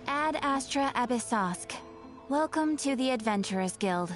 Ad Astra Abyssosk. Welcome to the Adventurers Guild.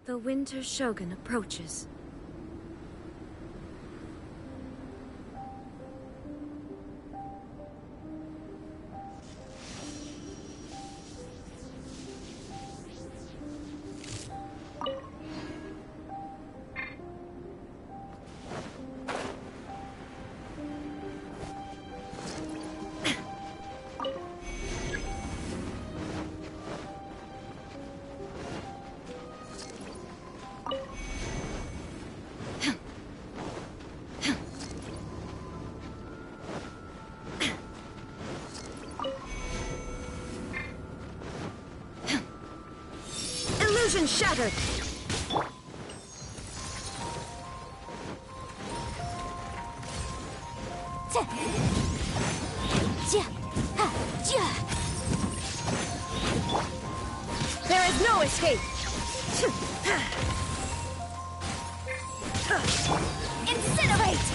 The Winter Shogun approaches. Illusion shattered! There is no escape! Incinerate!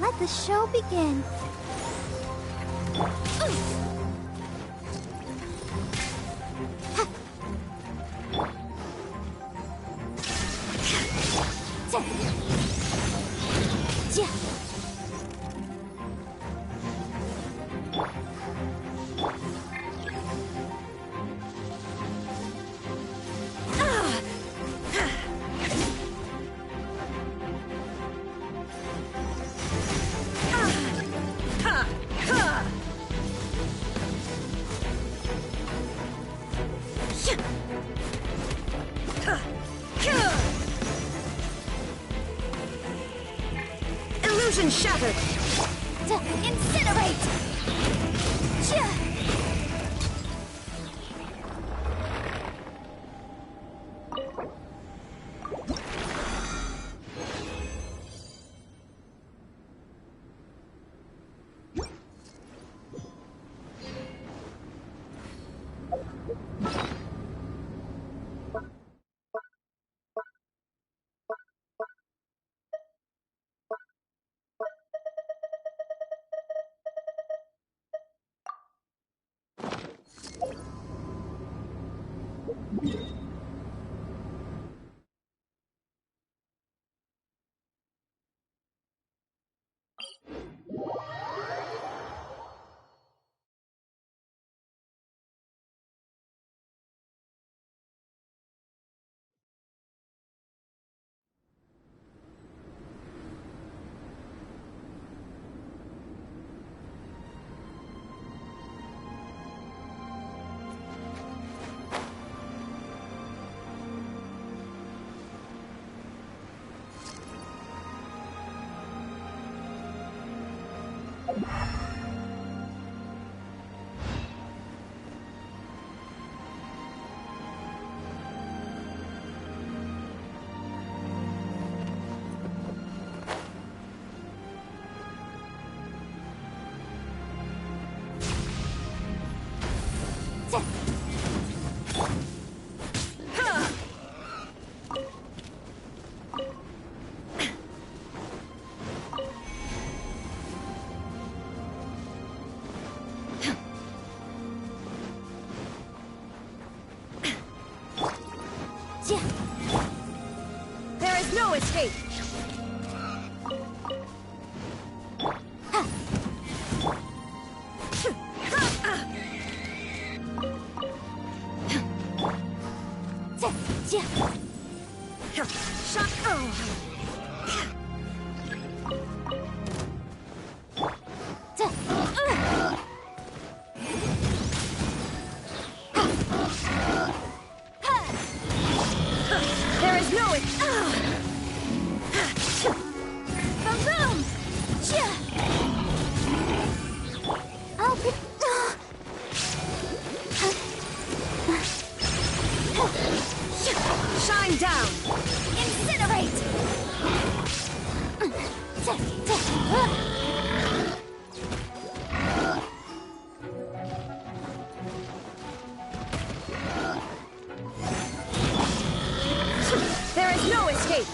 Let the show begin. Illusion shattered! Incinerate! There is no escape! There is no boom! I'll be... Shine down! Incinerate! escape.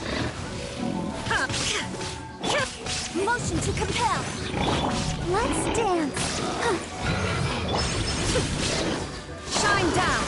Motion to compel. Let's dance. Shine down.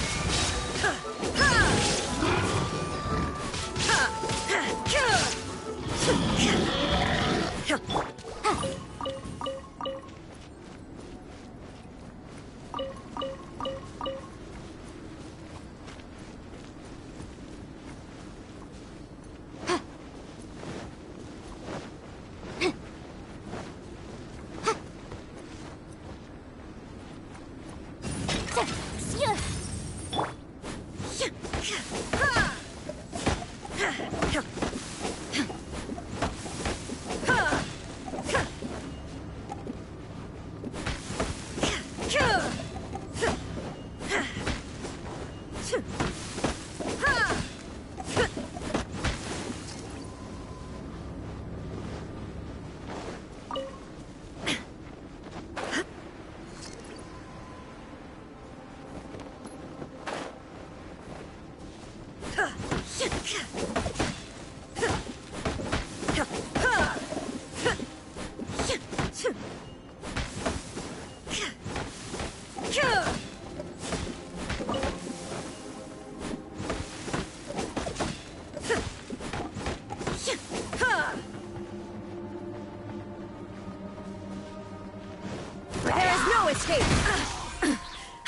Escape.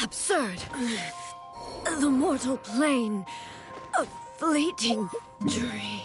Absurd. The mortal plane. A fleeting dream.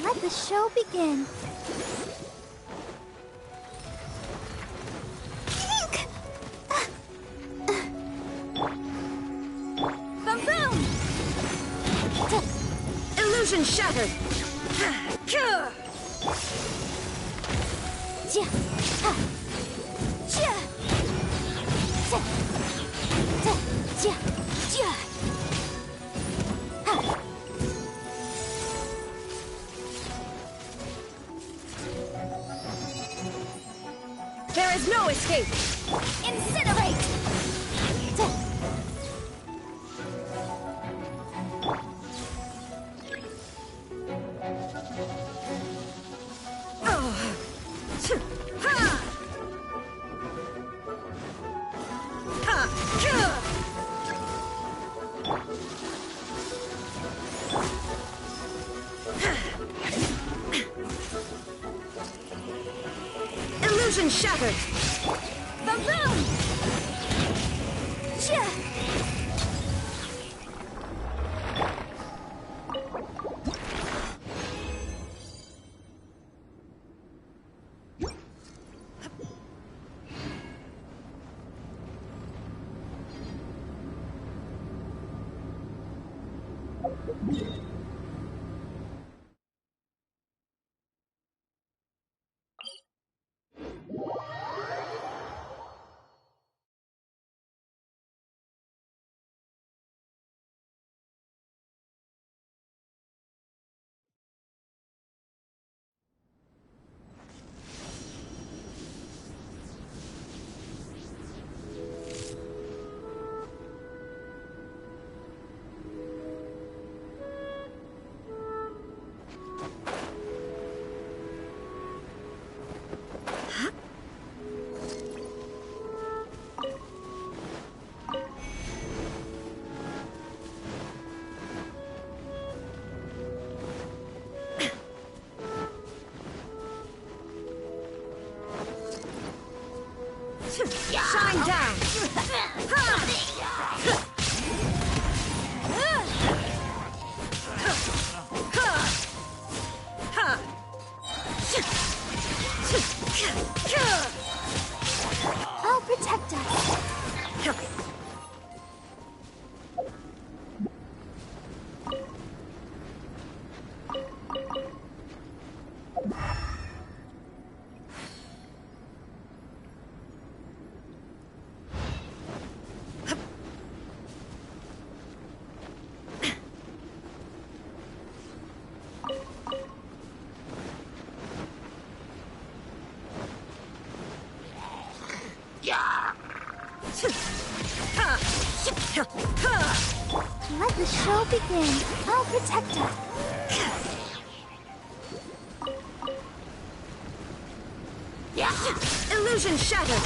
Let the show begin. Boom! Illusion shattered. There is no escape. Incinerate! Illusion shattered. Boom! Shine down. I'll protect us. Let the show begin. I'll protect us. Illusion shattered.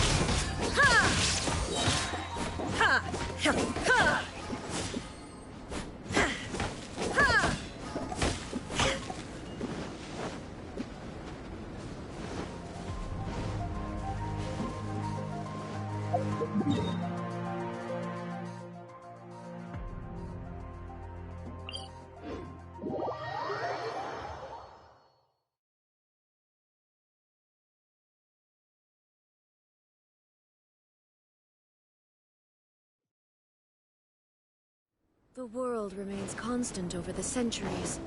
The world remains constant over the centuries,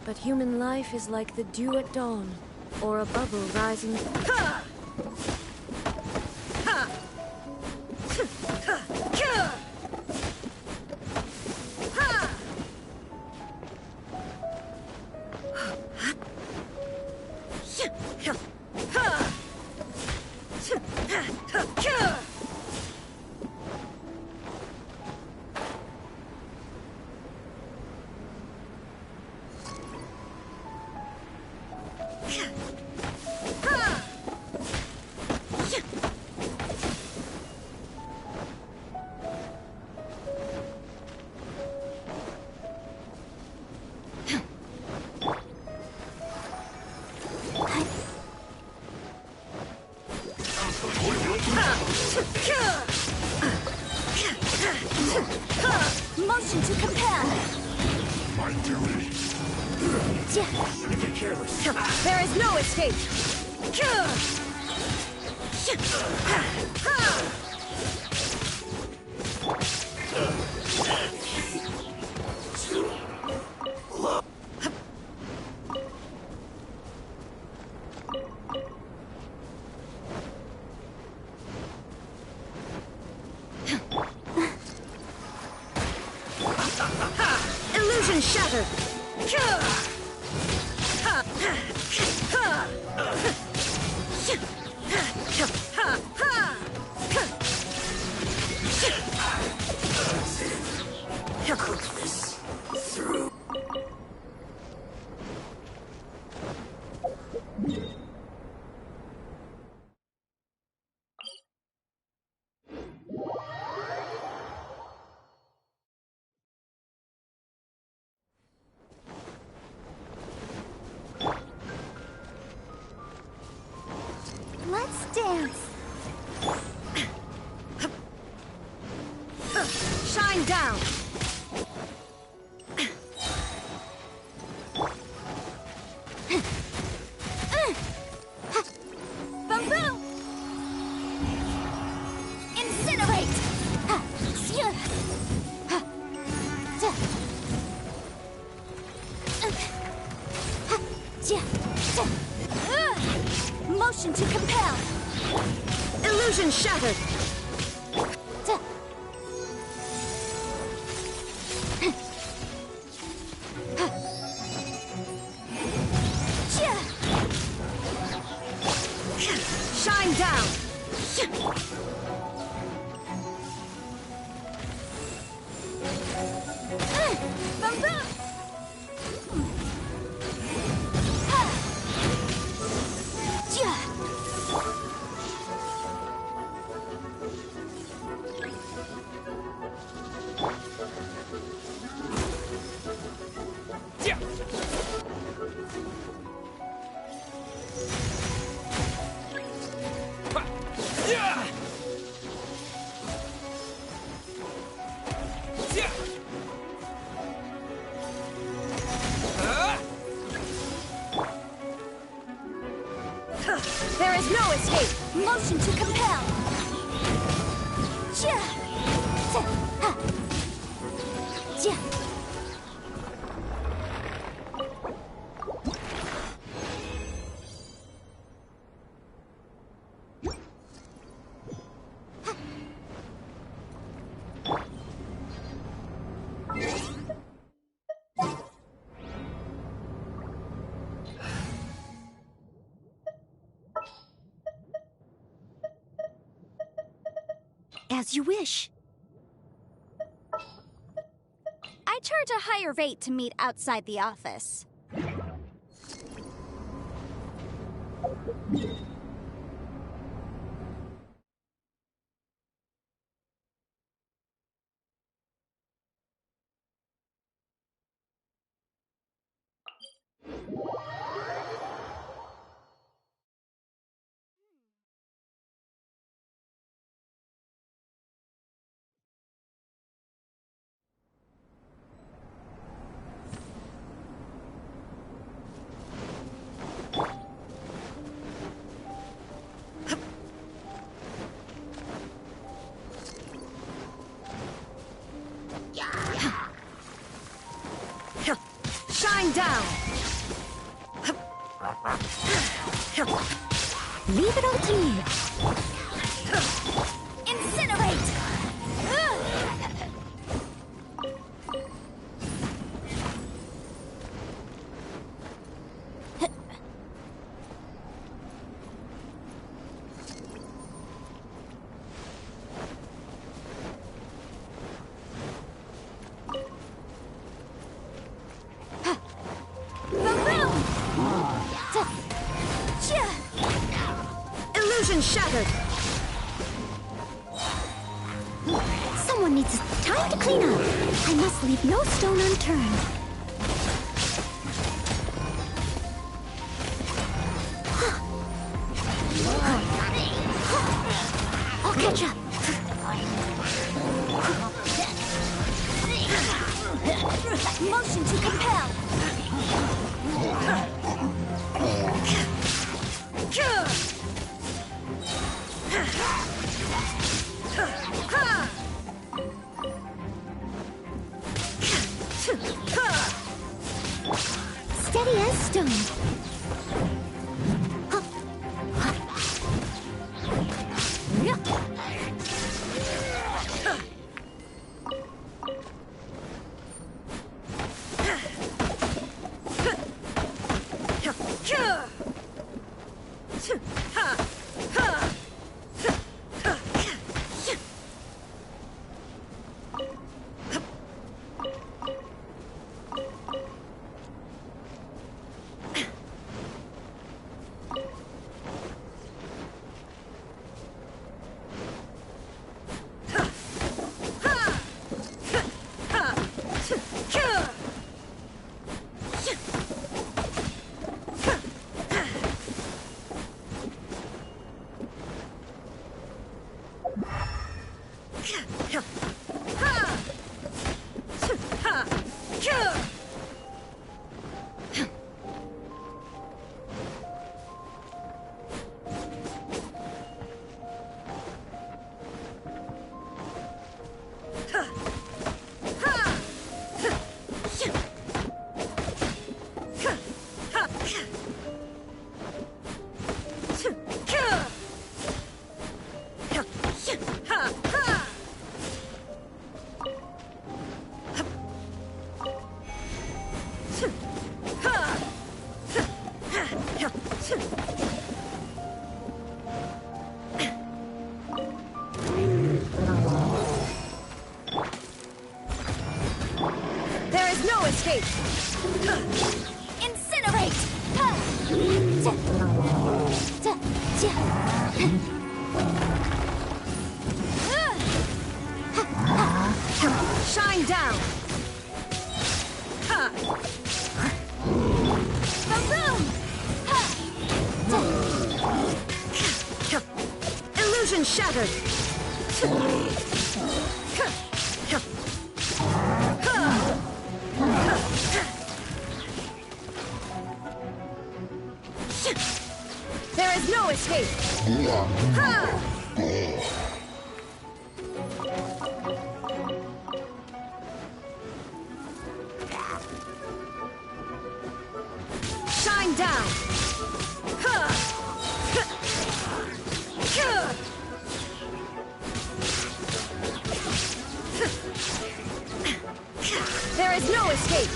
but human life is like the dew at dawn, or a bubble rising. Motion to compel. My duty. There is no escape. Illusion shattered. Let's dance. Shine down. Boom! Incinerate! Motion to compel! Illusion shattered. Shine down. There is no escape. Motion to compel. Chia. Ta. Ha. Chia. As you wish. I charge a higher rate to meet outside the office. Shine down. Leave it all to me. Incinerate! Illusion shattered. Someone needs time to clean up. I must leave no stone unturned. I'll catch up. Motion to compel. Steady as stone. There is no escape. Incinerate! Shine down. Illusion shattered. There is no escape. Shine down. There is no escape.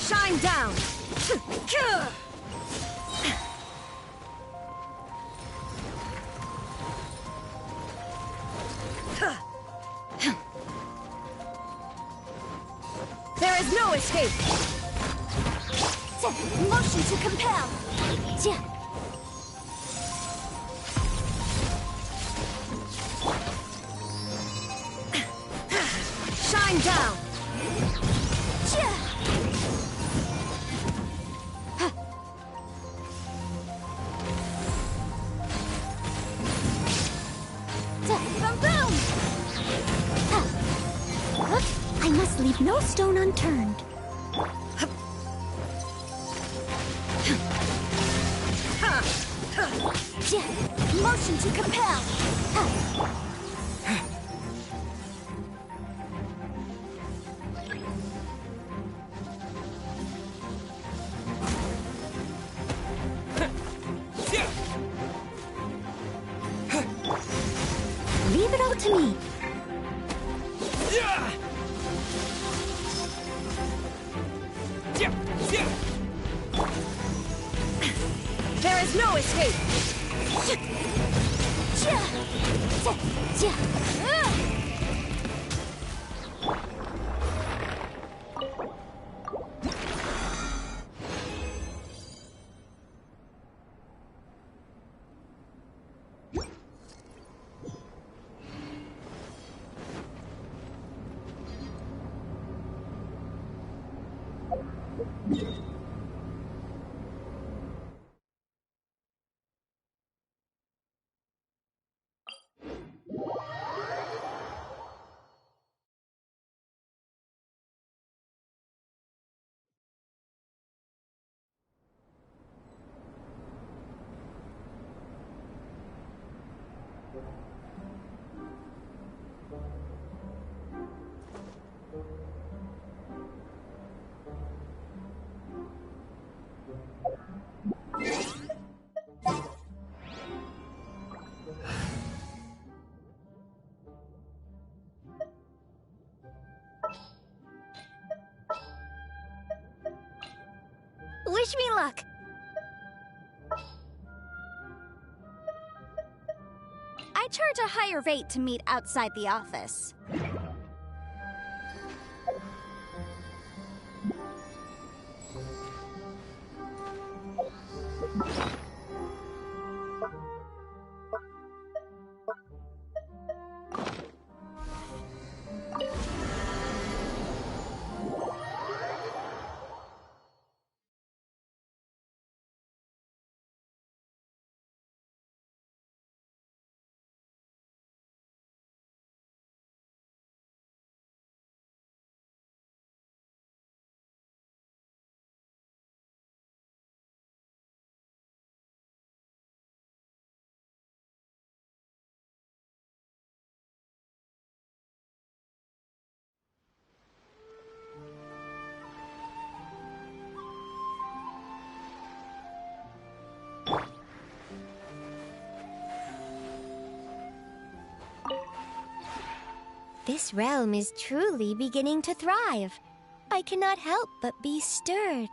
Shine down. There is no escape. Motion to compel. Shine down. I must leave no stone unturned. Motion to compel. Leave it all to me. There is no escape. Wish me luck. I charge a higher rate to meet outside the office. This realm is truly beginning to thrive. I cannot help but be stirred.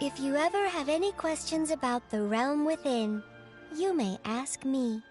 If you ever have any questions about the realm within, you may ask me.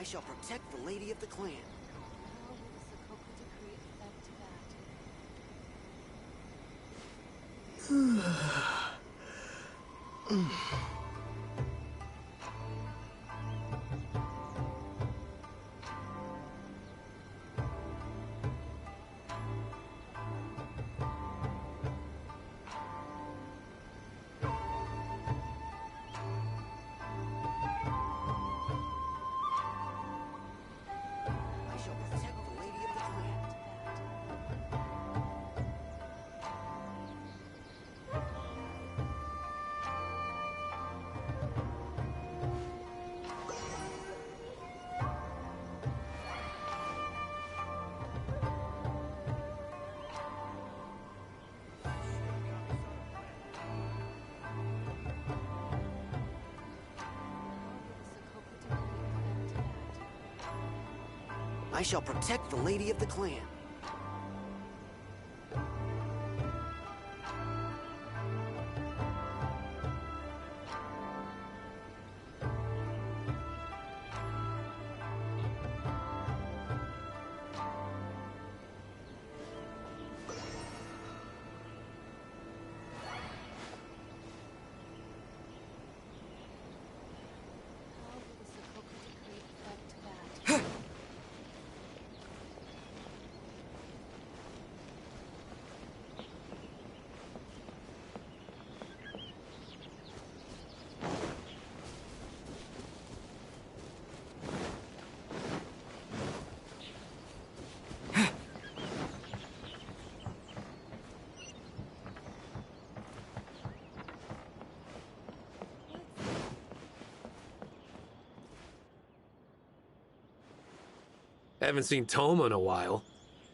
shall protect the lady of the clan. I shall protect the lady of the clan. Haven't seen Thoma in a while.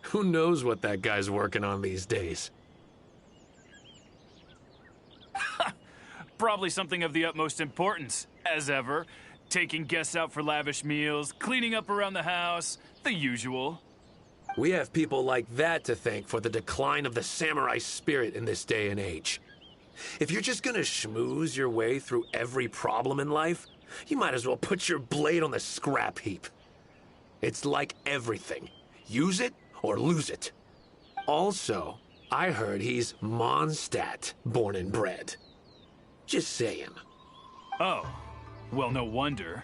Who knows what that guy's working on these days? Probably something of the utmost importance, as ever. Taking guests out for lavish meals, cleaning up around the house, the usual. We have people like that to thank for the decline of the samurai spirit in this day and age. If you're just gonna schmooze your way through every problem in life, you might as well put your blade on the scrap heap. It's like everything. Use it or lose it. Also, I heard he's Mondstadt, born and bred. Just saying. Oh, well, no wonder.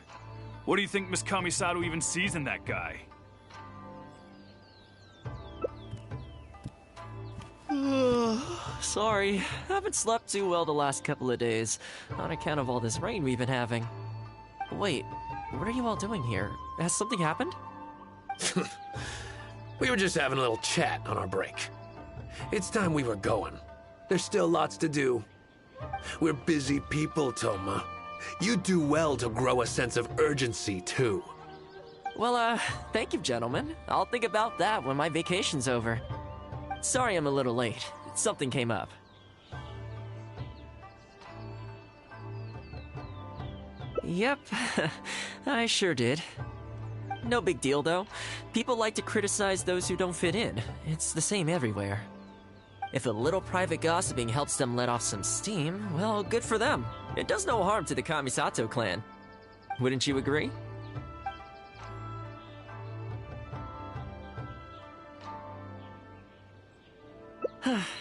What do you think Miss Kamisato even sees in that guy? Sorry, haven't slept too well the last couple of days, on account of all this rain we've been having. Wait, what are you all doing here? Has something happened? We were just having a little chat on our break. It's time we were going. There's still lots to do. We're busy people, Thoma. You do well to grow a sense of urgency, too. Well, thank you, gentlemen. I'll think about that when my vacation's over. Sorry I'm a little late. Something came up. Yep, I sure did. No big deal, though. People like to criticize those who don't fit in. It's the same everywhere. If a little private gossiping helps them let off some steam, well, good for them. It does no harm to the Kamisato clan. Wouldn't you agree?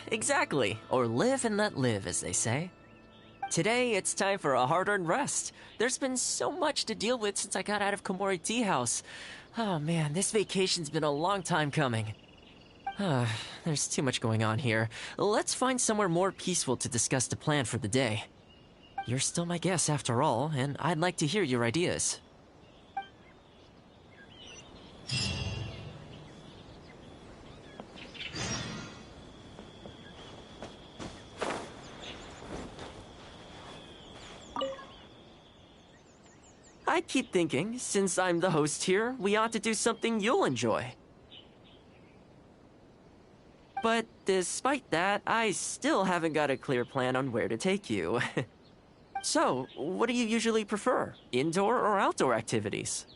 Exactly. Or live and let live, as they say. Today, it's time for a hard-earned rest. There's been so much to deal with since I got out of Komori Tea House. Oh man, this vacation's been a long time coming. There's too much going on here. Let's find somewhere more peaceful to discuss the plan for the day. You're still my guest after all, and I'd like to hear your ideas. I keep thinking, since I'm the host here, we ought to do something you'll enjoy. But despite that, I still haven't got a clear plan on where to take you. So, what do you usually prefer? Indoor or outdoor activities?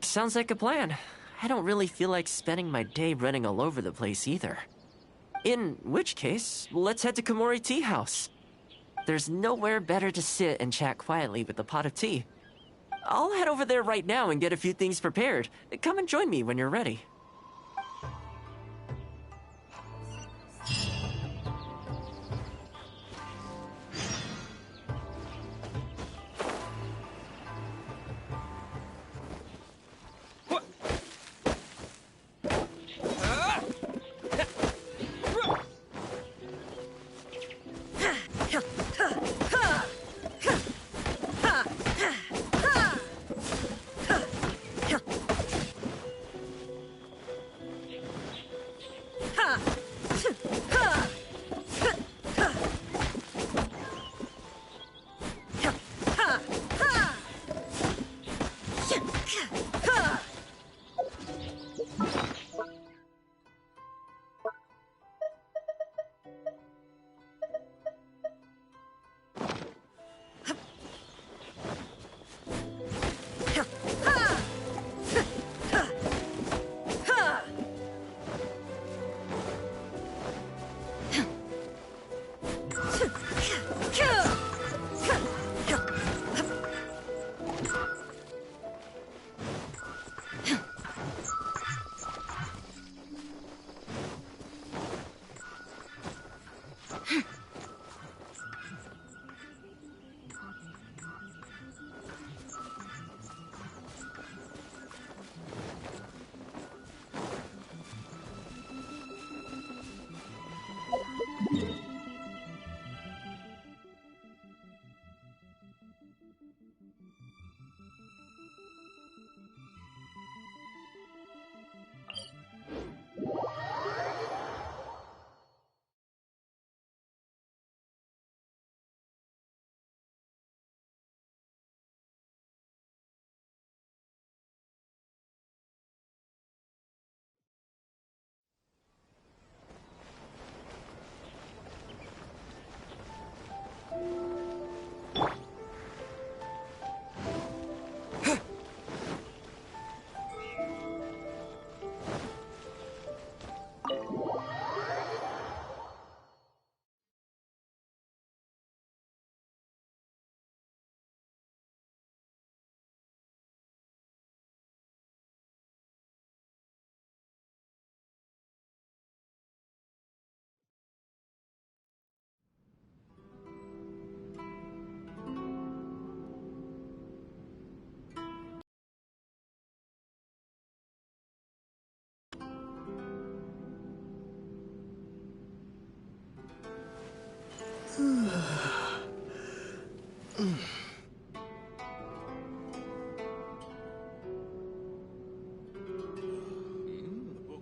Sounds like a plan. I don't really feel like spending my day running all over the place either. In which case, let's head to Komori Tea House. There's nowhere better to sit and chat quietly with a pot of tea. I'll head over there right now and get a few things prepared. Come and join me when you're ready.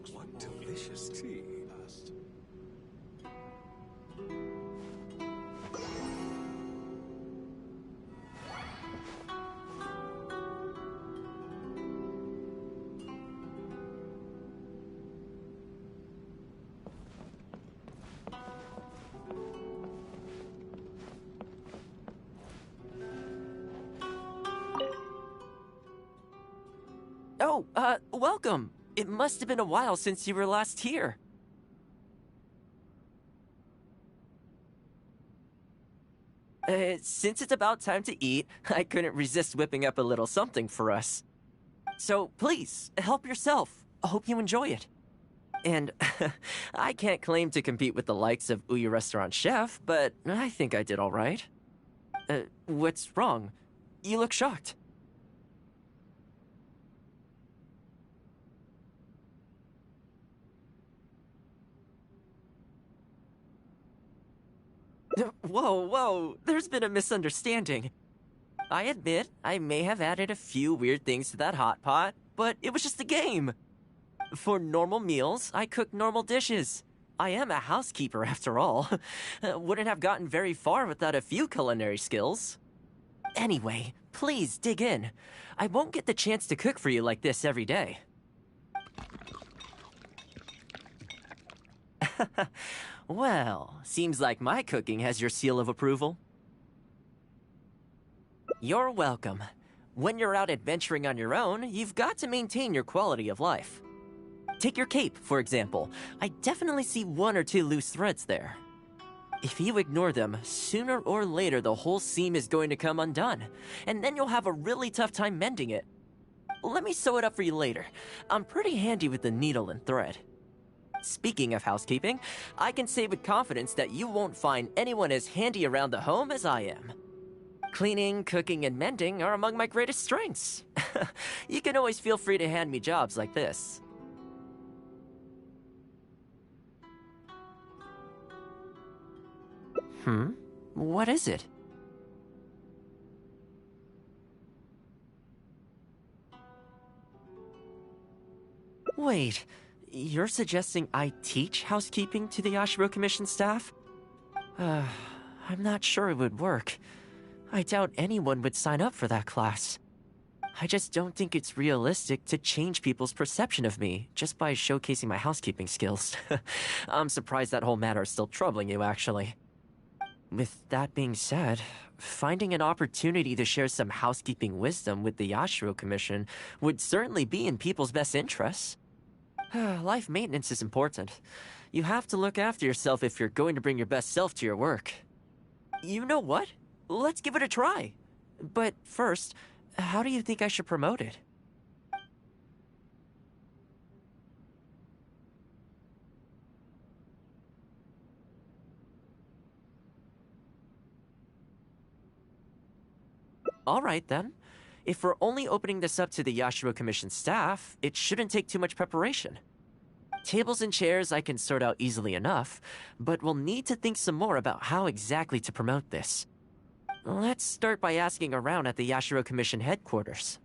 What delicious tea. Oh, welcome. It must have been a while since you were last here. Since it's about time to eat, I couldn't resist whipping up a little something for us. So please, help yourself. I hope you enjoy it. And I can't claim to compete with the likes of Ouya Restaurant Chef, but I think I did all right. What's wrong? You look shocked. Whoa, there's been a misunderstanding. I admit, I may have added a few weird things to that hot pot, but it was just a game. For normal meals, I cook normal dishes. I am a housekeeper after all. Wouldn't have gotten very far without a few culinary skills. Anyway, please dig in. I won't get the chance to cook for you like this every day. Well, seems like my cooking has your seal of approval. You're welcome. When you're out adventuring on your own, you've got to maintain your quality of life. Take your cape, for example. I definitely see 1 or 2 loose threads there. If you ignore them, sooner or later the whole seam is going to come undone, and then you'll have a really tough time mending it. Let me sew it up for you later. I'm pretty handy with the needle and thread. Speaking of housekeeping, I can say with confidence that you won't find anyone as handy around the home as I am. Cleaning, cooking, and mending are among my greatest strengths. You can always feel free to hand me jobs like this. What is it? Wait, you're suggesting I teach housekeeping to the Yashiro Commission staff? I'm not sure it would work. I doubt anyone would sign up for that class. I just don't think it's realistic to change people's perception of me just by showcasing my housekeeping skills. I'm surprised that whole matter is still troubling you, actually. With that being said, finding an opportunity to share some housekeeping wisdom with the Yashiro Commission would certainly be in people's best interests. Life maintenance is important. You have to look after yourself if you're going to bring your best self to your work. You know what? Let's give it a try. But first, how do you think I should promote it? All right, then. If we're only opening this up to the Yashiro Commission staff, it shouldn't take too much preparation. Tables and chairs I can sort out easily enough, but we'll need to think some more about how exactly to promote this. Let's start by asking around at the Yashiro Commission headquarters.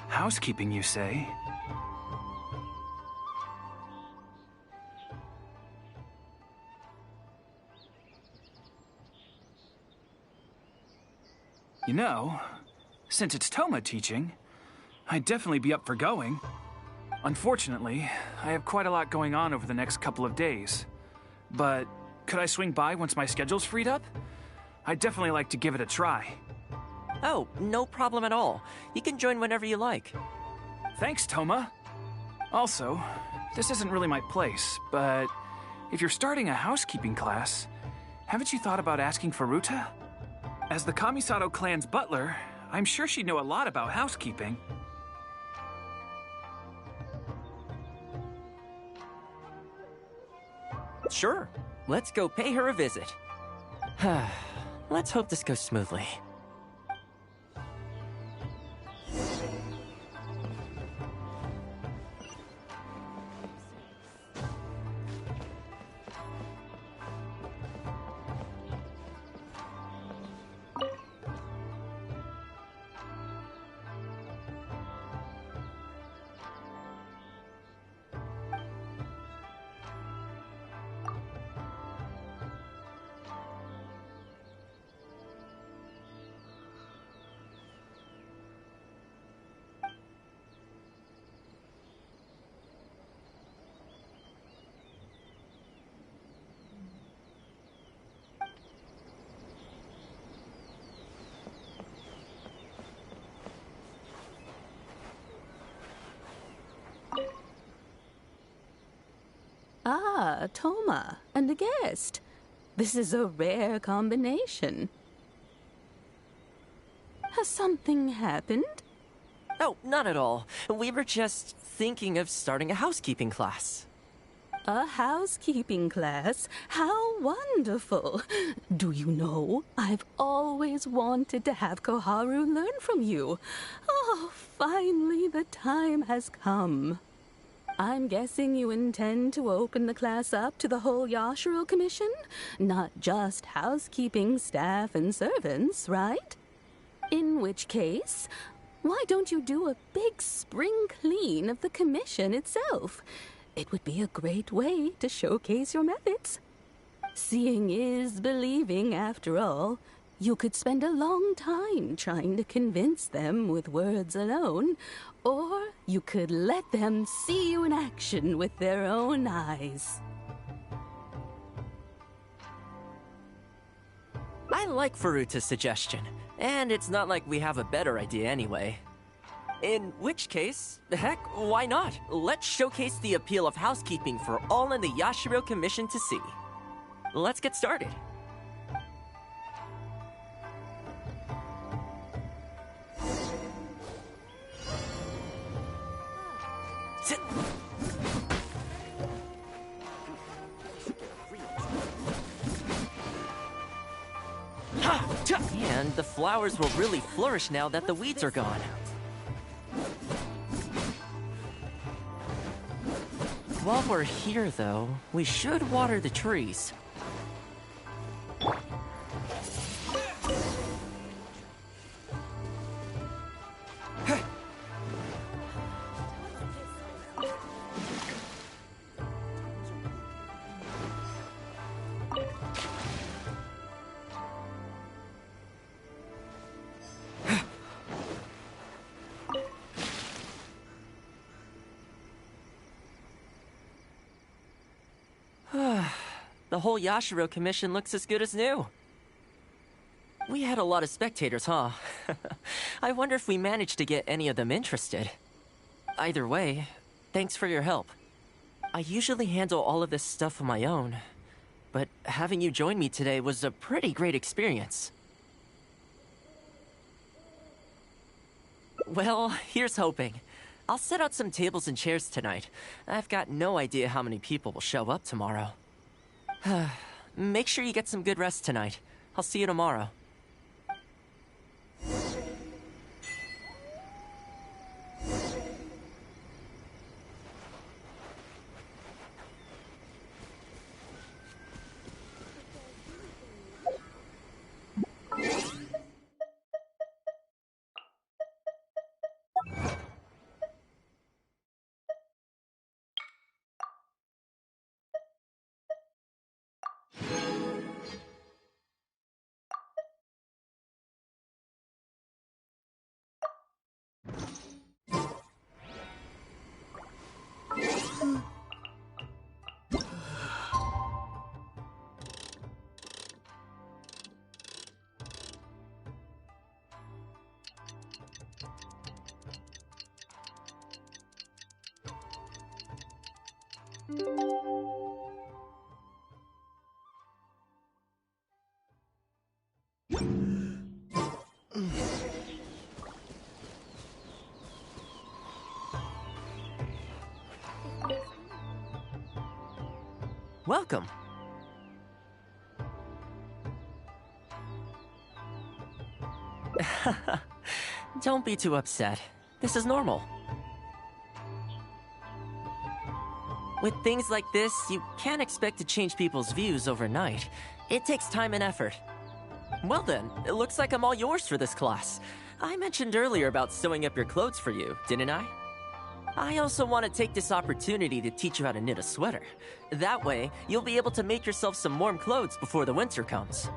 Housekeeping, you say? You know, since it's Thoma teaching, I'd definitely be up for going. Unfortunately, I have quite a lot going on over the next couple of days. But could I swing by once my schedule's freed up? I'd definitely like to give it a try. Oh, no problem at all. You can join whenever you like. Thanks, Thoma. Also, this isn't really my place, but if you're starting a housekeeping class, haven't you thought about asking Furuta? As the Kamisato clan's butler, I'm sure she'd know a lot about housekeeping. Sure. Let's go pay her a visit. Let's hope this goes smoothly. Thoma, and a guest. This is a rare combination. Has something happened? Oh, not at all. We were just thinking of starting a housekeeping class. A housekeeping class? How wonderful! Do you know, I've always wanted to have Koharu learn from you. Oh, finally the time has come. I'm guessing you intend to open the class up to the whole Yashiro Commission? Not just housekeeping staff and servants, right? In which case, why don't you do a big spring clean of the commission itself? It would be a great way to showcase your methods. Seeing is believing, after all. You could spend a long time trying to convince them with words alone, or you could let them see you in action with their own eyes. I like Faruta's suggestion, and it's not like we have a better idea anyway. In which case, heck, why not? Let's showcase the appeal of housekeeping for all in the Yashiro Commission to see. Let's get started. And the flowers will really flourish now that the weeds are gone. While we're here, though, we should water the trees. The whole Yashiro Commission looks as good as new. We had a lot of spectators, huh? I wonder if we managed to get any of them interested. Either way, thanks for your help. I usually handle all of this stuff on my own, but having you join me today was a pretty great experience. Well, here's hoping. I'll set out some tables and chairs tonight. I've got no idea how many people will show up tomorrow. Make sure you get some good rest tonight. I'll see you tomorrow. Welcome. Don't be too upset. This is normal. With things like this, you can't expect to change people's views overnight. It takes time and effort. Well then, it looks like I'm all yours for this class. I mentioned earlier about sewing up your clothes for you, didn't I? I also want to take this opportunity to teach you how to knit a sweater. That way, you'll be able to make yourself some warm clothes before the winter comes.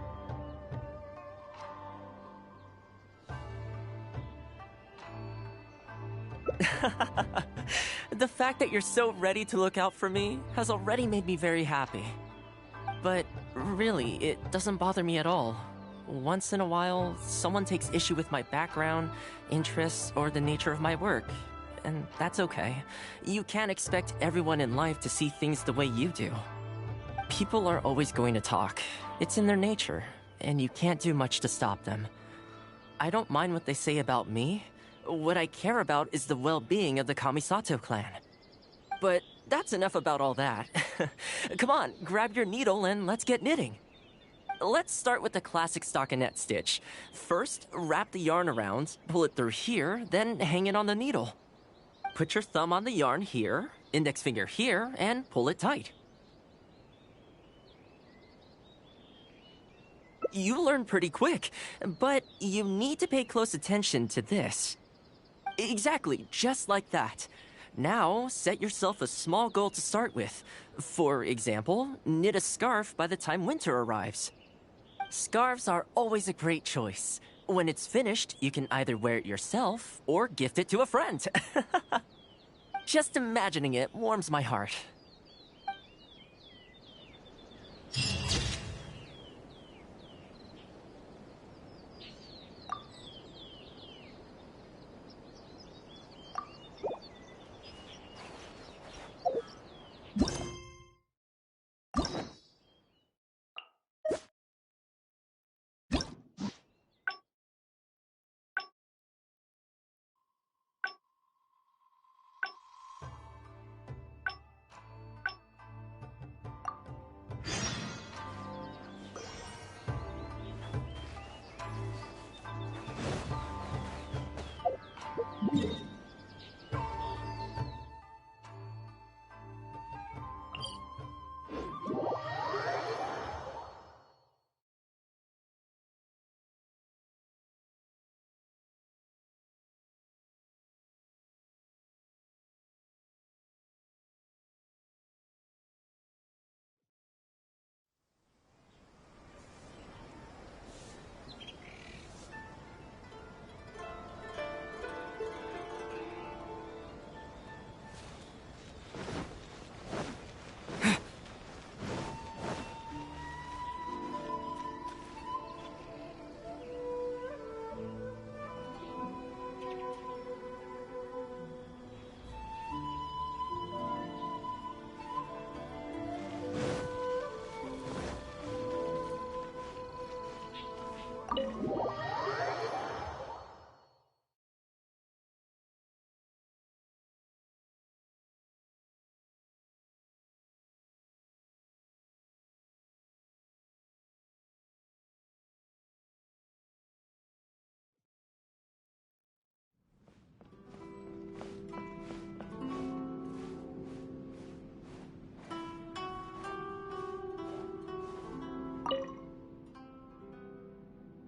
The fact that you're so ready to look out for me has already made me very happy. But really, it doesn't bother me at all. Once in a while, someone takes issue with my background, interests, or the nature of my work. And that's okay. You can't expect everyone in life to see things the way you do. People are always going to talk. It's in their nature, and you can't do much to stop them. I don't mind what they say about me. What I care about is the well-being of the Kamisato clan. But that's enough about all that. Come on, grab your needle and let's get knitting. Let's start with the classic stockinette stitch. First, wrap the yarn around, pull it through here, then hang it on the needle. Put your thumb on the yarn here, index finger here, and pull it tight. You learn pretty quick, but you need to pay close attention to this. Exactly, just like that. Now, set yourself a small goal to start with. For example, knit a scarf by the time winter arrives. Scarves are always a great choice. When it's finished, you can either wear it yourself or gift it to a friend. Just imagining it warms my heart.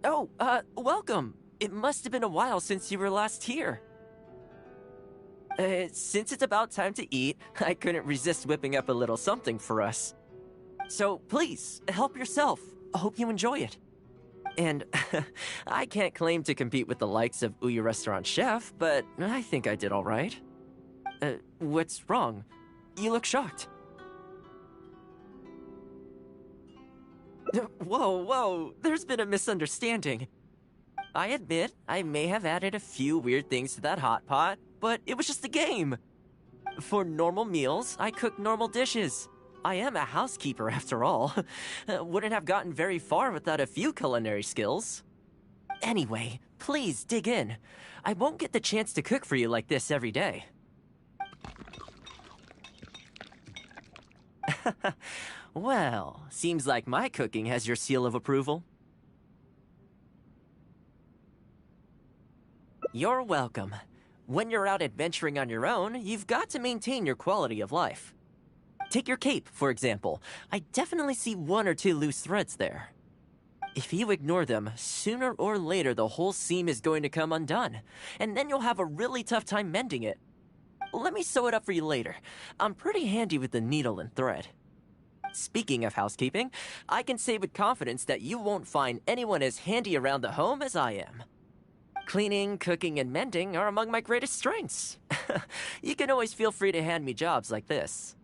Oh, welcome. It must have been a while since you were last here. Since it's about time to eat, I couldn't resist whipping up a little something for us. So please, help yourself. I hope you enjoy it. And I can't claim to compete with the likes of Uyu Restaurant Chef, but I think I did all right. What's wrong? You look shocked. Whoa, there's been a misunderstanding. I admit I may have added a few weird things to that hot pot, but it was just a game. For normal meals, I cook normal dishes. I am a housekeeper after all. Wouldn't have gotten very far without a few culinary skills. Anyway, please dig in. I won't get the chance to cook for you like this every day. Well, seems like my cooking has your seal of approval. You're welcome. When you're out adventuring on your own, you've got to maintain your quality of life. Take your cape, for example. I definitely see one or two loose threads there. If you ignore them, sooner or later the whole seam is going to come undone, and then you'll have a really tough time mending it. Let me sew it up for you later. I'm pretty handy with the needle and thread. Speaking of housekeeping, I can say with confidence that you won't find anyone as handy around the home as I am. Cleaning, cooking, and mending are among my greatest strengths. You can always feel free to hand me jobs like this.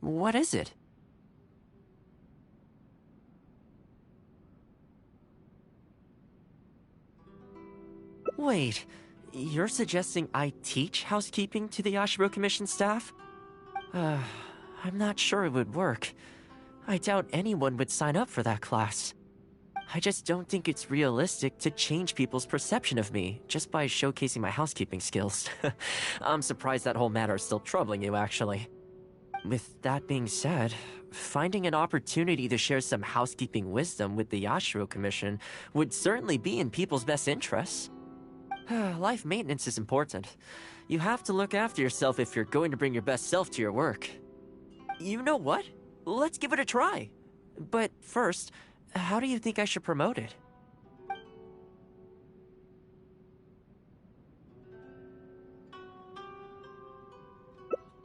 What is it? Wait, you're suggesting I teach housekeeping to the Yashiro Commission staff? I'm not sure it would work. I doubt anyone would sign up for that class. I just don't think it's realistic to change people's perception of me just by showcasing my housekeeping skills. I'm surprised that whole matter is still troubling you, actually. With that being said, finding an opportunity to share some housekeeping wisdom with the Yashiro Commission would certainly be in people's best interests. Life maintenance is important. You have to look after yourself if you're going to bring your best self to your work. You know what? Let's give it a try. But first, how do you think I should promote it?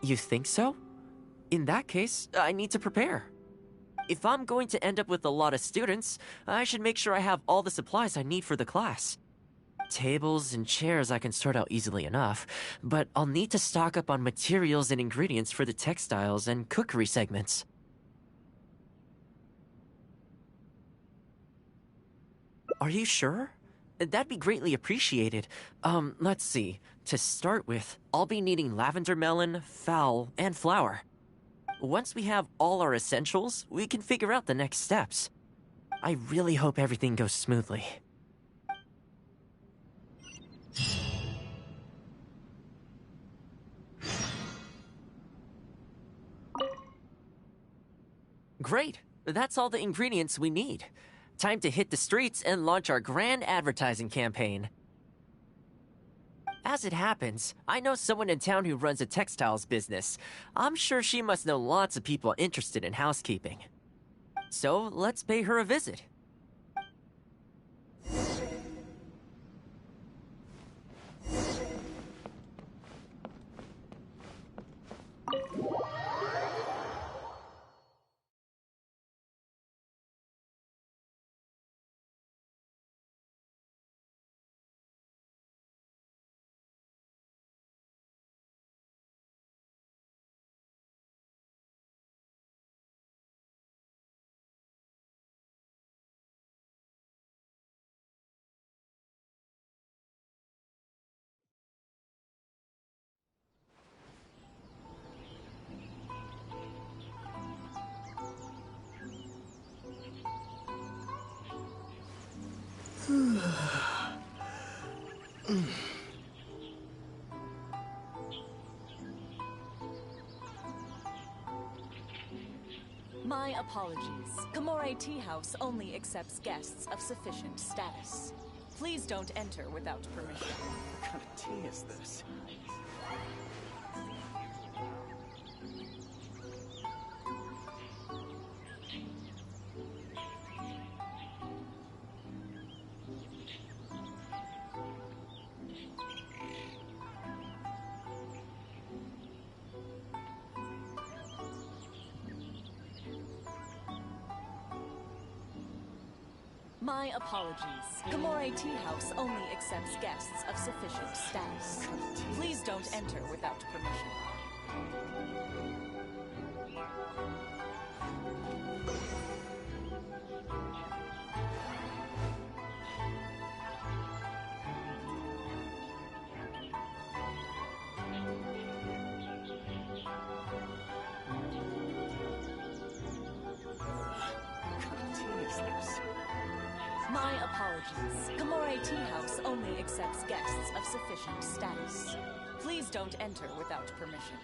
You think so? In that case, I need to prepare. If I'm going to end up with a lot of students, I should make sure I have all the supplies I need for the class. Tables and chairs I can sort out easily enough, but I'll need to stock up on materials and ingredients for the textiles and cookery segments. Are you sure? That'd be greatly appreciated. Let's see. To start with, I'll be needing lavender melon, fowl, and flour. Once we have all our essentials, we can figure out the next steps. I really hope everything goes smoothly. Great! That's all the ingredients we need. Time to hit the streets and launch our grand advertising campaign. As it happens, I know someone in town who runs a textiles business. I'm sure she must know lots of people interested in housekeeping. So let's pay her a visit. My apologies. Komore Tea House only accepts guests of sufficient status. Please don't enter without permission. What kind of tea is this? My apologies. Komore Tea House only accepts guests of sufficient status. Please don't enter without permission. My apologies. Komore Tea House only accepts guests of sufficient status. Please don't enter without permission.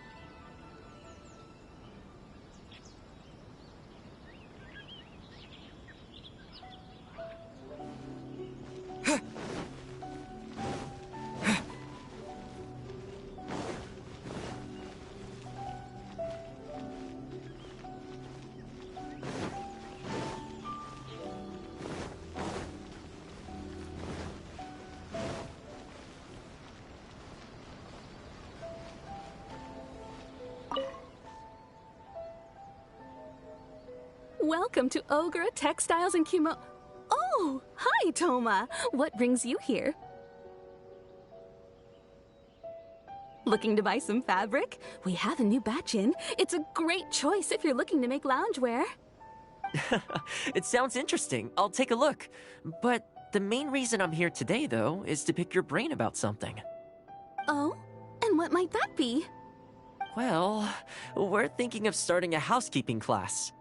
Welcome to Ogre Textiles and Kimo... Oh, hi, Thoma. What brings you here? Looking to buy some fabric? We have a new batch in. It's a great choice if you're looking to make loungewear. It sounds interesting. I'll take a look. But The main reason I'm here today, though, is to pick your brain about something. Oh? And what might that be? Well, we're thinking of starting a housekeeping class.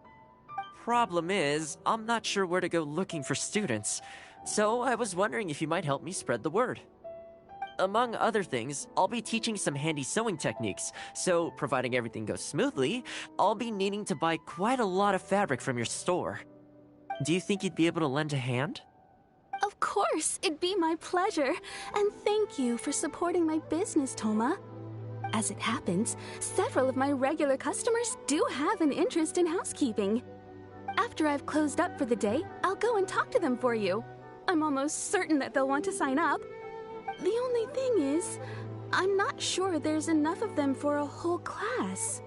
Problem is, I'm not sure where to go looking for students, so I was wondering if you might help me spread the word. Among other things, I'll be teaching some handy sewing techniques, so providing everything goes smoothly, I'll be needing to buy quite a lot of fabric from your store. Do you think you'd be able to lend a hand? Of course, it'd be my pleasure. And thank you for supporting my business, Thoma. As it happens, several of my regular customers do have an interest in housekeeping. After I've closed up for the day, I'll go and talk to them for you. I'm almost certain that they'll want to sign up. The only thing is, I'm not sure there's enough of them for a whole class.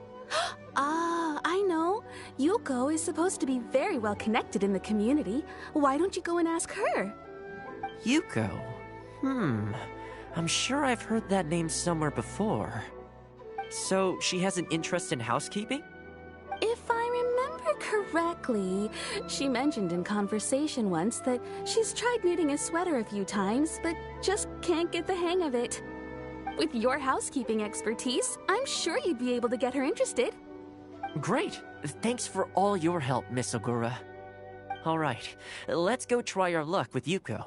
Ah, I know. Yuko is supposed to be very well connected in the community. Why don't you go and ask her? Yuko? I'm sure I've heard that name somewhere before. So, she has an interest in housekeeping? If I remember correctly, she mentioned in conversation once that she's tried knitting a sweater a few times, but just can't get the hang of it. With your housekeeping expertise, I'm sure you'd be able to get her interested. Great! Thanks for all your help, Miss Ogura. Alright, let's go try our luck with Yuko.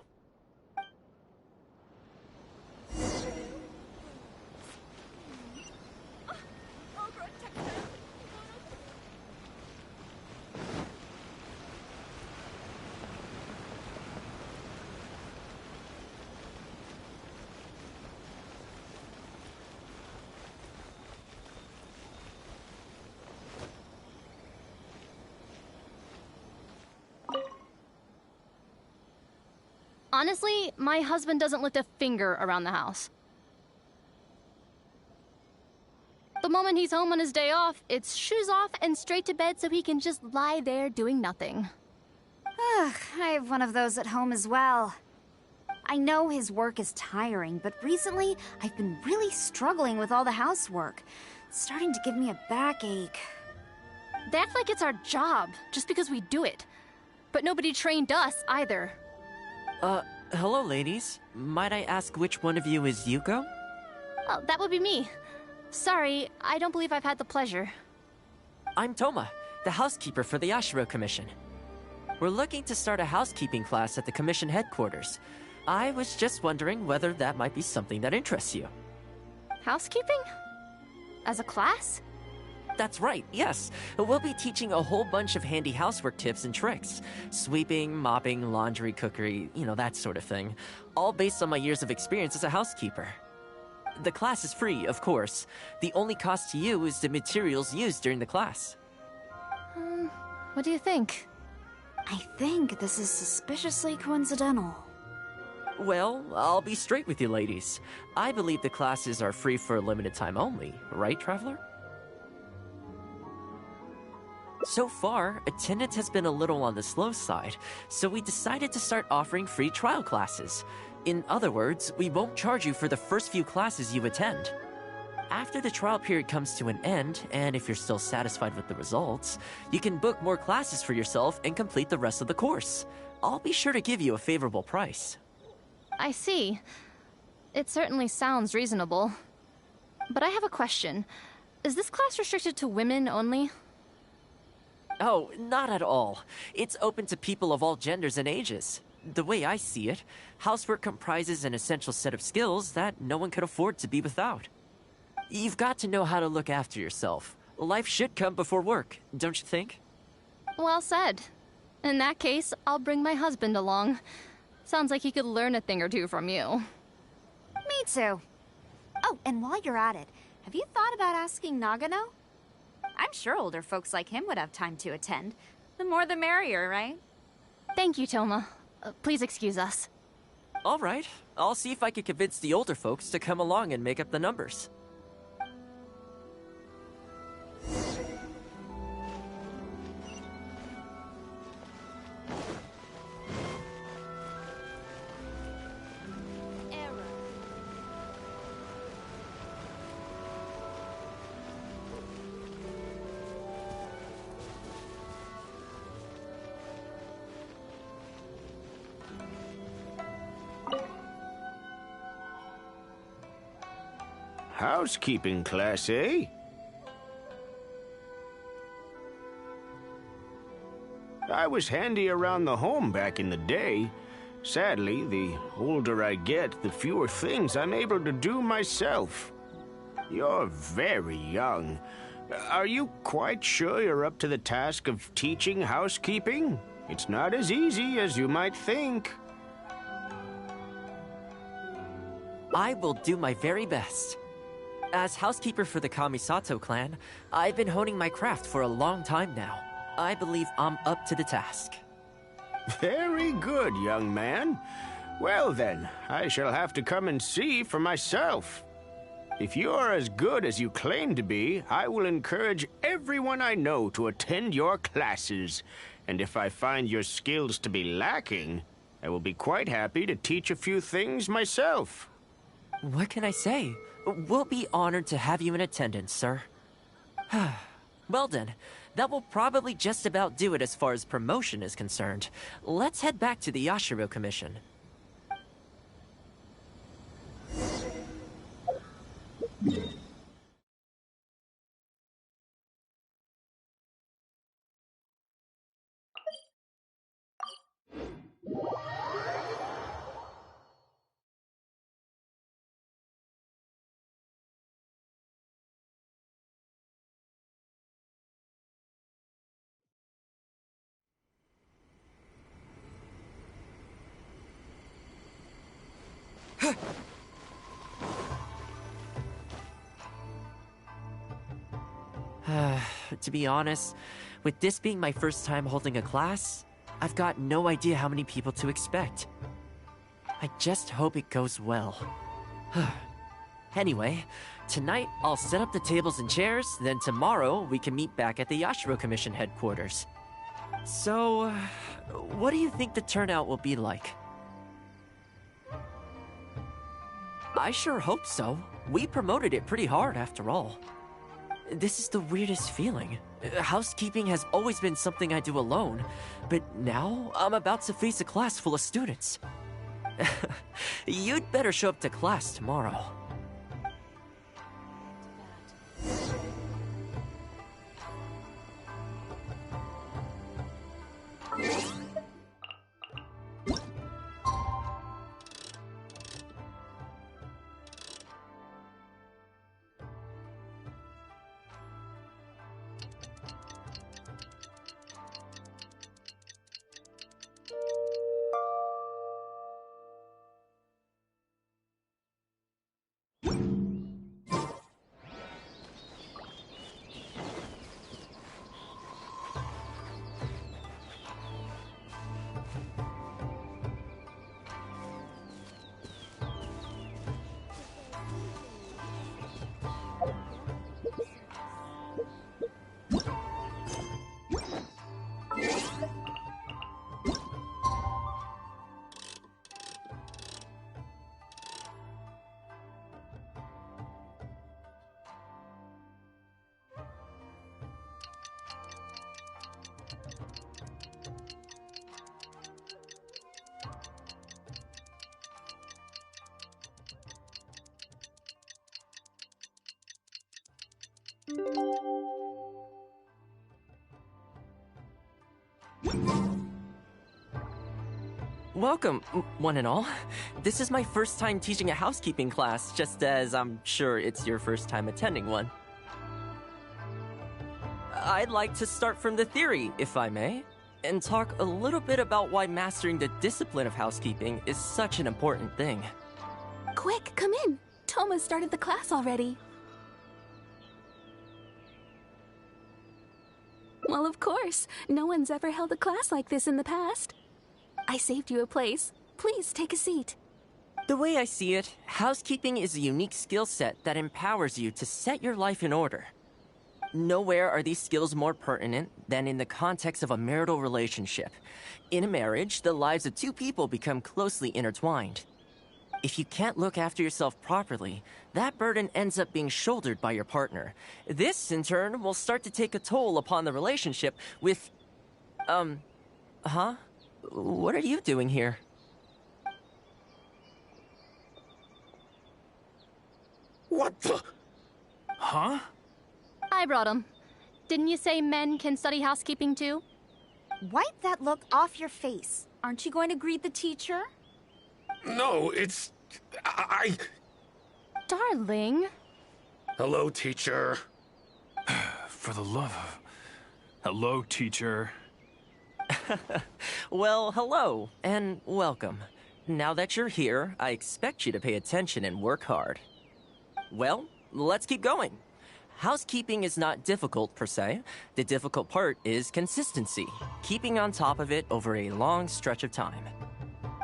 Honestly, my husband doesn't lift a finger around the house. The moment he's home on his day off, it's shoes off and straight to bed so he can just lie there doing nothing. Ugh, I have one of those at home as well. I know his work is tiring, but recently I've been really struggling with all the housework. It's starting to give me a backache. They act like it's our job, just because we do it. But nobody trained us, either. Hello, ladies. Might I ask which one of you is Yuko? Oh, that would be me. Sorry, I don't believe I've had the pleasure. I'm Thoma, the housekeeper for the Ashiro Commission. We're looking to start a housekeeping class at the Commission headquarters. I was just wondering whether that might be something that interests you. Housekeeping? As a class? That's right, yes. We'll be teaching a whole bunch of handy housework tips and tricks. Sweeping, mopping, laundry, cookery, that sort of thing. All based on my years of experience as a housekeeper. The class is free, of course. The only cost to you is the materials used during the class. What do you think? I think this is suspiciously coincidental. Well, I'll be straight with you, ladies. I believe the classes are free for a limited time only, right, Traveler? So far, attendance has been a little on the slow side, so we decided to start offering free trial classes. In other words, we won't charge you for the first few classes you attend. After the trial period comes to an end, and if you're still satisfied with the results, you can book more classes for yourself and complete the rest of the course. I'll be sure to give you a favorable price. I see. It certainly sounds reasonable. But I have a question. Is this class restricted to women only? Oh, not at all. It's open to people of all genders and ages. The way I see it, housework comprises an essential set of skills that no one could afford to be without. You've got to know how to look after yourself. Life should come before work, don't you think? Well said. In that case, I'll bring my husband along. Sounds like he could learn a thing or two from you. Me too. Oh, and while you're at it, have you thought about asking Nagano? I'm sure older folks like him would have time to attend. The more the merrier, right? Thank you, Thoma. Please excuse us. All right. I'll see if I can convince the older folks to come along and make up the numbers. Housekeeping class, eh? I was handy around the home back in the day. Sadly, the older I get, the fewer things I'm able to do myself. You're very young. Are you quite sure you're up to the task of teaching housekeeping? It's not as easy as you might think. I will do my very best. As housekeeper for the Kamisato clan, I've been honing my craft for a long time now. I believe I'm up to the task. Very good, young man. Well then, I shall have to come and see for myself. If you're as good as you claim to be, I will encourage everyone I know to attend your classes. And if I find your skills to be lacking, I will be quite happy to teach a few things myself. What can I say? We'll be honored to have you in attendance, sir. Well then, that will probably just about do it as far as promotion is concerned. Let's head back to the Yashiro Commission. To be honest, with this being my first time holding a class, I've got no idea how many people to expect. I just hope it goes well. Anyway, tonight I'll set up the tables and chairs, then tomorrow we can meet back at the Yashiro Commission headquarters. So, what do you think the turnout will be like? I sure hope so. We promoted it pretty hard after all. This is the weirdest feeling. Housekeeping has always been something I do alone, but now I'm about to face a class full of students. You'd better show up to class tomorrow. Welcome, one and all. This is my first time teaching a housekeeping class, just as I'm sure it's your first time attending one. I'd like to start from the theory, if I may, and talk a little bit about why mastering the discipline of housekeeping is such an important thing. Quick, come in. Thoma started the class already. Well, of course. No one's ever held a class like this in the past. I saved you a place. Please take a seat. The way I see it, housekeeping is a unique skill set that empowers you to set your life in order. Nowhere are these skills more pertinent than in the context of a marital relationship. In a marriage, the lives of two people become closely intertwined. If you can't look after yourself properly, that burden ends up being shouldered by your partner. This, in turn, will start to take a toll upon the relationship with... Huh? What are you doing here? What the... Huh? I brought him. Didn't you say men can study housekeeping too? Wipe that look off your face. Aren't you going to greet the teacher? No, it's... I... Darling. Hello, teacher. For the love of... Hello, teacher. Well, hello, and welcome. Now that you're here, I expect you to pay attention and work hard. Well, let's keep going. Housekeeping is not difficult per se. The difficult part is consistency, keeping on top of it over a long stretch of time.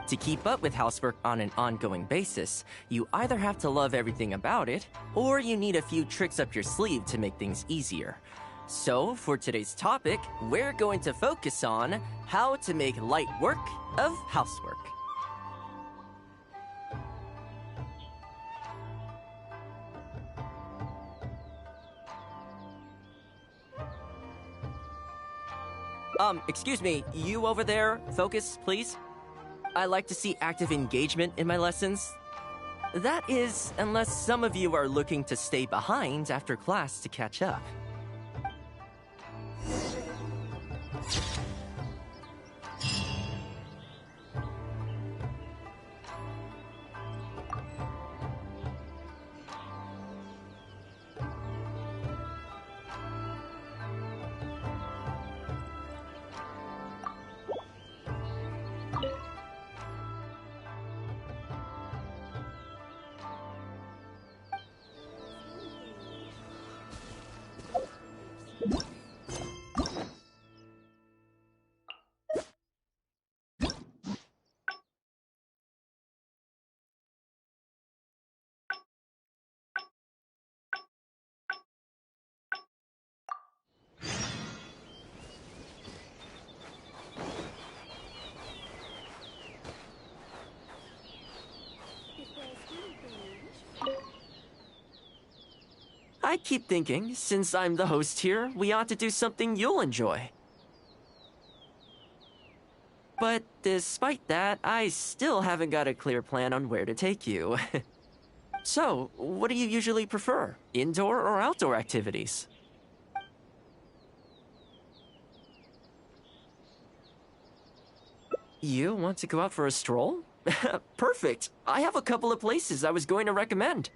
To keep up with housework on an ongoing basis, you either have to love everything about it, or you need a few tricks up your sleeve to make things easier. So, for today's topic, we're going to focus on how to make light work of housework. Excuse me, you over there, focus, please. I like to see active engagement in my lessons. That is, unless some of you are looking to stay behind after class to catch up. I keep thinking, since I'm the host here, we ought to do something you'll enjoy. But despite that, I still haven't got a clear plan on where to take you. So, what do you usually prefer? Indoor or outdoor activities? You want to go out for a stroll? Perfect! I have a couple of places I was going to recommend.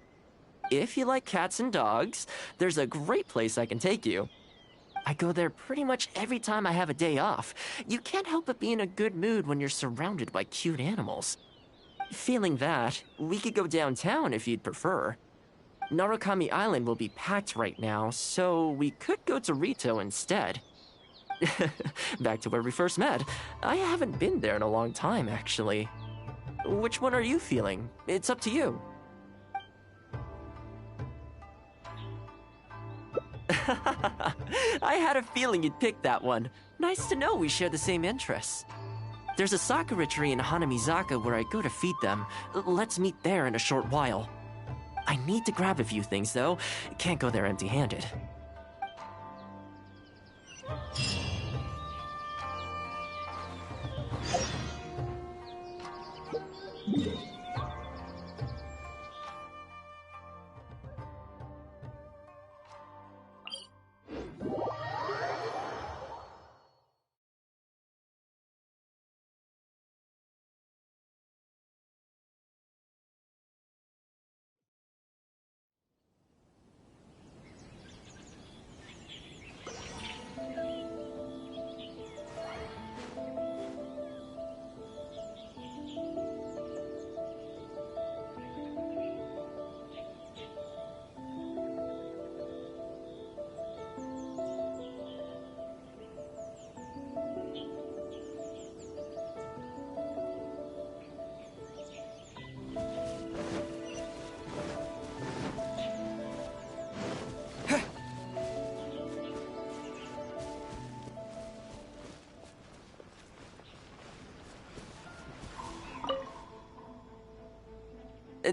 If you like cats and dogs, there's a great place I can take you. I go there pretty much every time I have a day off. You can't help but be in a good mood when you're surrounded by cute animals. Feeling that, we could go downtown if you'd prefer. Narukami Island will be packed right now, so we could go to Rito instead. Back to where we first met. I haven't been there in a long time, actually. Which one are you feeling? It's up to you. I had a feeling you'd pick that one. Nice to know we share the same interests. There's a sakura tree in Hanamizaka where I go to feed them. Let's meet there in a short while. I need to grab a few things, though. Can't go there empty-handed.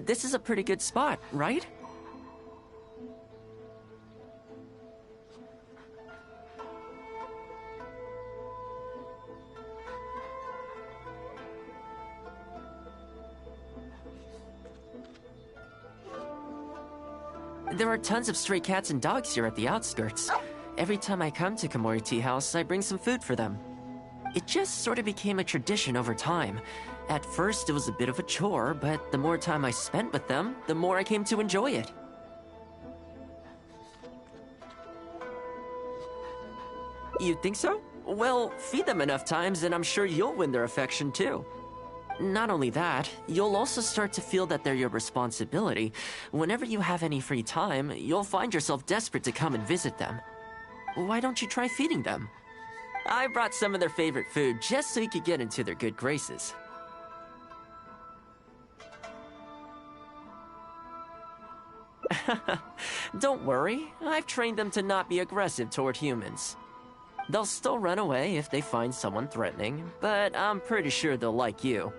This is a pretty good spot, right? There are tons of stray cats and dogs here at the outskirts. Every time I come to Komori Tea House, I bring some food for them. It just sort of became a tradition over time. At first, it was a bit of a chore, but the more time I spent with them, the more I came to enjoy it. You think so? Well, feed them enough times and I'm sure you'll win their affection too. Not only that, you'll also start to feel that they're your responsibility. Whenever you have any free time, you'll find yourself desperate to come and visit them. Why don't you try feeding them? I brought some of their favorite food just so you could get into their good graces. Don't worry, I've trained them to not be aggressive toward humans. They'll still run away if they find someone threatening, but I'm pretty sure they'll like you.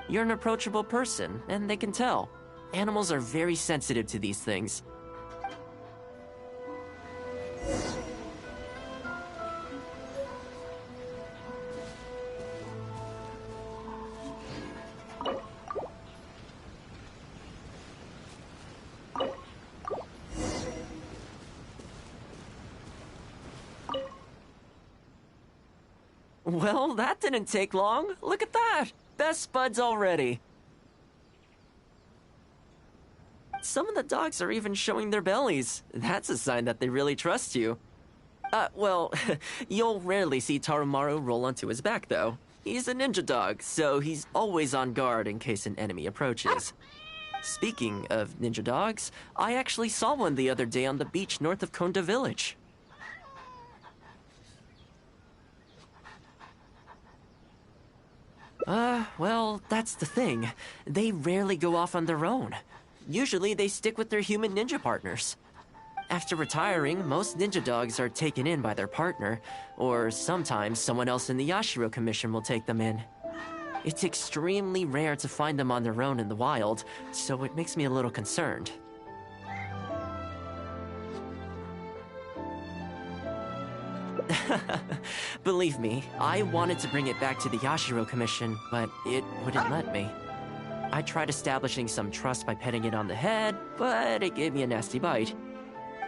You're an approachable person, and they can tell. Animals are very sensitive to these things. Well, that didn't take long. Look at that! Best buds already. Some of the dogs are even showing their bellies. That's a sign that they really trust you. Well, you'll rarely see Tarumaru roll onto his back, though. He's a ninja dog, so he's always on guard in case an enemy approaches. Speaking of ninja dogs, I actually saw one the other day on the beach north of Konda Village. Well, that's the thing. They rarely go off on their own. Usually they stick with their human ninja partners. After retiring, most ninja dogs are taken in by their partner, or sometimes someone else in the Yashiro Commission will take them in. It's extremely rare to find them on their own in the wild, so it makes me a little concerned. Believe me, I wanted to bring it back to the Yashiro Commission, but it wouldn't let me. I tried establishing some trust by petting it on the head, but it gave me a nasty bite.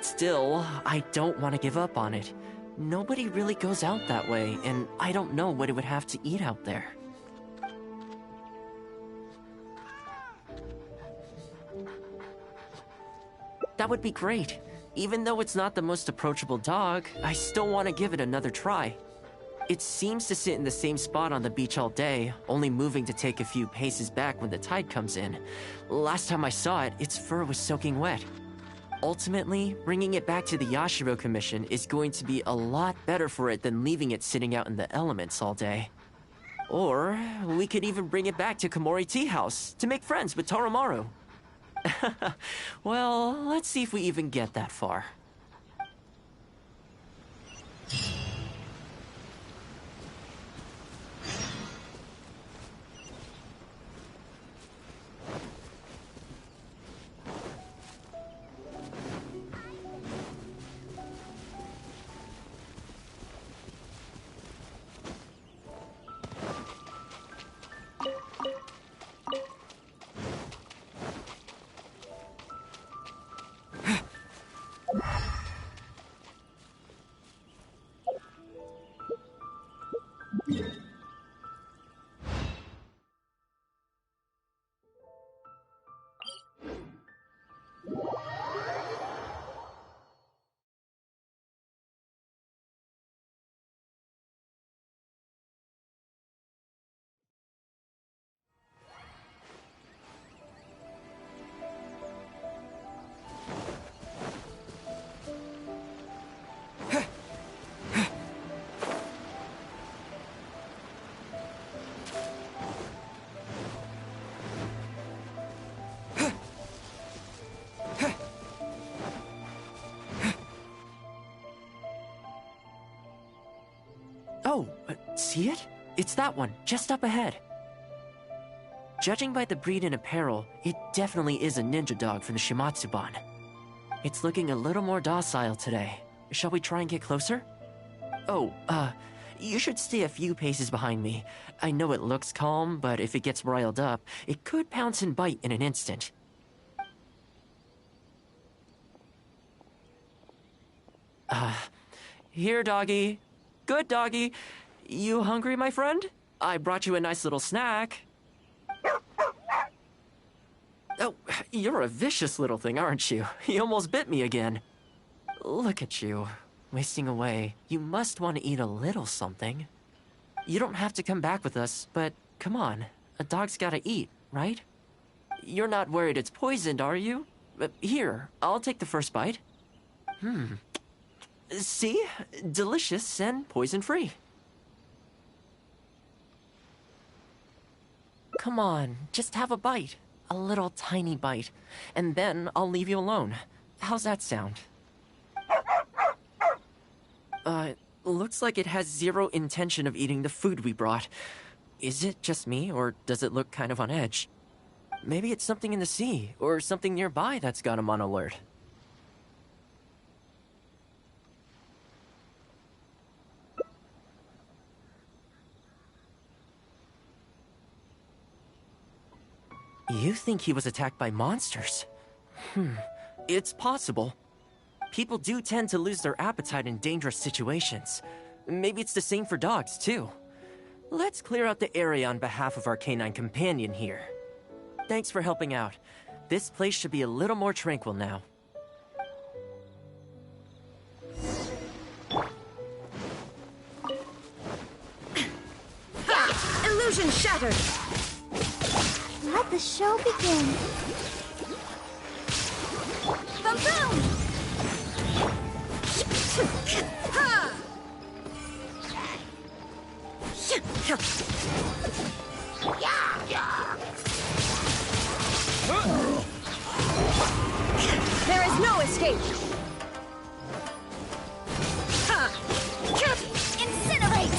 Still, I don't want to give up on it. Nobody really goes out that way, and I don't know what it would have to eat out there. That would be great. Even though it's not the most approachable dog, I still want to give it another try. It seems to sit in the same spot on the beach all day, only moving to take a few paces back when the tide comes in. Last time I saw it, its fur was soaking wet. Ultimately, bringing it back to the Yashiro Commission is going to be a lot better for it than leaving it sitting out in the elements all day. Or, we could even bring it back to Komori Tea House to make friends with Tarumaru. Well, let's see if we even get that far. Oh, see it? It's that one, just up ahead. Judging by the breed and apparel, it definitely is a ninja dog from the Shimatsuban. It's looking a little more docile today. Shall we try and get closer? Oh, you should stay a few paces behind me. I know it looks calm, but if it gets riled up, it could pounce and bite in an instant. Here, doggy. Good doggy. You hungry, my friend? I brought you a nice little snack. Oh, you're a vicious little thing, aren't you? You almost bit me again. Look at you, wasting away. You must want to eat a little something. You don't have to come back with us, but come on. A dog's gotta eat, right? You're not worried it's poisoned, are you? Here, I'll take the first bite. See? Delicious and poison-free. Come on, just have a bite. A little tiny bite. And then I'll leave you alone. How's that sound? Looks like it has zero intention of eating the food we brought. Is it just me, or does it look kind of on edge? Maybe it's something in the sea, or something nearby that's got him on alert. You think he was attacked by monsters? It's possible. People do tend to lose their appetite in dangerous situations. Maybe it's the same for dogs, too. Let's clear out the area on behalf of our canine companion here. Thanks for helping out. This place should be a little more tranquil now. Ha! Illusion shattered! Let the show begin. Boom boom! Ha! There is no escape! Ha! Incinerate!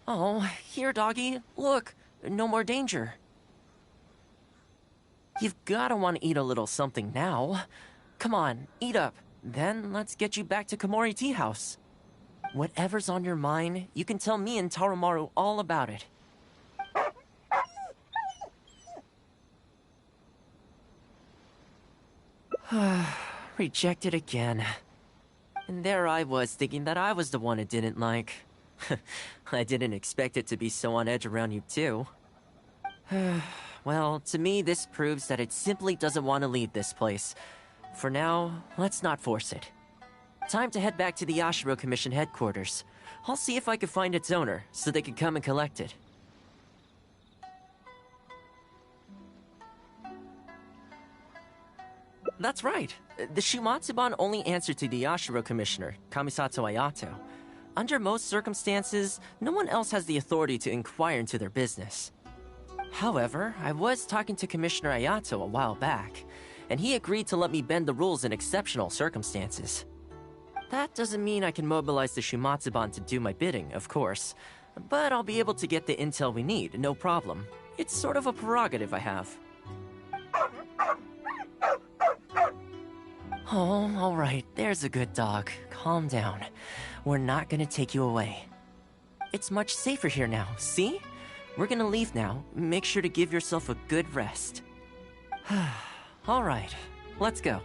Oh, here, doggy. Look, no more danger. You've gotta want to eat a little something now. Come on, eat up. Then let's get you back to Komori Tea House. Whatever's on your mind, you can tell me and Tarumaru all about it. Rejected again. And there I was thinking that I was the one it didn't like. I didn't expect it to be so on edge around you too. Well, to me this proves that it simply doesn't want to leave this place. For now, let's not force it. Time to head back to the Yashiro Commission headquarters. I'll see if I can find its owner, so they can come and collect it. That's right. The Shumatsuban only answer to the Yashiro Commissioner, Kamisato Ayato. Under most circumstances, no one else has the authority to inquire into their business. However, I was talking to Commissioner Ayato a while back, and he agreed to let me bend the rules in exceptional circumstances. That doesn't mean I can mobilize the Shumatsuban to do my bidding, of course, but I'll be able to get the intel we need, no problem. It's sort of a prerogative I have. Oh, alright, there's a good dog. Calm down. We're not gonna take you away. It's much safer here now, see? We're gonna leave now. Make sure to give yourself a good rest. Alright, let's go.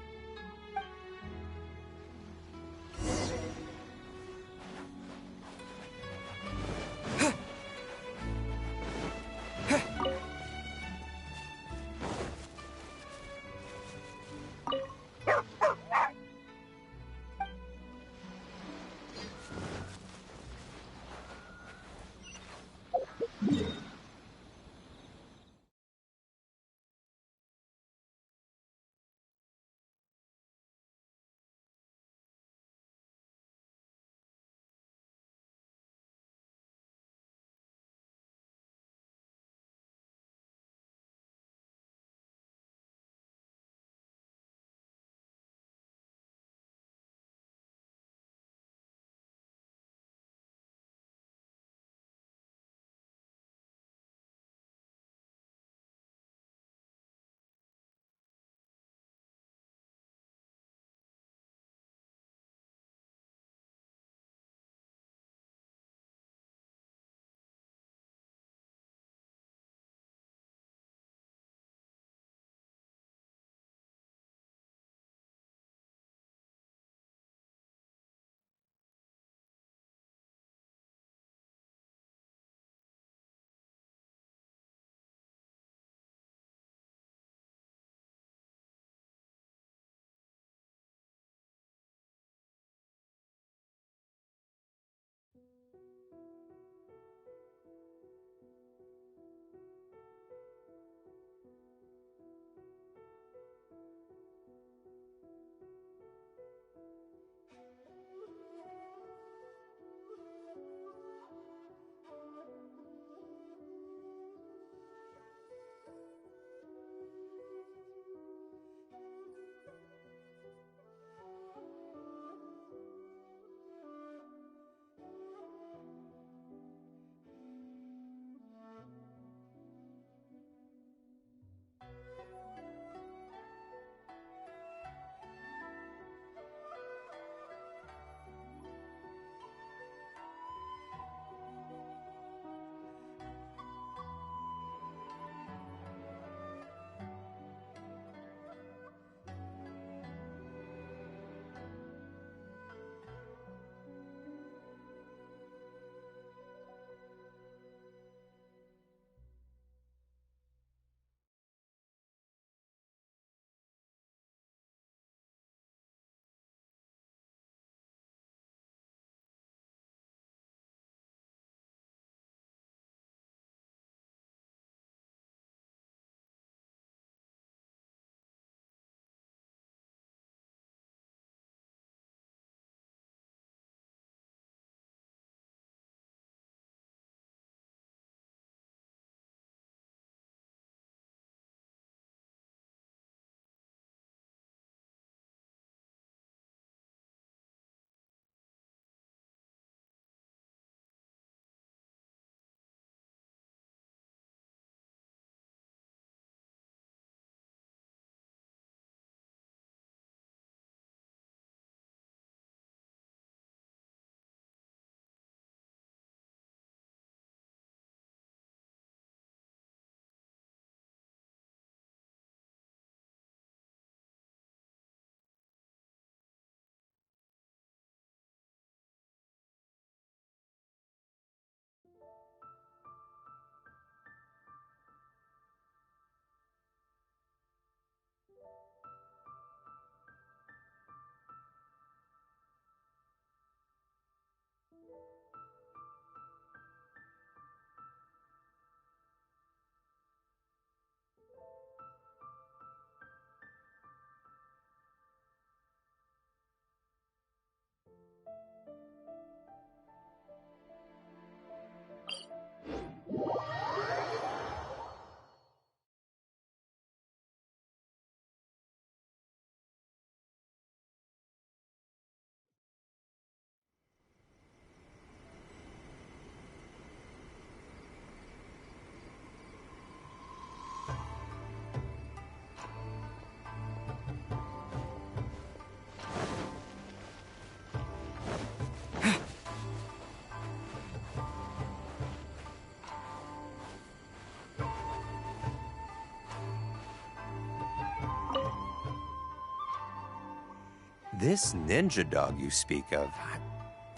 This ninja dog you speak of,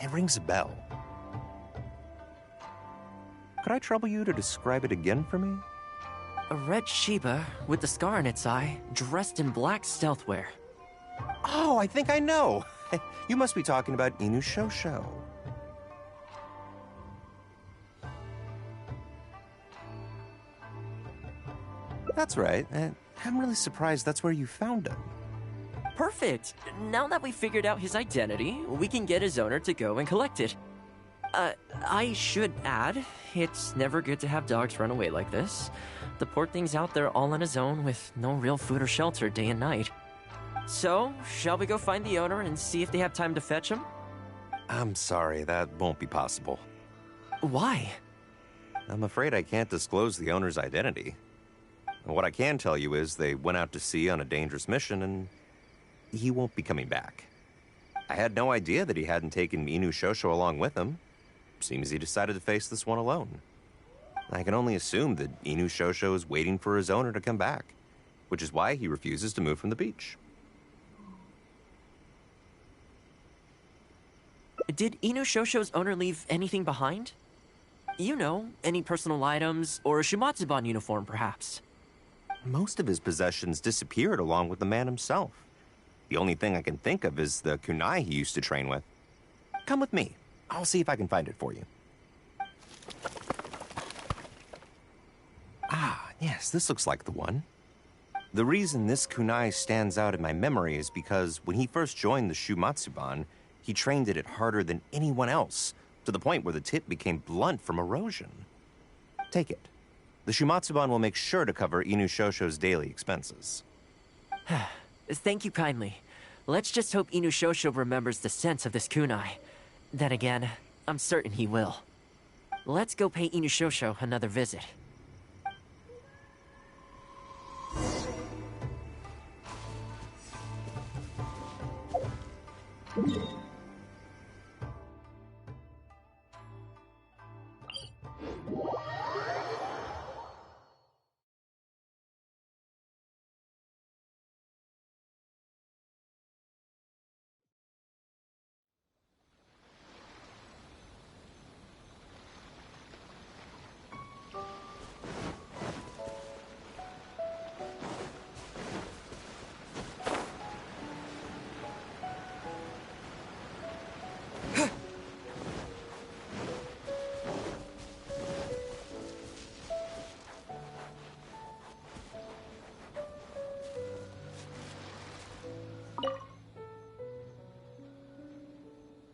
it rings a bell. Could I trouble you to describe it again for me? A red Shiba with a scar in its eye, dressed in black stealth wear. Oh, I think I know. You must be talking about Inu Shosho. That's right. I'm really surprised that's where you found him. Perfect. Now that we figured out his identity, we can get his owner to go and collect it. I should add, it's never good to have dogs run away like this. The poor thing's out there all on his own with no real food or shelter day and night. So, shall we go find the owner and see if they have time to fetch him? I'm sorry, that won't be possible. Why? I'm afraid I can't disclose the owner's identity. What I can tell you is they went out to sea on a dangerous mission and he won't be coming back. I had no idea that he hadn't taken Inu Shosho along with him. Seems he decided to face this one alone. I can only assume that Inu Shosho is waiting for his owner to come back, which is why he refuses to move from the beach. Did Inu Shosho's owner leave anything behind? You know, any personal items or a Shumatsuban uniform, perhaps? Most of his possessions disappeared along with the man himself. The only thing I can think of is the kunai he used to train with. Come with me. I'll see if I can find it for you. Ah, yes, this looks like the one. The reason this kunai stands out in my memory is because when he first joined the Shumatsuban, he trained it harder than anyone else, to the point where the tip became blunt from erosion. Take it. The Shumatsuban will make sure to cover Inu Shosho's daily expenses. Thank you kindly. Let's just hope Inu Shosho remembers the sense of this kunai. Then again, I'm certain he will. Let's go pay Inu Shosho another visit.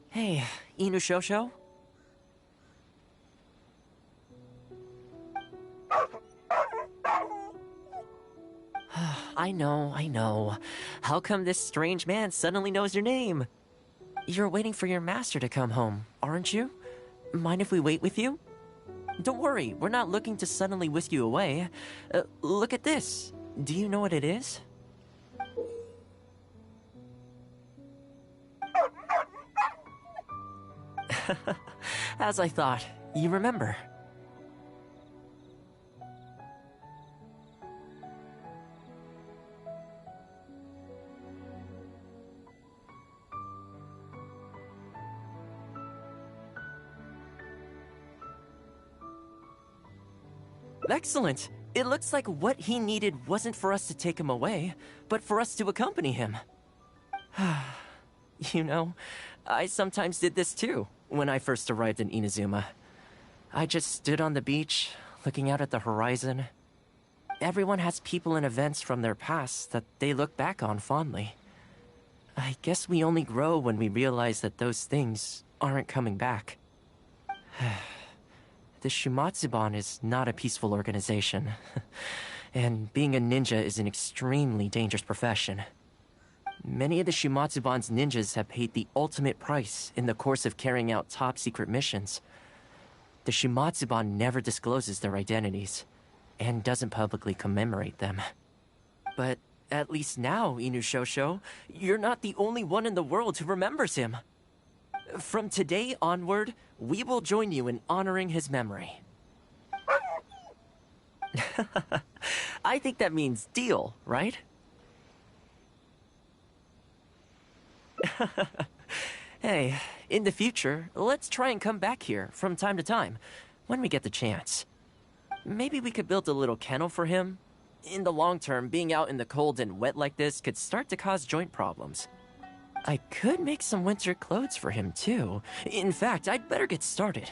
Hey, Inu Shosho? I know. How come this strange man suddenly knows your name? You're waiting for your master to come home, aren't you? Mind if we wait with you? Don't worry, we're not looking to suddenly whisk you away. Look at this. Do you know what it is? As I thought, you remember. Excellent! It looks like what he needed wasn't for us to take him away, but for us to accompany him. You know, I sometimes did this too, when I first arrived in Inazuma. I just stood on the beach, looking out at the horizon. Everyone has people and events from their past that they look back on fondly. I guess we only grow when we realize that those things aren't coming back. The Shumatsuban is not a peaceful organization, and being a ninja is an extremely dangerous profession. Many of the Shumatsuban's ninjas have paid the ultimate price in the course of carrying out top-secret missions. The Shumatsuban never discloses their identities, and doesn't publicly commemorate them. But at least now, Inu Shosho, you're not the only one in the world who remembers him. From today onward, we will join you in honoring his memory. I think that means deal, right? Hey, in the future, let's try and come back here from time to time, when we get the chance. Maybe we could build a little kennel for him. In the long term, being out in the cold and wet like this could start to cause joint problems. I could make some winter clothes for him, too. In fact, I'd better get started.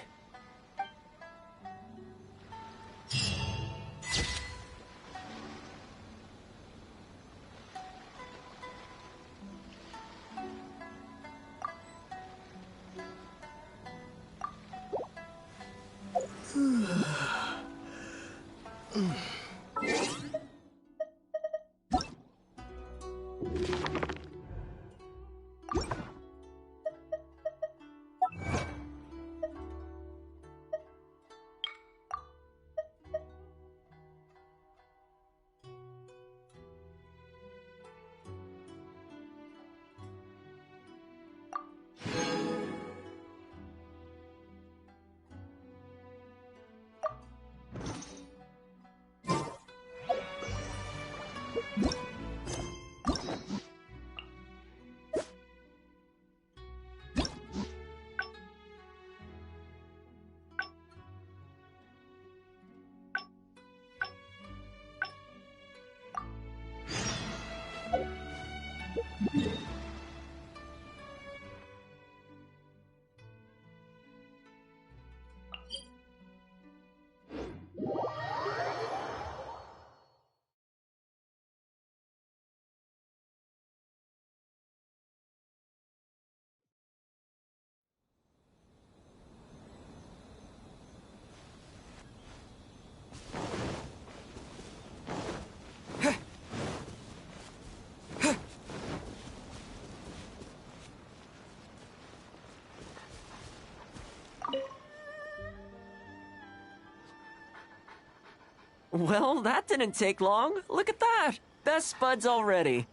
Well, that didn't take long. Look at that! Best buds already.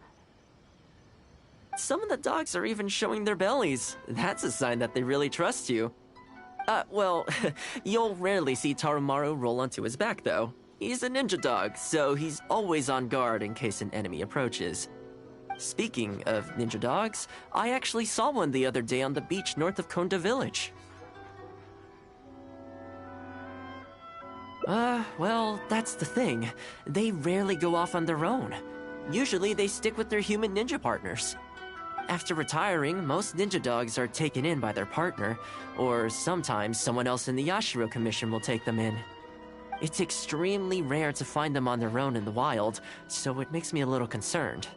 Some of the dogs are even showing their bellies. That's a sign that they really trust you. Well, you'll rarely see Tarumaru roll onto his back, though. He's a ninja dog, so he's always on guard in case an enemy approaches. Speaking of ninja dogs, I actually saw one the other day on the beach north of Konda Village. Well, that's the thing. They rarely go off on their own. Usually they stick with their human ninja partners. After retiring, most ninja dogs are taken in by their partner, or sometimes someone else in the Yashiro Commission will take them in. It's extremely rare to find them on their own in the wild, so it makes me a little concerned.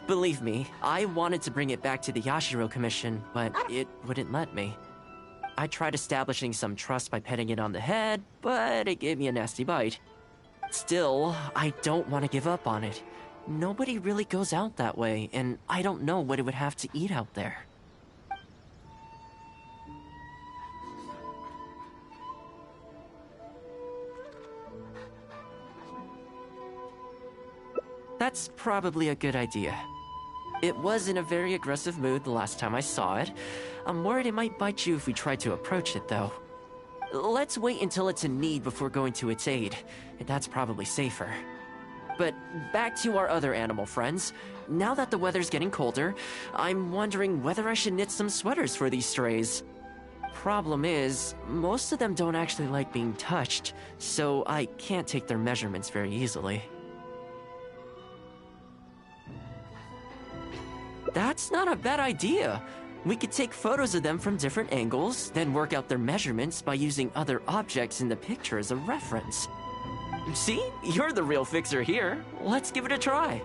Believe me, I wanted to bring it back to the Yashiro Commission, but it wouldn't let me. I tried establishing some trust by petting it on the head, but it gave me a nasty bite. Still, I don't want to give up on it. Nobody really goes out that way, and I don't know what it would have to eat out there. That's probably a good idea. It was in a very aggressive mood the last time I saw it. I'm worried it might bite you if we try to approach it, though. Let's wait until it's in need before going to its aid. That's probably safer. But back to our other animal friends. Now that the weather's getting colder, I'm wondering whether I should knit some sweaters for these strays. Problem is, most of them don't actually like being touched, so I can't take their measurements very easily. That's not a bad idea. We could take photos of them from different angles, then work out their measurements by using other objects in the picture as a reference. See? You're the real fixer here. Let's give it a try.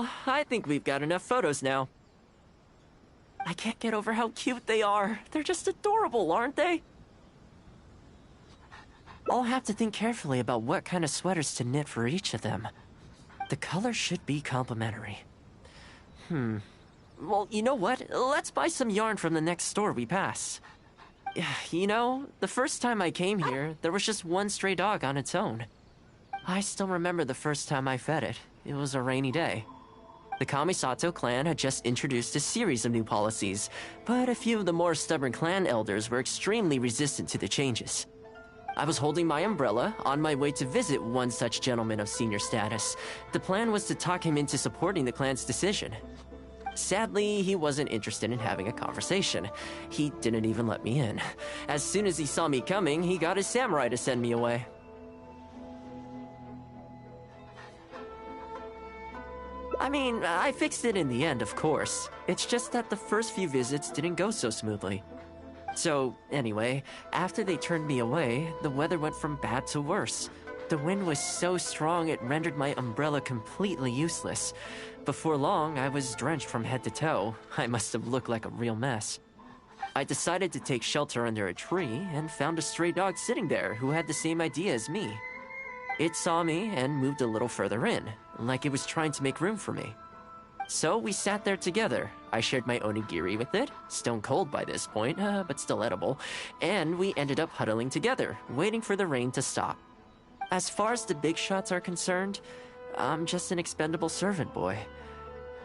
Well, I think we've got enough photos now. I can't get over how cute they are. They're just adorable, aren't they? I'll have to think carefully about what kind of sweaters to knit for each of them. The colors should be complementary. Well, you know what? Let's buy some yarn from the next store we pass. You know, the first time I came here, there was just one stray dog on its own. I still remember the first time I fed it. It was a rainy day. The Kamisato clan had just introduced a series of new policies, but a few of the more stubborn clan elders were extremely resistant to the changes. I was holding my umbrella, on my way to visit one such gentleman of senior status. The plan was to talk him into supporting the clan's decision. Sadly, he wasn't interested in having a conversation. He didn't even let me in. As soon as he saw me coming, he got his samurai to send me away. I mean, I fixed it in the end, of course. It's just that the first few visits didn't go so smoothly. So, anyway, after they turned me away, the weather went from bad to worse. The wind was so strong it rendered my umbrella completely useless. Before long, I was drenched from head to toe. I must have looked like a real mess. I decided to take shelter under a tree and found a stray dog sitting there who had the same idea as me. It saw me and moved a little further in, like it was trying to make room for me. So we sat there together. I shared my onigiri with it, stone cold by this point, but still edible, and we ended up huddling together, waiting for the rain to stop. As far as the big shots are concerned, I'm just an expendable servant boy.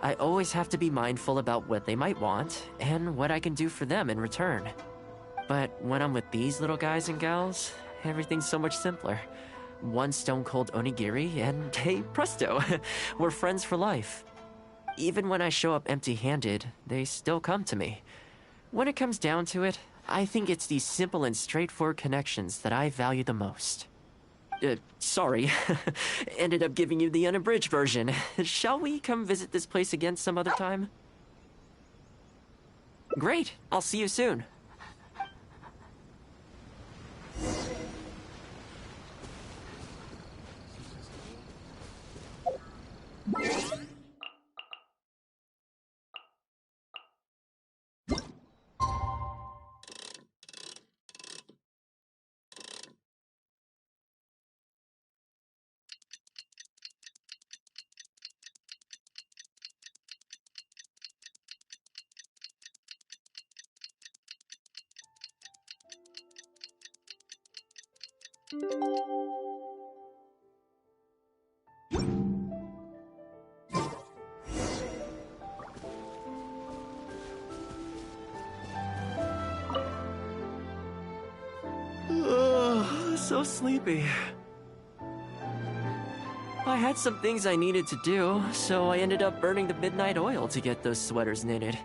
I always have to be mindful about what they might want and what I can do for them in return. But when I'm with these little guys and gals, everything's so much simpler. One stone-cold onigiri and, hey, presto, we're friends for life. Even when I show up empty-handed, they still come to me. When it comes down to it, I think it's these simple and straightforward connections that I value the most. Sorry. Ended up giving you the unabridged version. Shall we come visit this place again some other time? Great. I'll see you soon. So sleepy. I had some things I needed to do, so I ended up burning the midnight oil to get those sweaters knitted.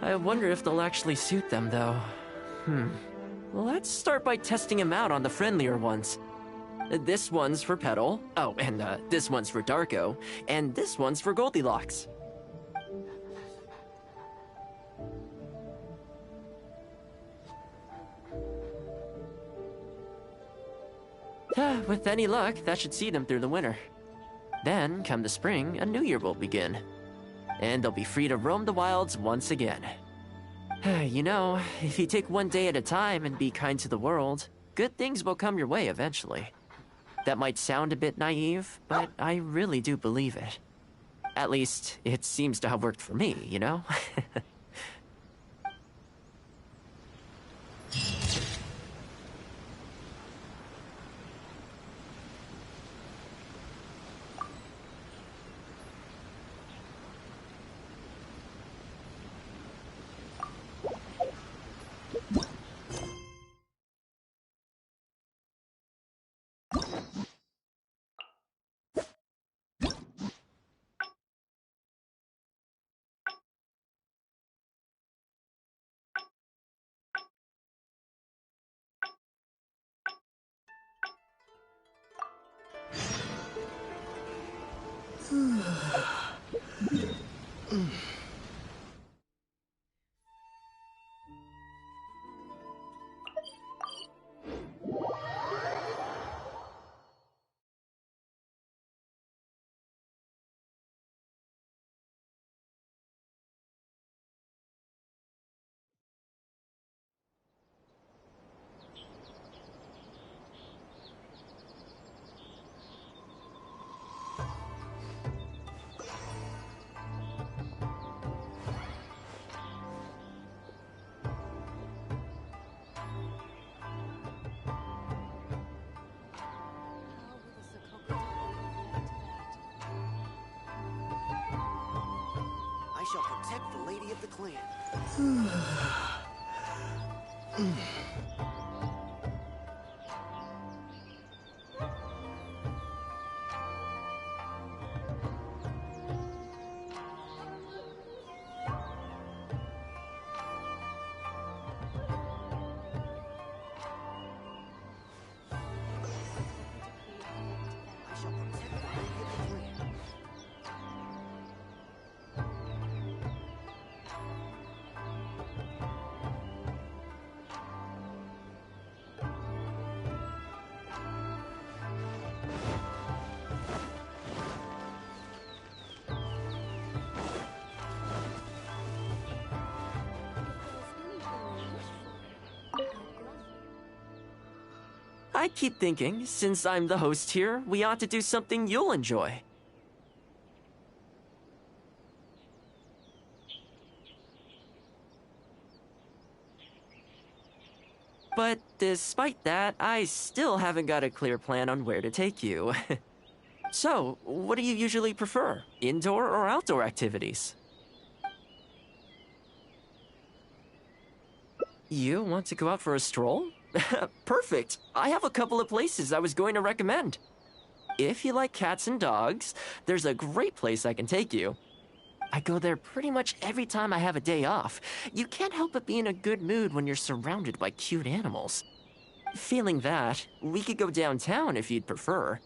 I wonder if they'll actually suit them, though. Let's start by testing them out on the friendlier ones. This one's for Petal. Oh, and this one's for Darko. And this one's for Goldilocks. With any luck, that should see them through the winter. Then, come the spring, a new year will begin. And they'll be free to roam the wilds once again. You know, if you take one day at a time and be kind to the world, good things will come your way eventually. That might sound a bit naive, but I really do believe it. At least, it seems to have worked for me, you know? shall protect the lady of the clan. I keep thinking, since I'm the host here, we ought to do something you'll enjoy. But despite that, I still haven't got a clear plan on where to take you. So, what do you usually prefer? Indoor or outdoor activities? You want to go out for a stroll? Perfect. I have a couple of places I was going to recommend. If you like cats and dogs, there's a great place I can take you. I go there pretty much every time I have a day off. You can't help but be in a good mood when you're surrounded by cute animals. Feeling that, we could go downtown if you'd prefer.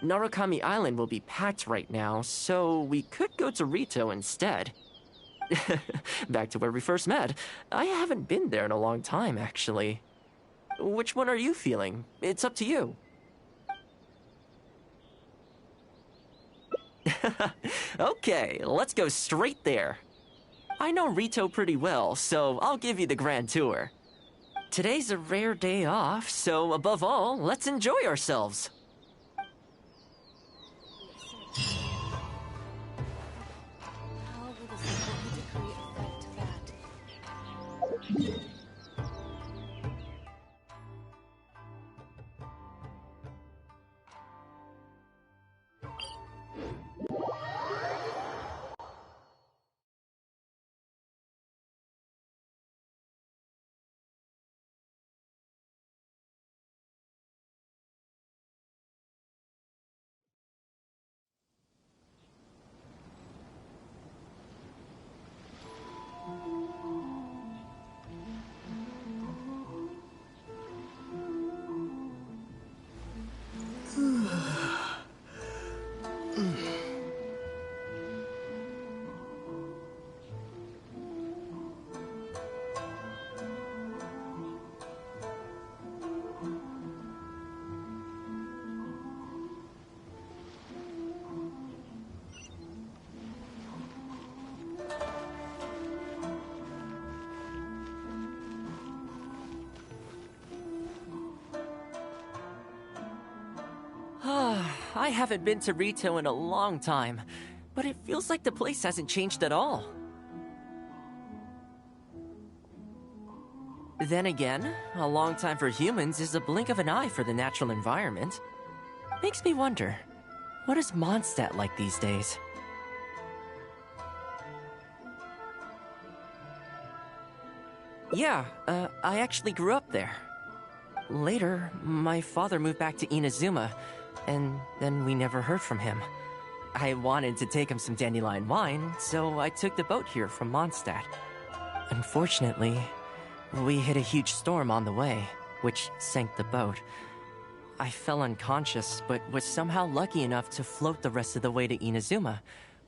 Narukami Island will be packed right now, so we could go to Rito instead. Back to where we first met. I haven't been there in a long time, actually. Which one are you feeling? It's up to you. Okay, let's go straight there. I know Rito pretty well, so I'll give you the grand tour. Today's a rare day off, so above all, let's enjoy ourselves. How will the simple decree affect that? I haven't been to Rito in a long time, but it feels like the place hasn't changed at all. Then again, a long time for humans is a blink of an eye for the natural environment. Makes me wonder, what is Mondstadt like these days? Yeah, I actually grew up there. Later, my father moved back to Inazuma, and then we never heard from him. I wanted to take him some dandelion wine, so I took the boat here from Mondstadt. Unfortunately, we hit a huge storm on the way, which sank the boat. I fell unconscious, but was somehow lucky enough to float the rest of the way to Inazuma,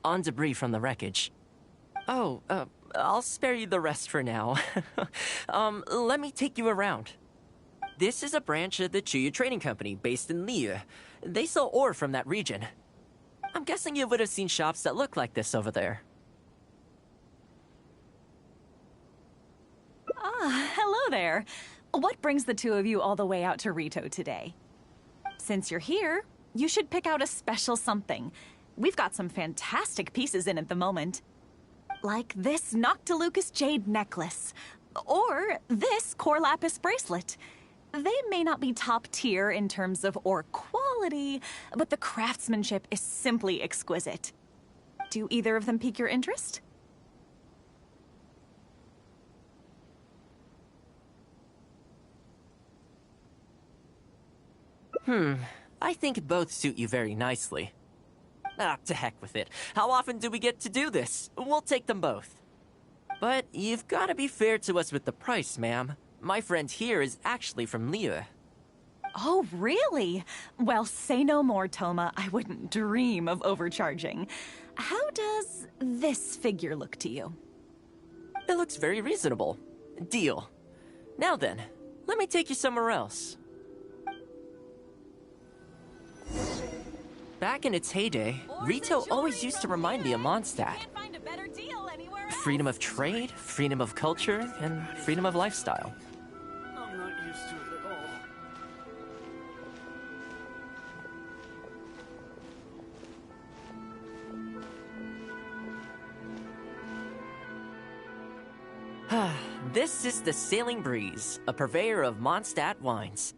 on debris from the wreckage. Oh, I'll spare you the rest for now. Let me take you around. This is a branch of the Chuyu Trading Company based in Liu. They sell ore from that region. I'm guessing you would have seen shops that look like this over there. Ah, hello there. What brings the two of you all the way out to Rito today? Since you're here, you should pick out a special something. We've got some fantastic pieces in at the moment. Like this Noctilucus jade necklace. Or this Core Lapis bracelet. They may not be top tier in terms of ore quality, but the craftsmanship is simply exquisite. Do either of them pique your interest? I think both suit you very nicely. Ah, to heck with it. How often do we get to do this? We'll take them both. But you've got to be fair to us with the price, ma'am. My friend here is actually from Liyue. Oh, really? Well, say no more, Thoma. I wouldn't dream of overcharging. How does this figure look to you? It looks very reasonable. Deal. Now then, let me take you somewhere else. Back in its heyday, Rito always used to remind me of Mondstadt. Freedom of trade, freedom of culture, and freedom of lifestyle. I'm not used to it at all. This is the Sailing Breeze, a purveyor of Mondstadt wines.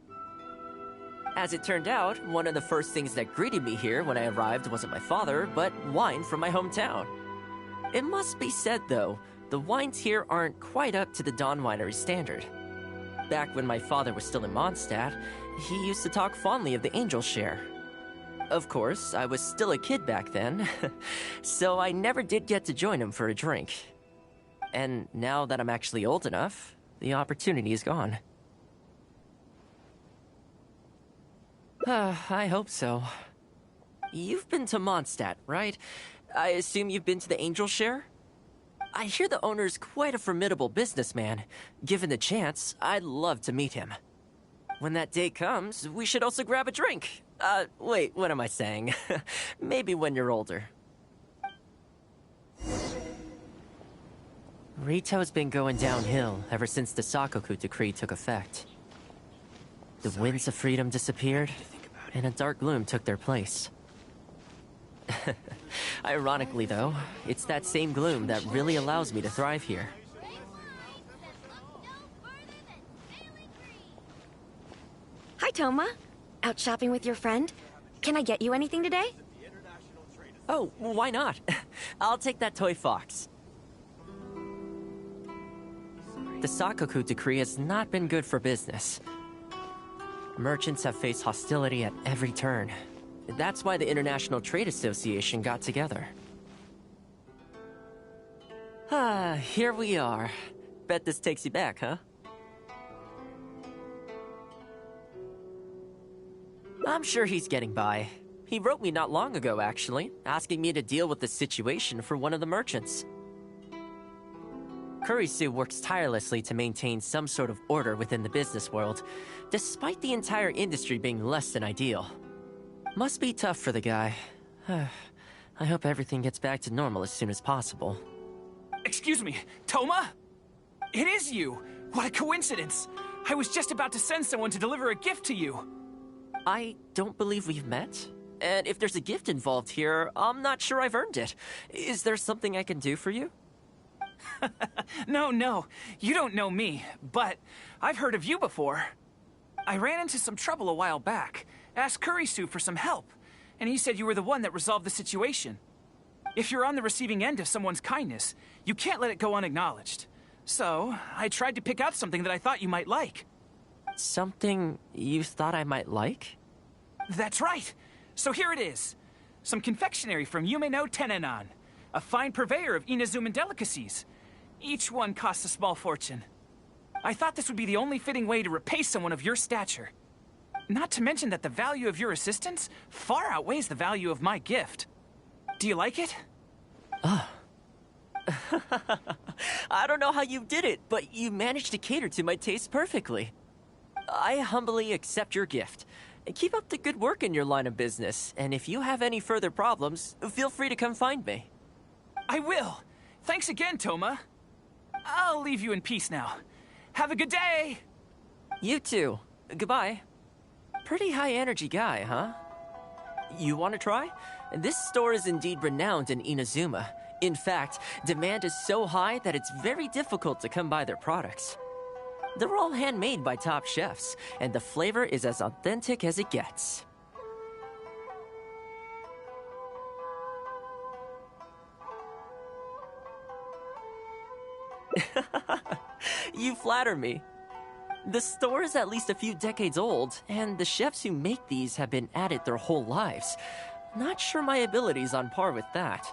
As it turned out, one of the first things that greeted me here when I arrived wasn't my father, but wine from my hometown. It must be said, though, the wines here aren't quite up to the Dawn Winery standard. Back when my father was still in Mondstadt, he used to talk fondly of the Angel Share. Of course, I was still a kid back then, so I never did get to join him for a drink. And now that I'm actually old enough, the opportunity is gone. I hope so. You've been to Mondstadt, right? I assume you've been to the Angel Share? I hear the owner's quite a formidable businessman. Given the chance, I'd love to meet him. When that day comes, we should also grab a drink. Wait, what am I saying? Maybe when you're older. Rito's been going downhill ever since the Sakoku decree took effect. The winds of freedom disappeared, and a dark gloom took their place. Ironically, though, it's that same gloom that really allows me to thrive here. Hi, Thoma. Out shopping with your friend? Can I get you anything today? Oh, why not? I'll take that toy fox. The Sakoku decree has not been good for business. Merchants have faced hostility at every turn. That's why the International Trade Association got together. Here we are. Bet this takes you back, huh? I'm sure he's getting by. He wrote me not long ago, actually, asking me to deal with the situation for one of the merchants. Kurisu works tirelessly to maintain some sort of order within the business world, despite the entire industry being less than ideal. Must be tough for the guy. I hope everything gets back to normal as soon as possible. Excuse me, Thoma? It is you! What a coincidence! I was just about to send someone to deliver a gift to you. I don't believe we've met. And if there's a gift involved here, I'm not sure I've earned it. Is there something I can do for you? No, you don't know me, but I've heard of you before. I ran into some trouble a while back, asked Kurisu for some help, and he said you were the one that resolved the situation. If you're on the receiving end of someone's kindness, you can't let it go unacknowledged. So, I tried to pick out something that I thought you might like. Something you thought I might like? That's right! So here it is. Some confectionery from Yume no Tenenan, a fine purveyor of Inazuman delicacies. Each one costs a small fortune. I thought this would be the only fitting way to repay someone of your stature. Not to mention that the value of your assistance far outweighs the value of my gift. Do you like it? Oh. I don't know how you did it, but you managed to cater to my taste perfectly. I humbly accept your gift. Keep up the good work in your line of business, and if you have any further problems, feel free to come find me. I will. Thanks again, Thoma. I'll leave you in peace now. Have a good day! You too. Goodbye. Pretty high-energy guy, huh? You want to try? This store is indeed renowned in Inazuma. In fact, demand is so high that it's very difficult to come by their products. They're all handmade by top chefs, and the flavor is as authentic as it gets. You flatter me. The store is at least a few decades old, and the chefs who make these have been at it their whole lives. Not sure my ability's on par with that.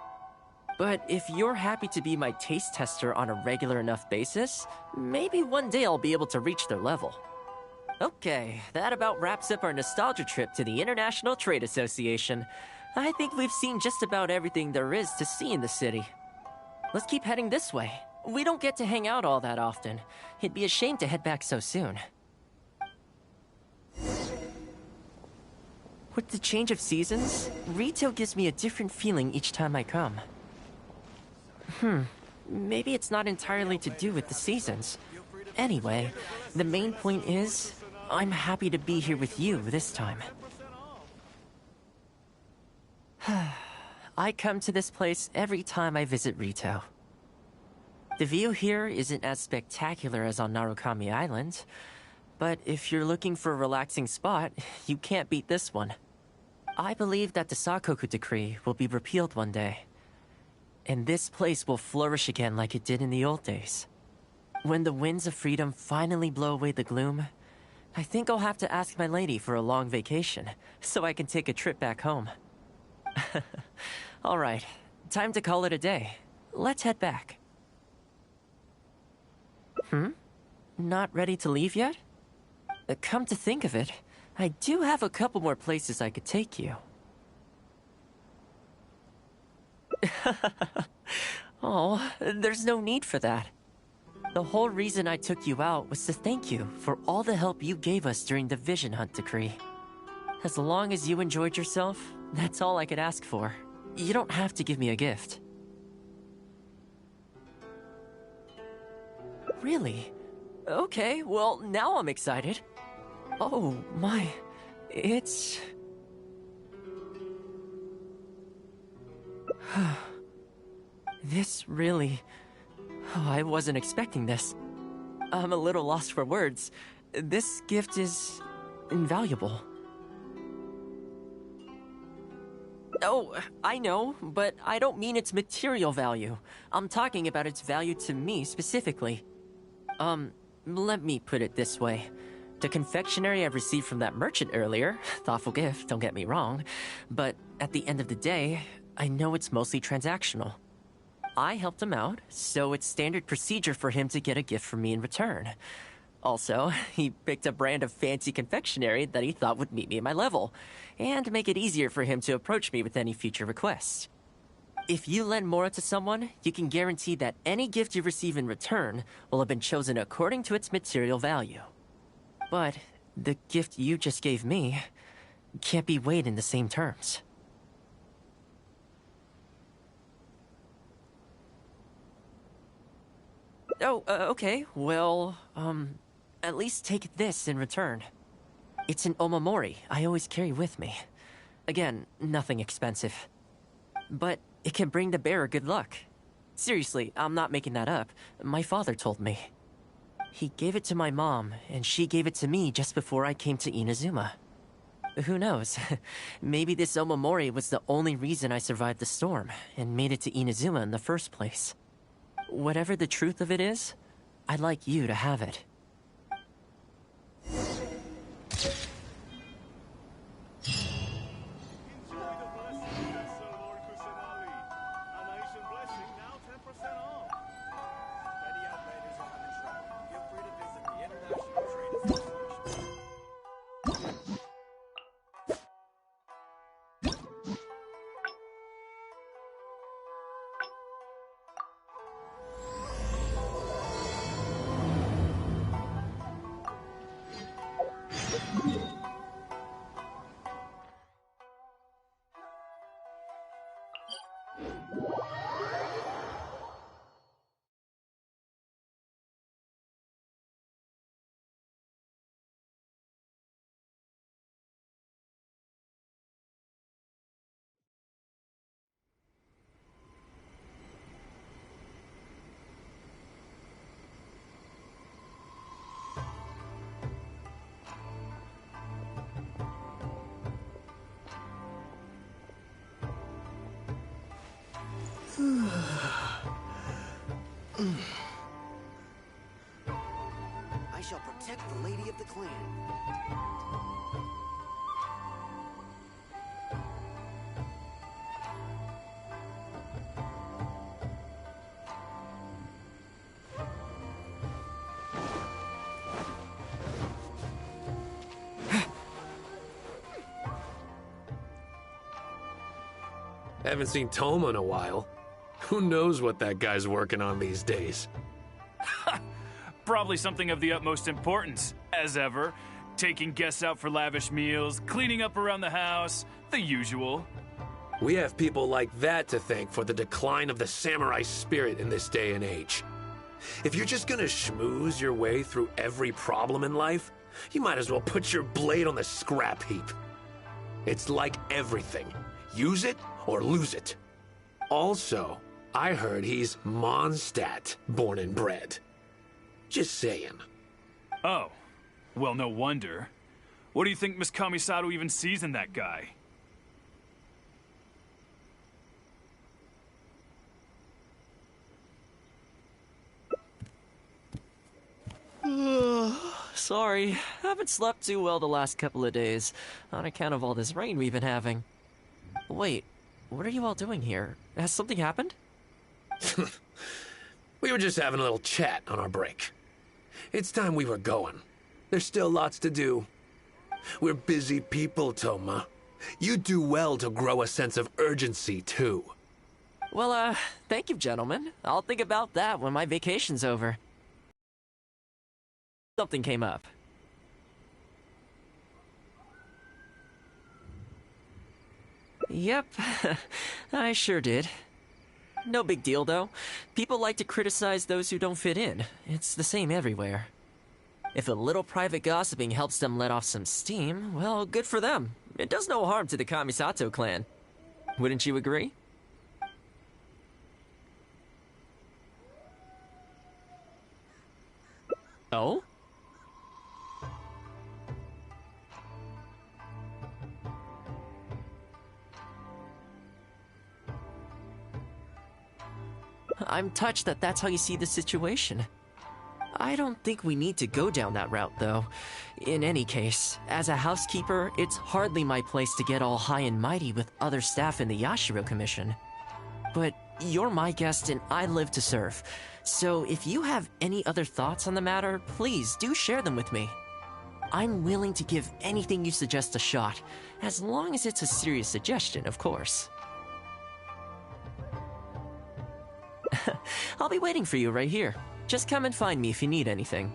But if you're happy to be my taste tester on a regular enough basis, maybe one day I'll be able to reach their level. Okay, that about wraps up our nostalgia trip to the International Trade Association. I think we've seen just about everything there is to see in the city. Let's keep heading this way. We don't get to hang out all that often. It'd be a shame to head back so soon. With the change of seasons, retail gives me a different feeling each time I come. Maybe it's not entirely to do with the seasons. Anyway, the main point is, I'm happy to be here with you this time. I come to this place every time I visit Rito. The view here isn't as spectacular as on Narukami Island, but if you're looking for a relaxing spot, you can't beat this one. I believe that the Sakoku decree will be repealed one day, and this place will flourish again like it did in the old days. When the winds of freedom finally blow away the gloom, I think I'll have to ask my lady for a long vacation, so I can take a trip back home. Alright, time to call it a day. Let's head back. Not ready to leave yet? Come to think of it, I do have a couple more places I could take you. Oh, there's no need for that. The whole reason I took you out was to thank you for all the help you gave us during the Vision Hunt decree. As long as you enjoyed yourself, that's all I could ask for. You don't have to give me a gift. Really? Okay, well, now I'm excited. Oh, my. It's... This really... Oh, I wasn't expecting this. I'm a little lost for words. This gift is... invaluable. Oh, I know, but I don't mean its material value. I'm talking about its value to me specifically. Let me put it this way. The confectionery I received from that merchant earlier, thoughtful gift, don't get me wrong, but at the end of the day, I know it's mostly transactional. I helped him out, so it's standard procedure for him to get a gift from me in return. Also, he picked a brand of fancy confectionery that he thought would meet me at my level, and make it easier for him to approach me with any future requests. If you lend Mora to someone, you can guarantee that any gift you receive in return will have been chosen according to its material value. But the gift you just gave me can't be weighed in the same terms. Oh, okay, well, at least take this in return. It's an omamori I always carry with me. Again, nothing expensive. But it can bring the bearer good luck. Seriously, I'm not making that up. My father told me. He gave it to my mom, and she gave it to me just before I came to Inazuma. Who knows? Maybe this omamori was the only reason I survived the storm, and made it to Inazuma in the first place. Whatever the truth of it is, I'd like you to have it. protect the lady of the clan. Haven't seen Thoma in a while. Who knows what that guy's working on these days? Probably something of the utmost importance, as ever. Taking guests out for lavish meals, cleaning up around the house, the usual. We have people like that to thank for the decline of the samurai spirit in this day and age. If you're just gonna schmooze your way through every problem in life, you might as well put your blade on the scrap heap. It's like everything. Use it or lose it. Also, I heard he's Mondstadt, born and bred. Just saying. Oh, well, no wonder. What do you think Miss Kamisato even sees in that guy? Sorry, haven't slept too well the last couple of days, on account of all this rain we've been having. Wait, what are you all doing here? Has something happened? We were just having a little chat on our break. It's time we were going. There's still lots to do. We're busy people, Thoma. You do well to grow a sense of urgency, too. Well, thank you, gentlemen. I'll think about that when my vacation's over. Something came up. Yep, I sure did. No big deal, though. People like to criticize those who don't fit in. It's the same everywhere. If a little private gossiping helps them let off some steam, well, good for them. It does no harm to the Kamisato clan. Wouldn't you agree? Oh? I'm touched that that's how you see the situation. I don't think we need to go down that route, though. In any case, as a housekeeper, it's hardly my place to get all high and mighty with other staff in the Yashiro Commission. But you're my guest and I live to serve. So if you have any other thoughts on the matter, please do share them with me. I'm willing to give anything you suggest a shot, as long as it's a serious suggestion, of course. I'll be waiting for you right here. Just come and find me if you need anything.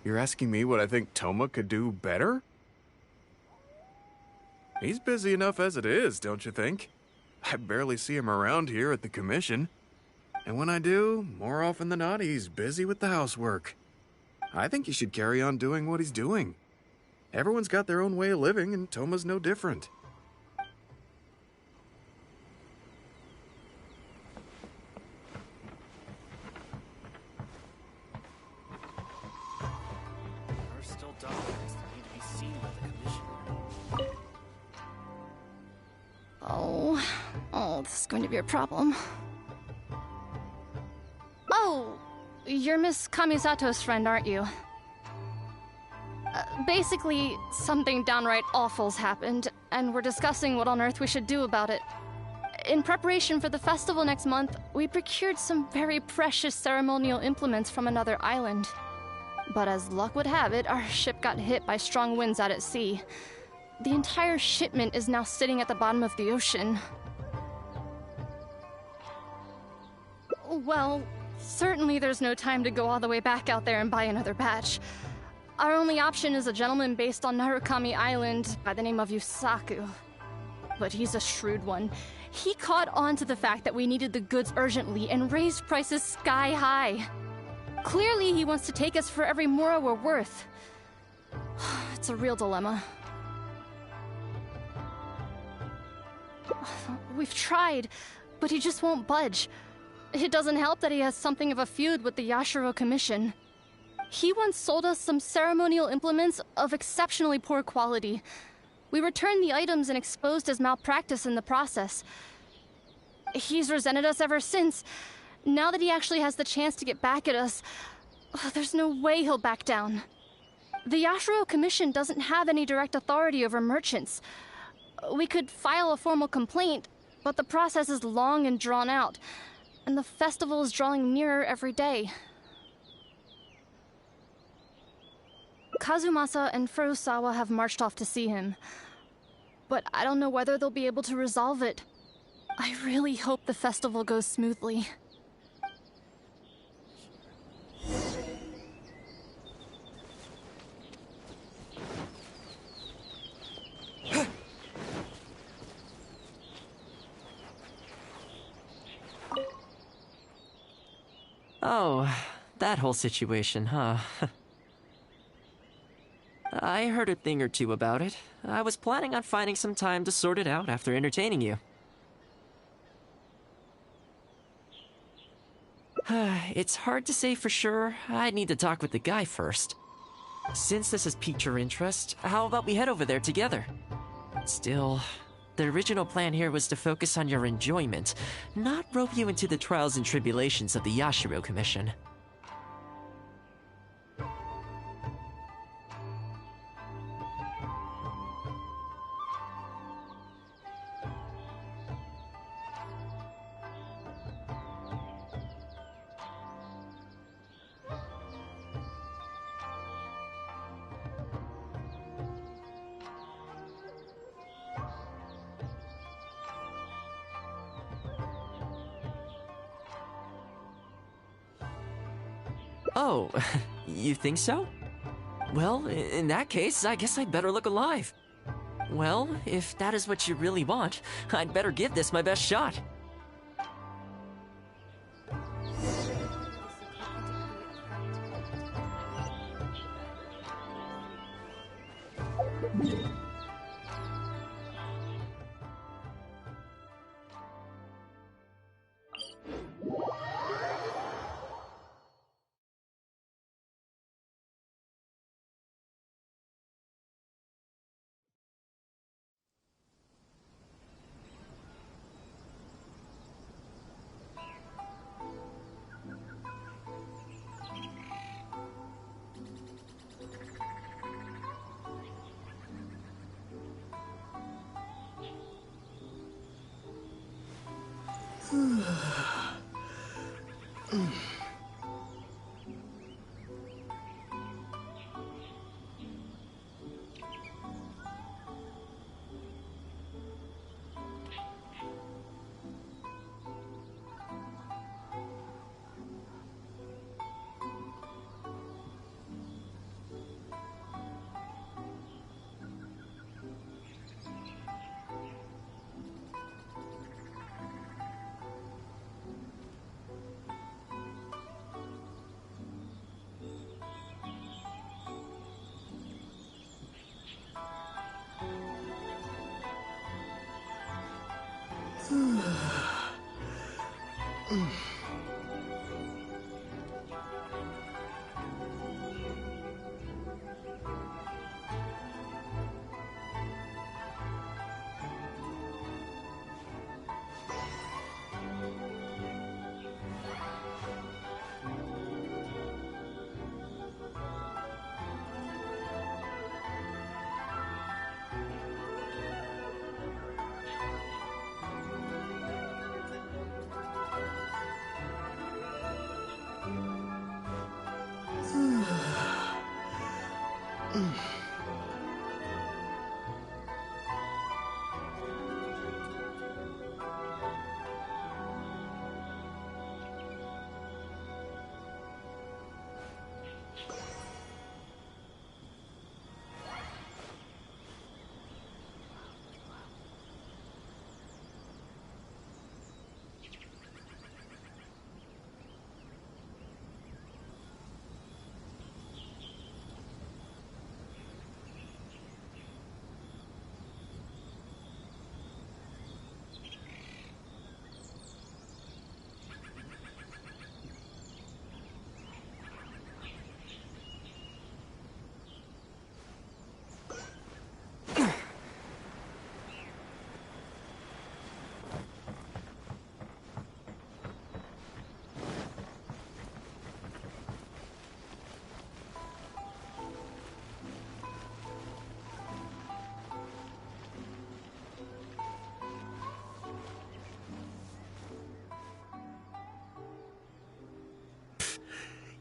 You're asking me what I think Thoma could do better? He's busy enough as it is, don't you think? I barely see him around here at the commission. And when I do, more often than not, he's busy with the housework. I think he should carry on doing what he's doing. Everyone's got their own way of living, and Thoma's no different. There are still documents that need to be seen by the commission. this is going to be a problem. Oh, you're Miss Kamisato's friend, aren't you? Basically, something downright awful's happened, and we're discussing what on earth we should do about it. In preparation for the festival next month, we procured some very precious ceremonial implements from another island. But as luck would have it, our ship got hit by strong winds out at sea. The entire shipment is now sitting at the bottom of the ocean. Well, certainly there's no time to go all the way back out there and buy another batch. Our only option is a gentleman based on Narukami Island by the name of Yusaku. But he's a shrewd one. He caught on to the fact that we needed the goods urgently and raised prices sky high. Clearly, he wants to take us for every mora we're worth. It's a real dilemma. We've tried, but he just won't budge. It doesn't help that he has something of a feud with the Yashiro Commission. He once sold us some ceremonial implements of exceptionally poor quality. We returned the items and exposed his malpractice in the process. He's resented us ever since. Now that he actually has the chance to get back at us, there's no way he'll back down. The Yashiro Commission doesn't have any direct authority over merchants. We could file a formal complaint, but the process is long and drawn out, and the festival is drawing nearer every day. Kazumasa and Furusawa have marched off to see him, but I don't know whether they'll be able to resolve it. I really hope the festival goes smoothly. Oh, that whole situation, huh? I heard a thing or two about it. I was planning on finding some time to sort it out after entertaining you. It's hard to say for sure. I'd need to talk with the guy first. Since this has piqued your interest, how about we head over there together? Still, the original plan here was to focus on your enjoyment, not rope you into the trials and tribulations of the Yashiro Commission. Oh, you think so? Well, in that case, I guess I'd better look alive. Well, if that is what you really want, I'd better give this my best shot.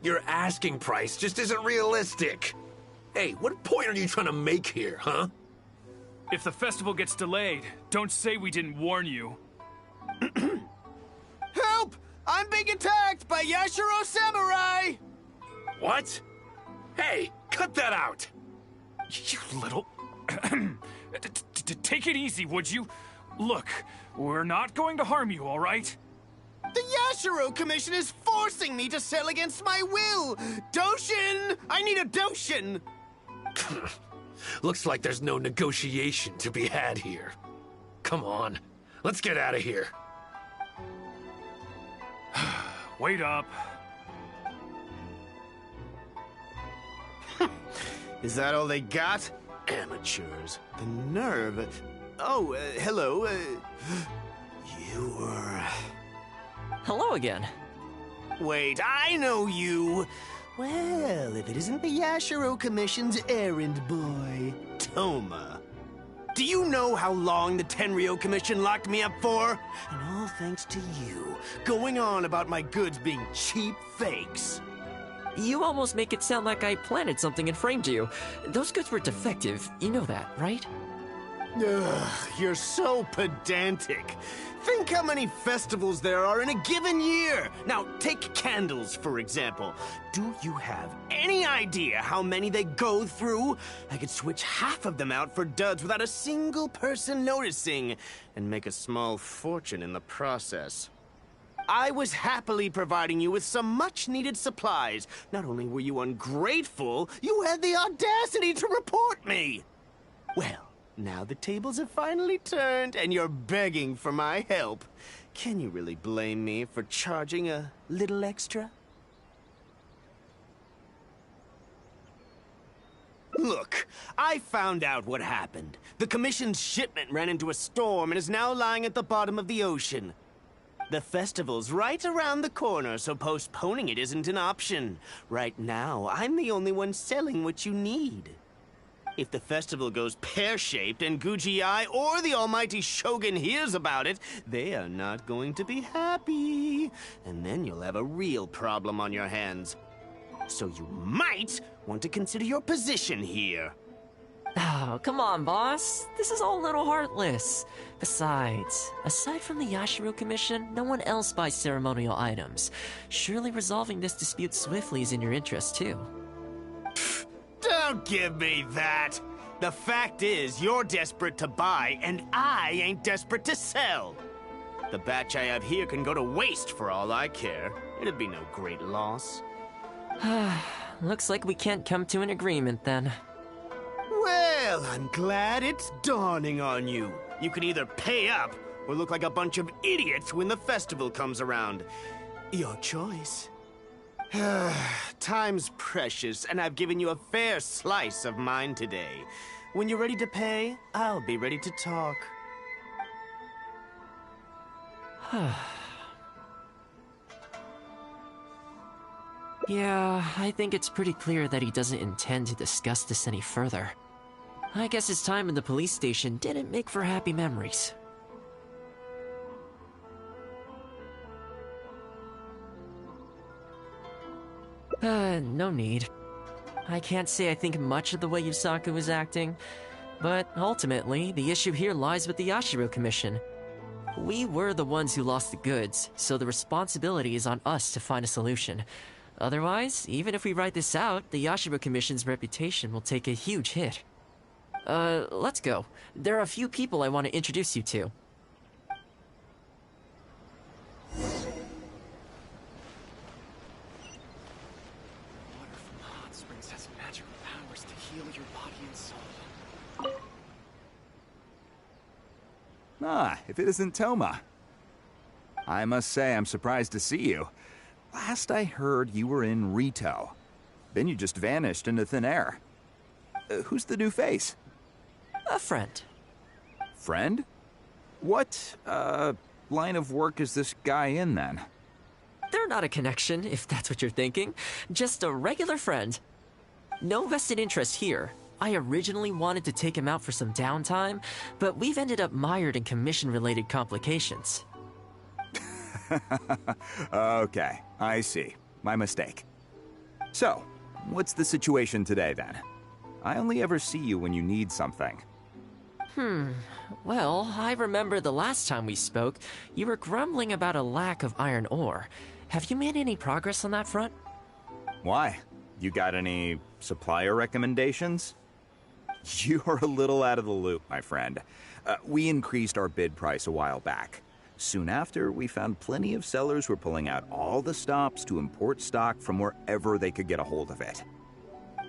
Your asking price just isn't realistic. Hey, what point are you trying to make here, huh? If the festival gets delayed, don't say we didn't warn you. Help! I'm being attacked by Yashiro Samurai! What? Hey, cut that out! You little... Take it easy, would you? Look, we're not going to harm you, all right? The Yashiro Commission is forcing me to sell against my will! Doshin! I need a Doshin! Looks like there's no negotiation to be had here. Come on, let's get out of here. Wait up. Is that all they got? Amateurs. The nerve. Oh, hello. You were... Hello again. Wait, I know you. Well, if it isn't the Yashiro Commission's errand boy, Thoma. Do you know how long the Tenryo Commission locked me up for? And all thanks to you, going on about my goods being cheap fakes. You almost make it sound like I planted something and framed you. Those goods were defective. You know that, right? Ugh, you're so pedantic. Think how many festivals there are in a given year. Now, take candles, for example. Do you have any idea how many they go through? I could switch half of them out for duds without a single person noticing, and make a small fortune in the process. I was happily providing you with some much-needed supplies. Not only were you ungrateful, you had the audacity to report me. Well, now the tables have finally turned, and you're begging for my help. Can you really blame me for charging a little extra? Look, I found out what happened. The Commission's shipment ran into a storm and is now lying at the bottom of the ocean. The festival's right around the corner, so postponing it isn't an option. Right now, I'm the only one selling what you need. If the festival goes pear-shaped and Guji-ai or the almighty Shogun hears about it, they are not going to be happy. And then you'll have a real problem on your hands. So you might want to consider your position here. Oh, come on, boss. This is all a little heartless. Besides, aside from the Yashiro Commission, no one else buys ceremonial items. Surely resolving this dispute swiftly is in your interest, too. Don't give me that! The fact is, you're desperate to buy, and I ain't desperate to sell. The batch I have here can go to waste for all I care. It'd be no great loss. Looks like we can't come to an agreement, then. Well, I'm glad it's dawning on you. You can either pay up, or look like a bunch of idiots when the festival comes around. Your choice. Time's precious, and I've given you a fair slice of mine today. When you're ready to pay, I'll be ready to talk. Yeah, I think it's pretty clear that he doesn't intend to discuss this any further. I guess his time in the police station didn't make for happy memories. No need. I can't say I think much of the way Yusaku was acting, but ultimately, the issue here lies with the Yashiro Commission. We were the ones who lost the goods, so the responsibility is on us to find a solution. Otherwise, even if we write this out, the Yashiro Commission's reputation will take a huge hit. Let's go. There are a few people I want to introduce you to. Ah, if it isn't Thoma. I must say I'm surprised to see you. Last I heard, you were in Rito. Then you just vanished into thin air. Who's the new face? A friend. Friend? What, line of work is this guy in, then? They're not a connection, if that's what you're thinking. Just a regular friend. No vested interest here. I originally wanted to take him out for some downtime, but we've ended up mired in commission-related complications. Okay, I see. My mistake. So, what's the situation today then? I only ever see you when you need something. Well, I remember the last time we spoke, you were grumbling about a lack of iron ore. Have you made any progress on that front? Why? You got any supplier recommendations? You're a little out of the loop, my friend. We increased our bid price a while back. Soon after, we found plenty of sellers were pulling out all the stops to import stock from wherever they could get a hold of it.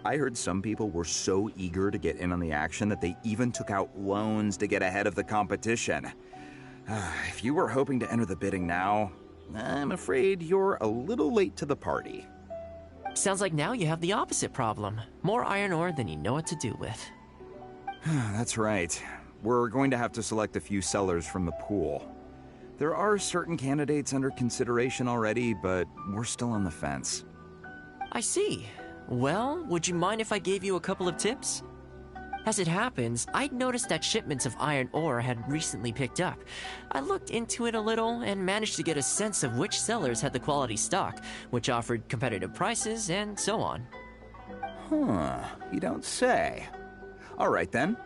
I heard some people were so eager to get in on the action that they even took out loans to get ahead of the competition. If you were hoping to enter the bidding now, I'm afraid you're a little late to the party. Sounds like now you have the opposite problem. More iron ore than you know what to do with. That's right. We're going to have to select a few sellers from the pool. There are certain candidates under consideration already, but we're still on the fence. I see. Well, would you mind if I gave you a couple of tips? As it happens, I'd noticed that shipments of iron ore had recently picked up. I looked into it a little and managed to get a sense of which sellers had the quality stock, which offered competitive prices, and so on. You don't say. All right then.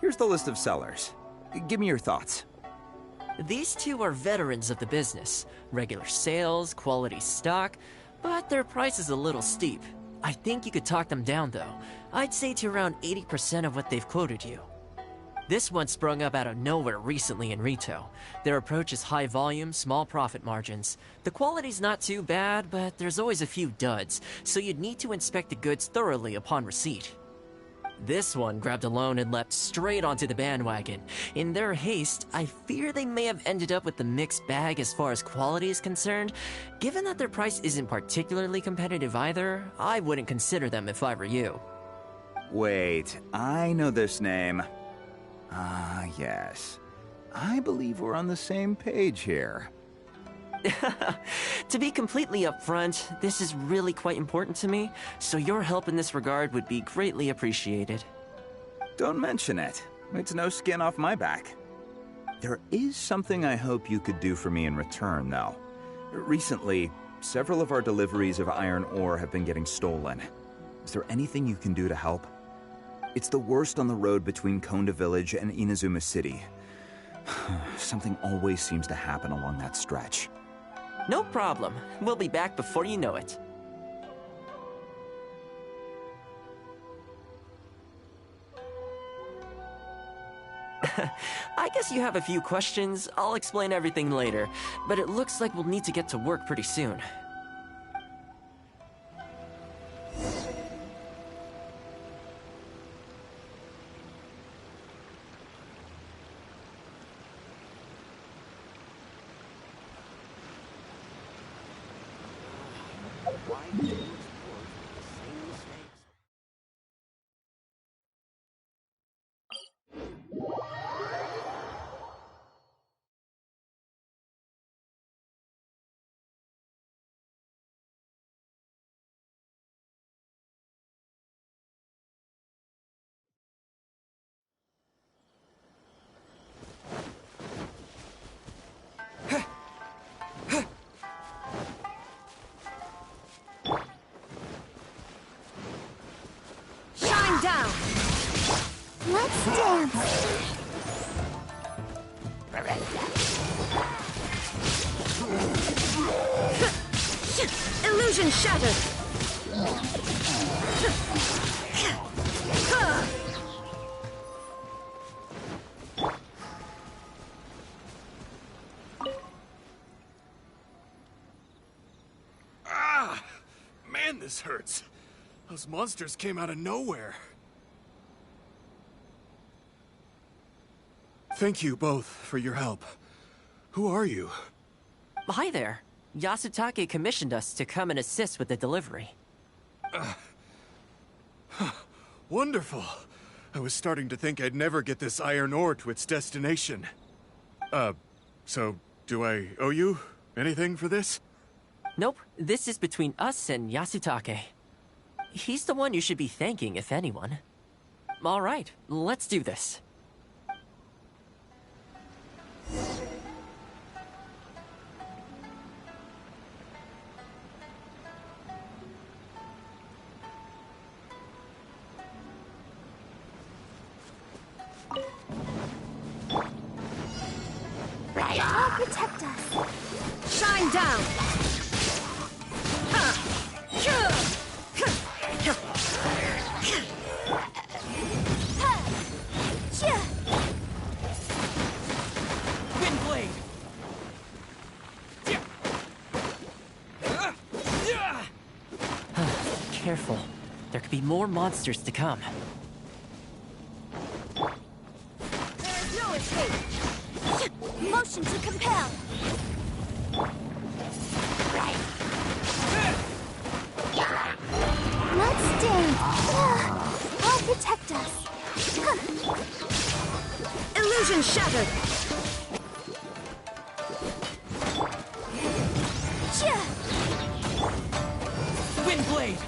Here's the list of sellers. Give me your thoughts. These two are veterans of the business. Regular sales, quality stock, but their price is a little steep. I think you could talk them down though. I'd say to around 80% of what they've quoted you. This one sprung up out of nowhere recently in retail. Their approach is high volume, small profit margins. The quality's not too bad, but there's always a few duds, so you'd need to inspect the goods thoroughly upon receipt. This one grabbed a loan and leapt straight onto the bandwagon. In their haste, I fear they may have ended up with the mixed bag as far as quality is concerned. Given that their price isn't particularly competitive either, I wouldn't consider them if I were you. Wait, I know this name. Yes. I believe we're on the same page here. To be completely upfront, this is really quite important to me, so your help in this regard would be greatly appreciated. Don't mention it. It's no skin off my back. There is something I hope you could do for me in return, though. Recently, several of our deliveries of iron ore have been getting stolen. Is there anything you can do to help? It's the worst on the road between Konda Village and Inazuma City. Something always seems to happen along that stretch. No problem. We'll be back before you know it. I guess you have a few questions. I'll explain everything later, but it looks like we'll need to get to work pretty soon. Down. Let's dance. Illusion shattered. Man, this hurts. Those monsters came out of nowhere. Thank you both for your help. Who are you? Hi there. Yasutake commissioned us to come and assist with the delivery. Wonderful. I was starting to think I'd never get this iron ore to its destination. So do I owe you anything for this? Nope. This is between us and Yasutake. He's the one you should be thanking, if anyone. All right, let's do this. I'll protect us. Shine down! Wind blade! Careful. There could be more monsters to come. There is no escape. Motion to compel. Let's stand. I'll protect us. Illusion shattered! Wind blade!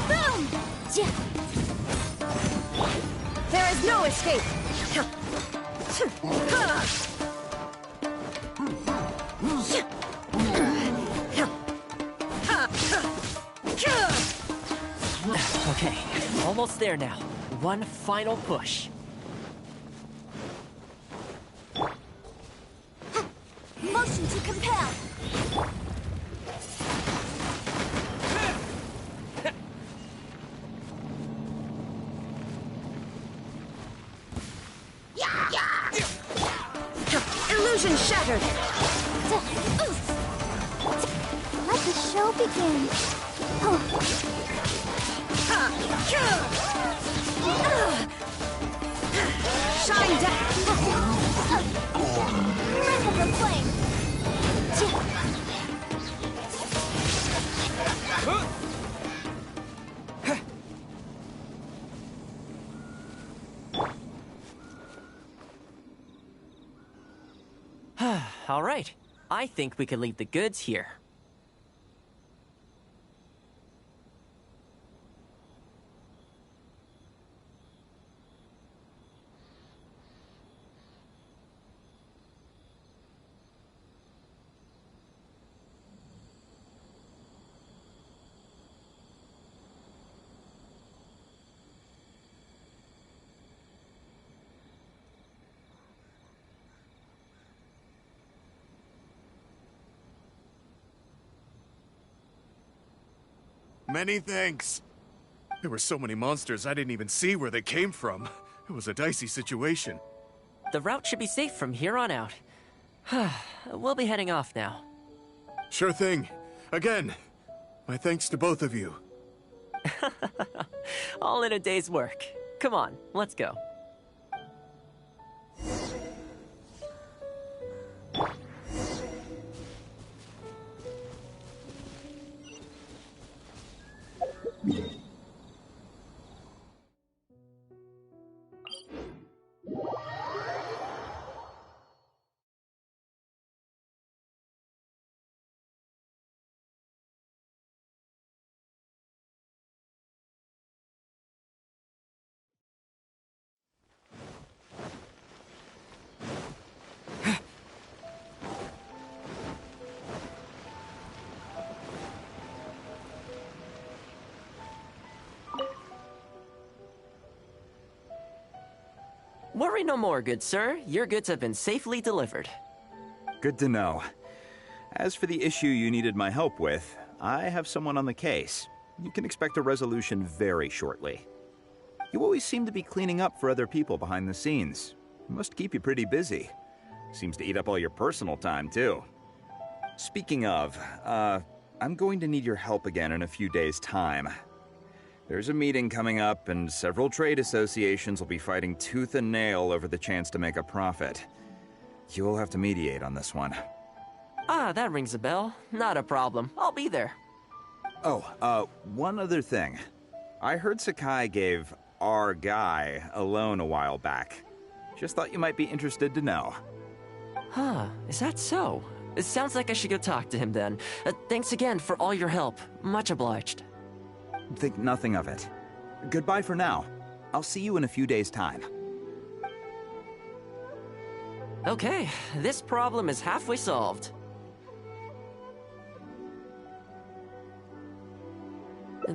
Boom! There is no escape! Okay, almost there now. One final push. Motion to compel. Illusion shattered! Let the show begin. Shine down! Ring of the flame. All right. I think we can leave the goods here. Many thanks. There were so many monsters I didn't even see where they came from. It was a dicey situation. The route should be safe from here on out. We'll be heading off now. Sure thing. Again, my thanks to both of you. All in a day's work. Come on, let's go. Worry no more, good sir. Your goods have been safely delivered. Good to know. As for the issue you needed my help with, I have someone on the case. You can expect a resolution very shortly. You always seem to be cleaning up for other people behind the scenes. It must keep you pretty busy. Seems to eat up all your personal time, too. Speaking of, I'm going to need your help again in a few days' time. There's a meeting coming up, and several trade associations will be fighting tooth and nail over the chance to make a profit. You'll have to mediate on this one. Ah, that rings a bell. Not a problem. I'll be there. Oh, one other thing. I heard Sakai gave our guy a loan a while back. Just thought you might be interested to know. Huh, is that so? It sounds like I should go talk to him then. Thanks again for all your help. Much obliged. Think nothing of it. Goodbye for now. I'll see you in a few days' time. Okay, this problem is halfway solved.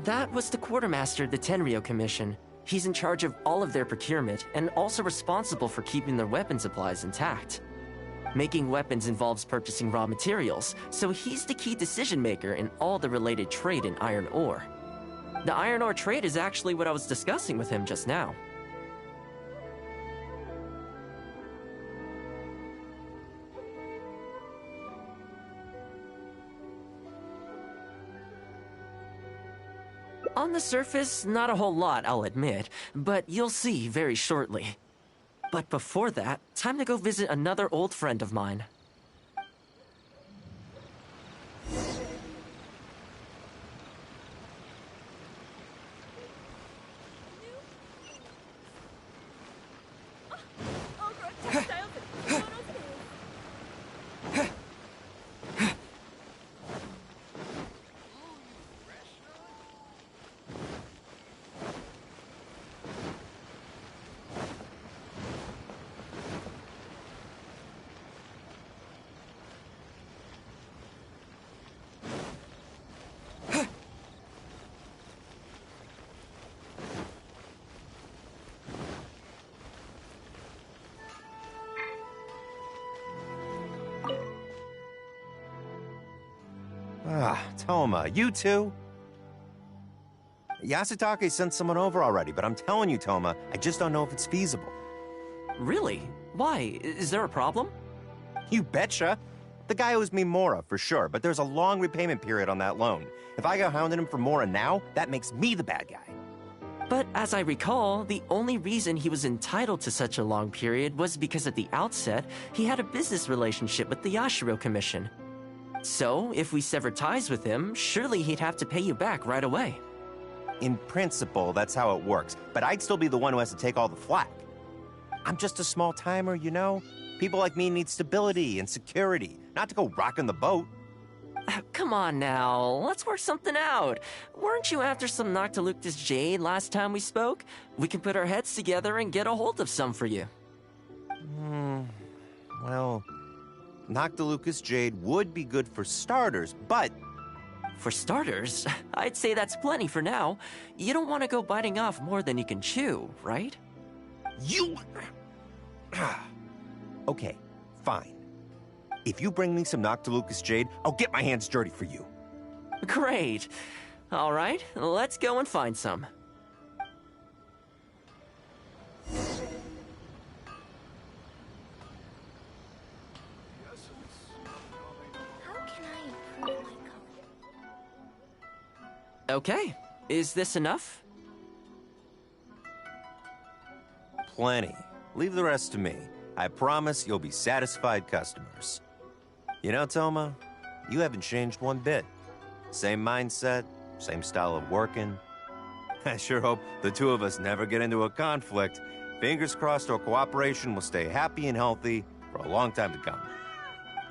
That was the quartermaster of the Tenryo Commission. He's in charge of all of their procurement and also responsible for keeping their weapon supplies intact. Making weapons involves purchasing raw materials, so he's the key decision maker in all the related trade in iron ore. The iron ore trade is actually what I was discussing with him just now. On the surface, not a whole lot, I'll admit, but you'll see very shortly. But before that, time to go visit another old friend of mine. Thoma, you too? Yasutake sent someone over already, but I'm telling you, Thoma, I just don't know if it's feasible. Really? Why? Is there a problem? You betcha. The guy owes me Mora, for sure, but there's a long repayment period on that loan. If I go hounding him for Mora now, that makes me the bad guy. But as I recall, the only reason he was entitled to such a long period was because at the outset, he had a business relationship with the Yashiro Commission. So, if we sever ties with him, surely he'd have to pay you back right away. In principle, that's how it works, but I'd still be the one who has to take all the flack. I'm just a small timer, you know? People like me need stability and security, not to go rocking the boat. Come on now, let's work something out. Weren't you after some Noctiluctus jade last time we spoke? We can put our heads together and get a hold of some for you. Well, Noctilucus jade would be good for starters, but... For starters, I'd say that's plenty for now. You don't want to go biting off more than you can chew, right? You... Okay, fine. If you bring me some Noctilucus jade, I'll get my hands dirty for you. Great. All right, let's go and find some. Okay, is this enough? Plenty. Leave the rest to me. I promise you'll be satisfied customers. You know, Thoma, you haven't changed one bit. Same mindset, same style of working. I sure hope the two of us never get into a conflict. Fingers crossed our cooperation will stay happy and healthy for a long time to come.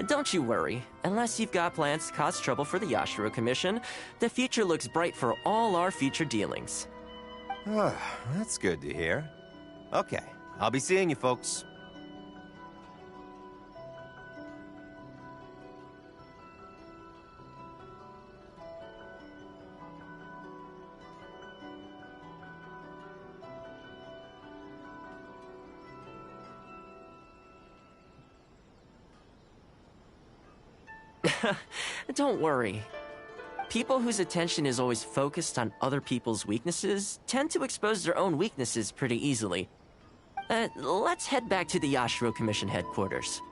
Don't you worry. Unless you've got plans to cause trouble for the Yashiro Commission, the future looks bright for all our future dealings. That's good to hear. Okay, I'll be seeing you folks. Don't worry. People whose attention is always focused on other people's weaknesses tend to expose their own weaknesses pretty easily. Let's head back to the Yashiro Commission headquarters.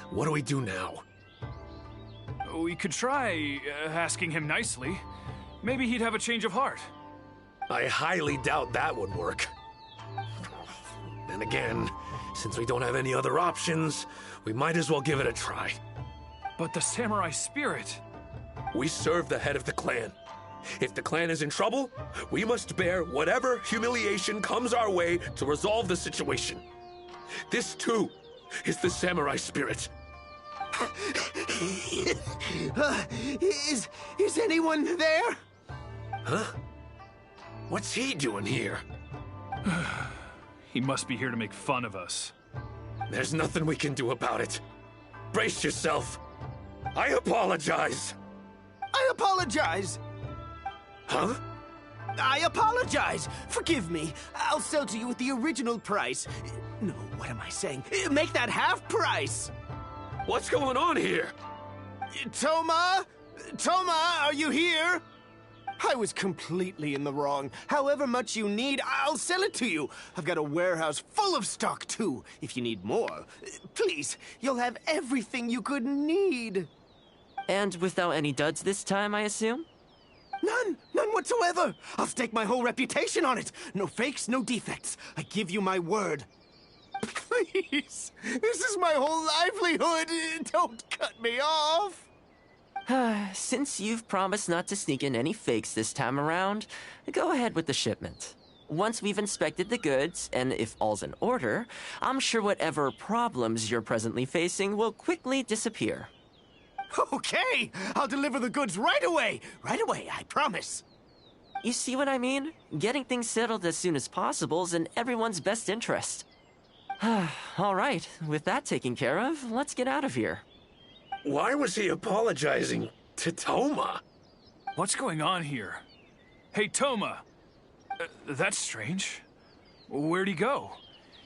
What do we do now? We could try asking him nicely. Maybe he'd have a change of heart. I highly doubt that would work. Then then again, since we don't have any other options, we might as well give it a try. But the samurai spirit... We serve the head of the clan. If the clan is in trouble, we must bear whatever humiliation comes our way to resolve the situation. This, too, is the samurai spirit. Is anyone there? Huh? What's he doing here? He must be here to make fun of us. There's nothing we can do about it. Brace yourself. I apologize. I apologize. Huh? I apologize. Forgive me. I'll sell to you at the original price. No, what am I saying? Make that half price. What's going on here? Thoma? Thoma, are you here? I was completely in the wrong. However much you need, I'll sell it to you. I've got a warehouse full of stock, too. If you need more, please, you'll have everything you could need. And without any duds this time, I assume? None whatsoever. I'll stake my whole reputation on it. No fakes, no defects. I give you my word. Please, this is my whole livelihood. Don't cut me off. Since you've promised not to sneak in any fakes this time around, go ahead with the shipment. Once we've inspected the goods, and if all's in order, I'm sure whatever problems you're presently facing will quickly disappear. Okay, I'll deliver the goods right away. Right away, I promise. You see what I mean? Getting things settled as soon as possible is in everyone's best interest. All right, with that taken care of, let's get out of here. Why was he apologizing to Thoma? What's going on here? Hey, Thoma! That's strange. Where'd he go?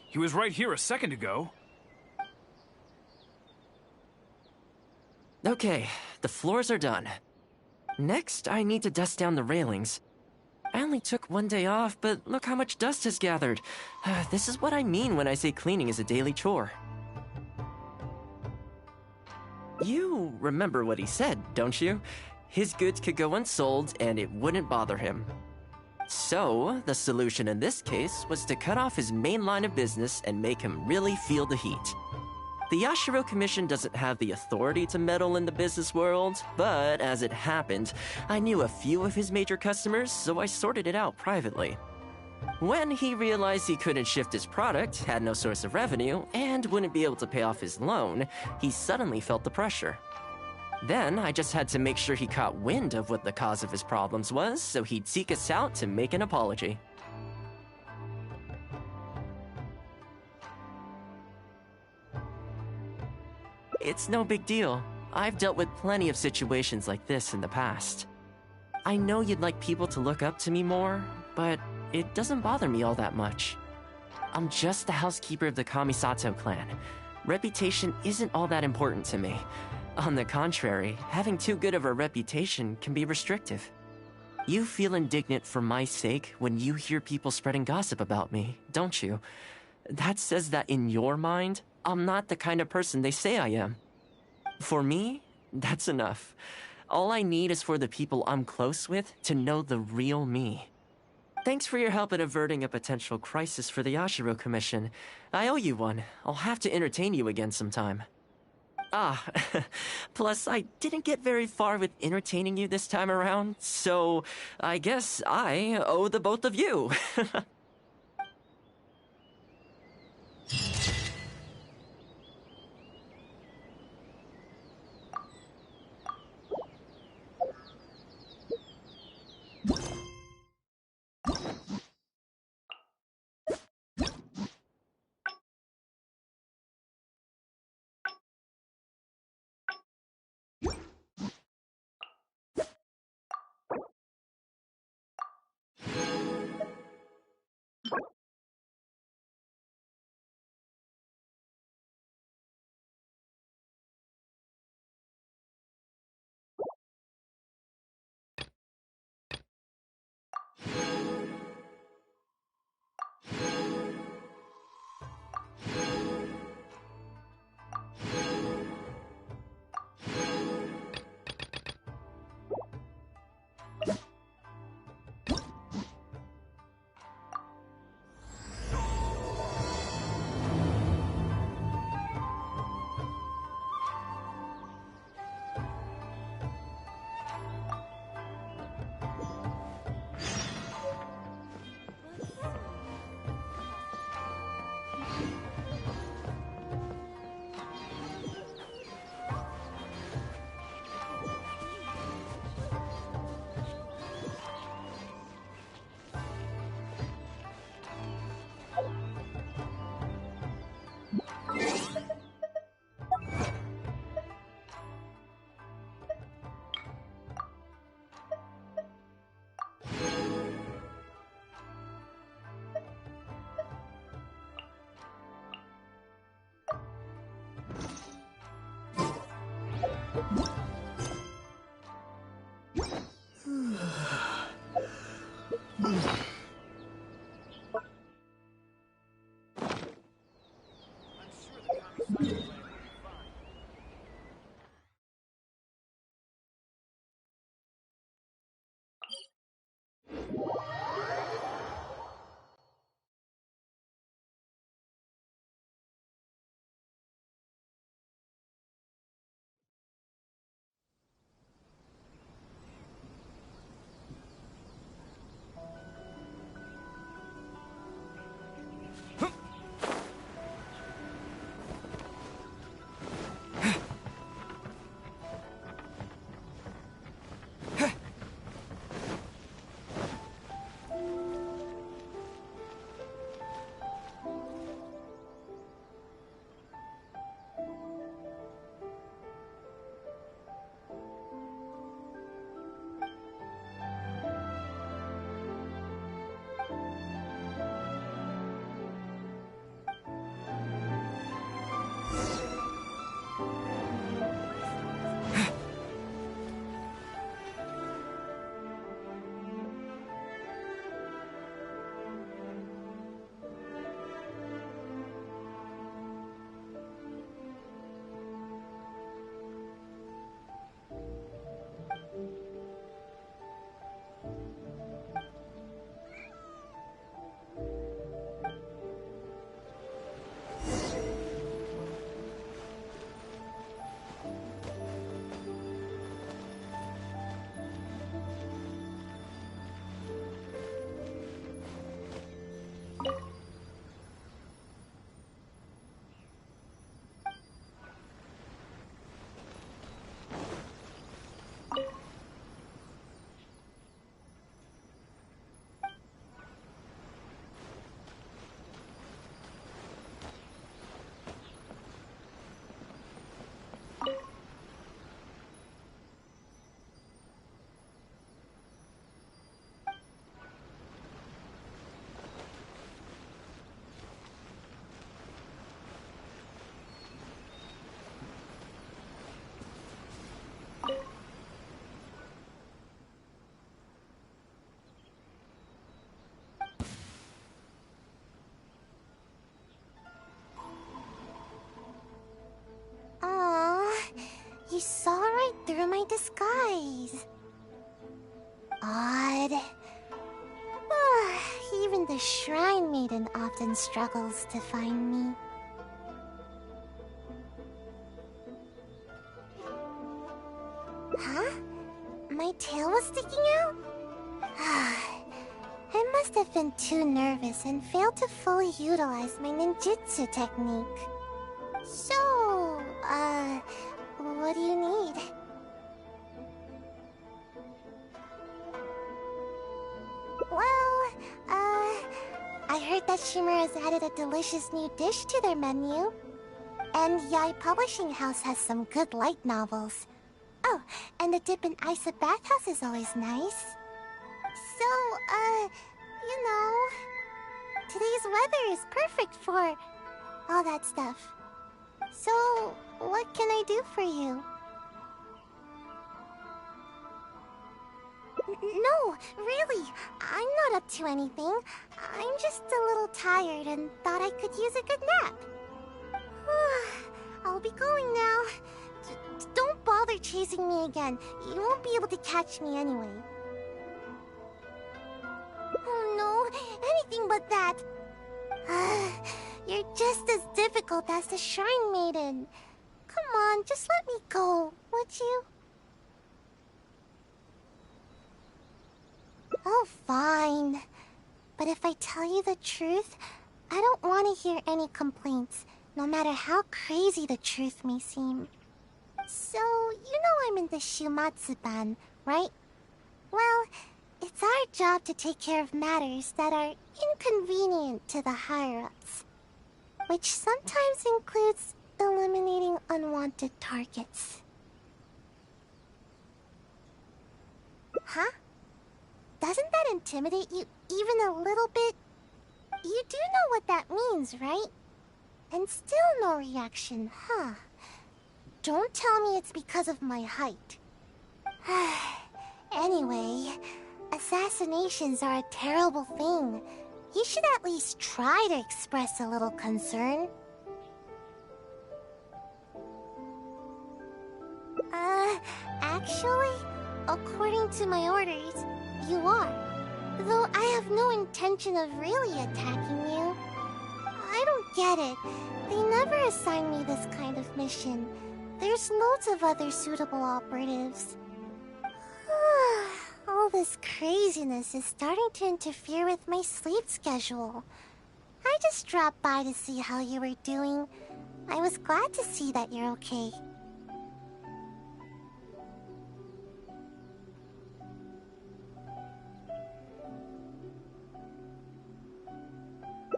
He was right here a second ago. Okay, the floors are done. Next, I need to dust down the railings. I only took one day off, but look how much dust has gathered. This is what I mean when I say cleaning is a daily chore. You remember what he said, don't you? His goods could go unsold and it wouldn't bother him. So, the solution in this case was to cut off his main line of business and make him really feel the heat. The Yashiro Commission doesn't have the authority to meddle in the business world, but as it happened, I knew a few of his major customers, so I sorted it out privately. When he realized he couldn't shift his product, had no source of revenue, and wouldn't be able to pay off his loan, he suddenly felt the pressure. Then I just had to make sure he caught wind of what the cause of his problems was, so he'd seek us out to make an apology. It's no big deal. I've dealt with plenty of situations like this in the past. I know you'd like people to look up to me more, but it doesn't bother me all that much. I'm just the housekeeper of the Kamisato clan. Reputation isn't all that important to me. On the contrary, having too good of a reputation can be restrictive. You feel indignant for my sake when you hear people spreading gossip about me, don't you? That says that in your mind, I'm not the kind of person they say I am. For me, that's enough. All I need is for the people I'm close with to know the real me. Thanks for your help in averting a potential crisis for the Yashiro Commission. I owe you one. I'll have to entertain you again sometime. Ah, plus I didn't get very far with entertaining you this time around, so I guess I owe the both of you. You saw right through my disguise. Odd. Even the Shrine Maiden often struggles to find me. Huh? My tail was sticking out? I must have been too nervous and failed to fully utilize my ninjutsu technique. So, what do you need? Well, I heard that Shimmer has added a delicious new dish to their menu. And Yai Publishing House has some good light novels. Oh, and the dip in ice at bathhouse is always nice. So, you know, today's weather is perfect for all that stuff. So, what can I do for you? No, really, I'm not up to anything. I'm just a little tired and thought I could use a good nap. I'll be going now. Don't bother chasing me again. You won't be able to catch me anyway. Oh no, anything but that. You're just as difficult as the Shrine Maiden. Come on, just let me go, would you? Oh, fine. But if I tell you the truth, I don't want to hear any complaints, no matter how crazy the truth may seem. So, you know I'm in the Shumatsu-ban, right? Well, it's our job to take care of matters that are inconvenient to the higher-ups, which sometimes includes eliminating unwanted targets. Huh? Doesn't that intimidate you even a little bit? You do know what that means, right? And still no reaction, huh? Don't tell me it's because of my height. Anyway, assassinations are a terrible thing. You should at least try to express a little concern. Actually, according to my orders, you are. Though I have no intention of really attacking you. I don't get it. They never assign me this kind of mission. There's loads of other suitable operatives. All this craziness is starting to interfere with my sleep schedule. I just dropped by to see how you were doing. I was glad to see that you're okay.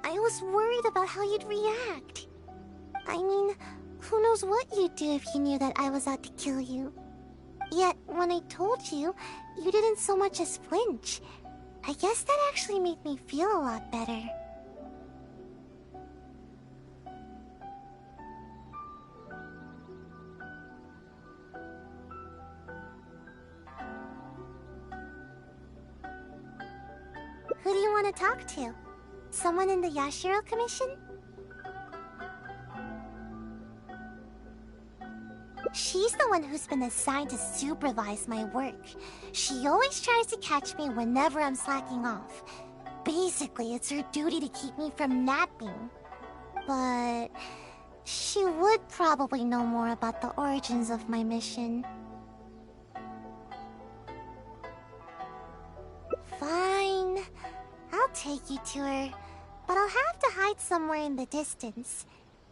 I was worried about how you'd react. I mean, who knows what you'd do if you knew that I was out to kill you. Yet, when I told you, you didn't so much as flinch. I guess that actually made me feel a lot better. Who do you want to talk to? Someone in the Yashiro Commission? She's the one who's been assigned to supervise my work. She always tries to catch me whenever I'm slacking off. Basically, it's her duty to keep me from napping. But she would probably know more about the origins of my mission. Fine. I'll take you to her, but I'll have to hide somewhere in the distance.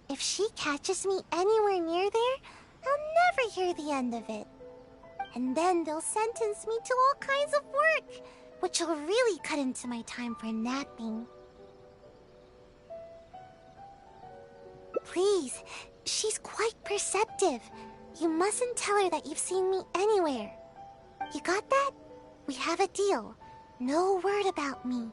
If she catches me anywhere near there, I'll never hear the end of it. And then they'll sentence me to all kinds of work, which will really cut into my time for napping. Please, she's quite perceptive. You mustn't tell her that you've seen me anywhere. You got that? We have a deal. No word about me.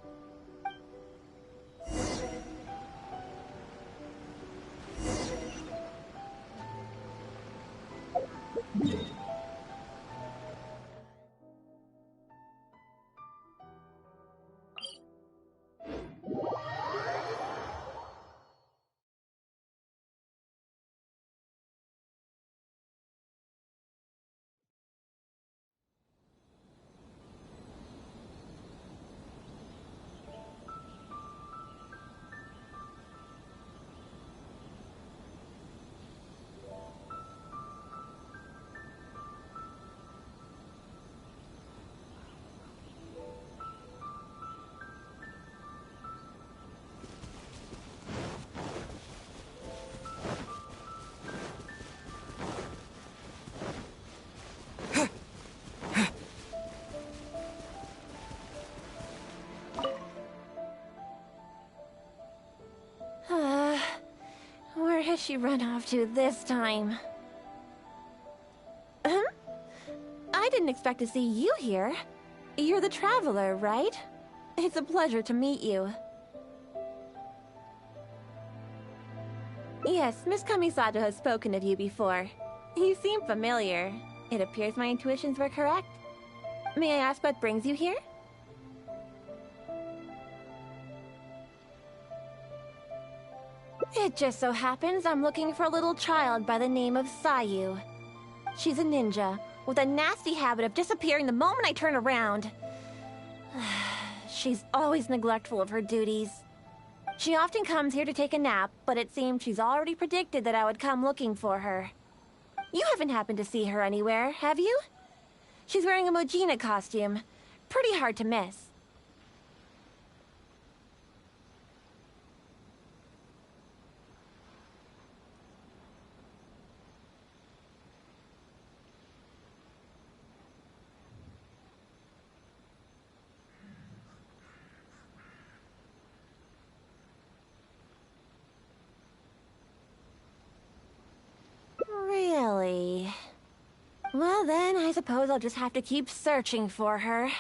Where has she run off to this time? I didn't expect to see you here. You're the traveler, right? It's a pleasure to meet you. Yes, Miss Kamisato has spoken of you before. You seem familiar. It appears my intuitions were correct. May I ask what brings you here? It just so happens I'm looking for a little child by the name of Sayu. She's a ninja, with a nasty habit of disappearing the moment I turn around. She's always neglectful of her duties. She often comes here to take a nap, but it seems she's already predicted that I would come looking for her. You haven't happened to see her anywhere, have you? She's wearing a Mojina costume. Pretty hard to miss. Really? Well then, I suppose I'll just have to keep searching for her.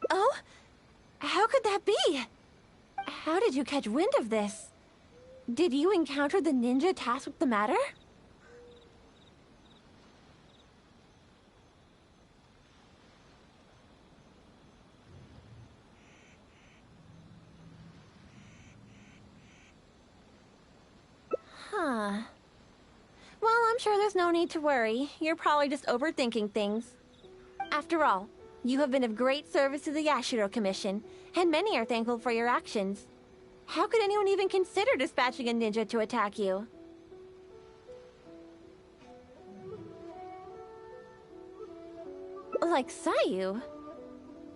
Oh? How did you catch wind of this? Did you encounter the ninja tasked with the matter? Huh. Well, I'm sure there's no need to worry. You're probably just overthinking things. After all, you have been of great service to the Yashiro Commission, and many are thankful for your actions. How could anyone even consider dispatching a ninja to attack you? Like Sayu?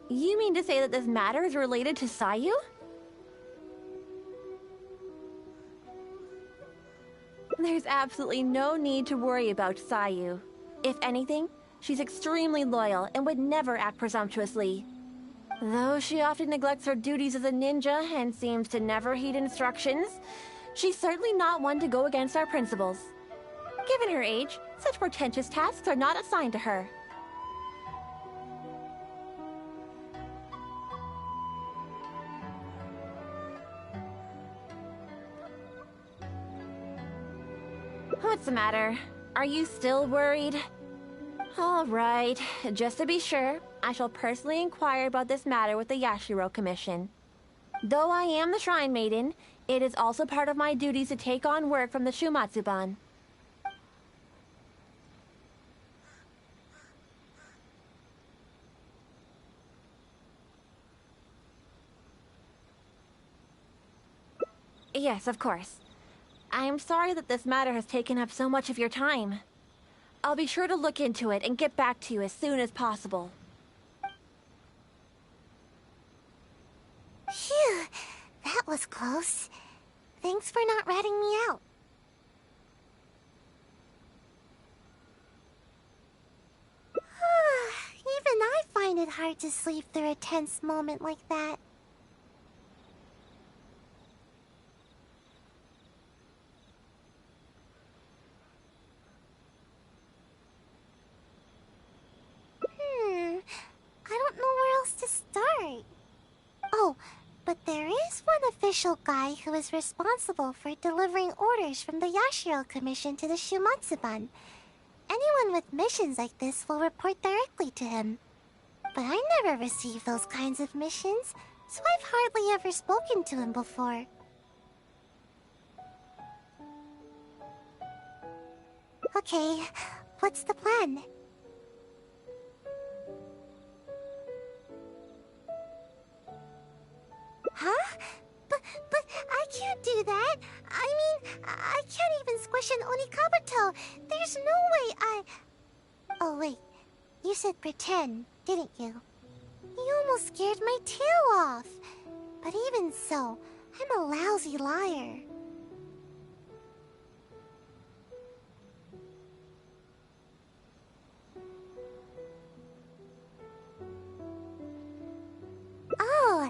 You mean to say that this matter is related to Sayu? There's absolutely no need to worry about Sayu. If anything, she's extremely loyal and would never act presumptuously. Though she often neglects her duties as a ninja and seems to never heed instructions, she's certainly not one to go against our principles. Given her age, such portentous tasks are not assigned to her. What's the matter? Are you still worried? All right, just to be sure, I shall personally inquire about this matter with the Yashiro Commission. Though I am the Shrine Maiden, it is also part of my duties to take on work from the Shumatsuban. Yes, of course. I am sorry that this matter has taken up so much of your time. I'll be sure to look into it and get back to you as soon as possible. Phew, that was close. Thanks for not ratting me out. Even I find it hard to sleep through a tense moment like that. I don't know where else to start. Oh, but there is one official guy who is responsible for delivering orders from the Yashiro Commission to the Shumatsuban. Anyone with missions like this will report directly to him. But I never received those kinds of missions, so I've hardly ever spoken to him before. Okay, what's the plan? Huh? But I can't do that. I mean, I can't even squish an Onikabuto. There's no way I... Oh, wait. You said pretend, didn't you? You almost scared my tail off. But even so, I'm a lousy liar. Oh,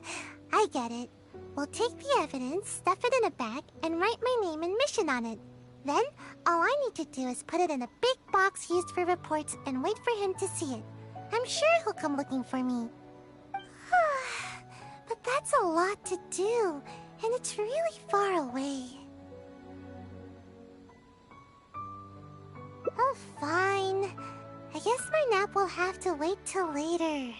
I get it. We'll take the evidence, stuff it in a bag, and write my name and mission on it. Then, all I need to do is put it in a big box used for reports and wait for him to see it. I'm sure he'll come looking for me. But that's a lot to do, and it's really far away. Oh, fine. I guess my nap will have to wait till later.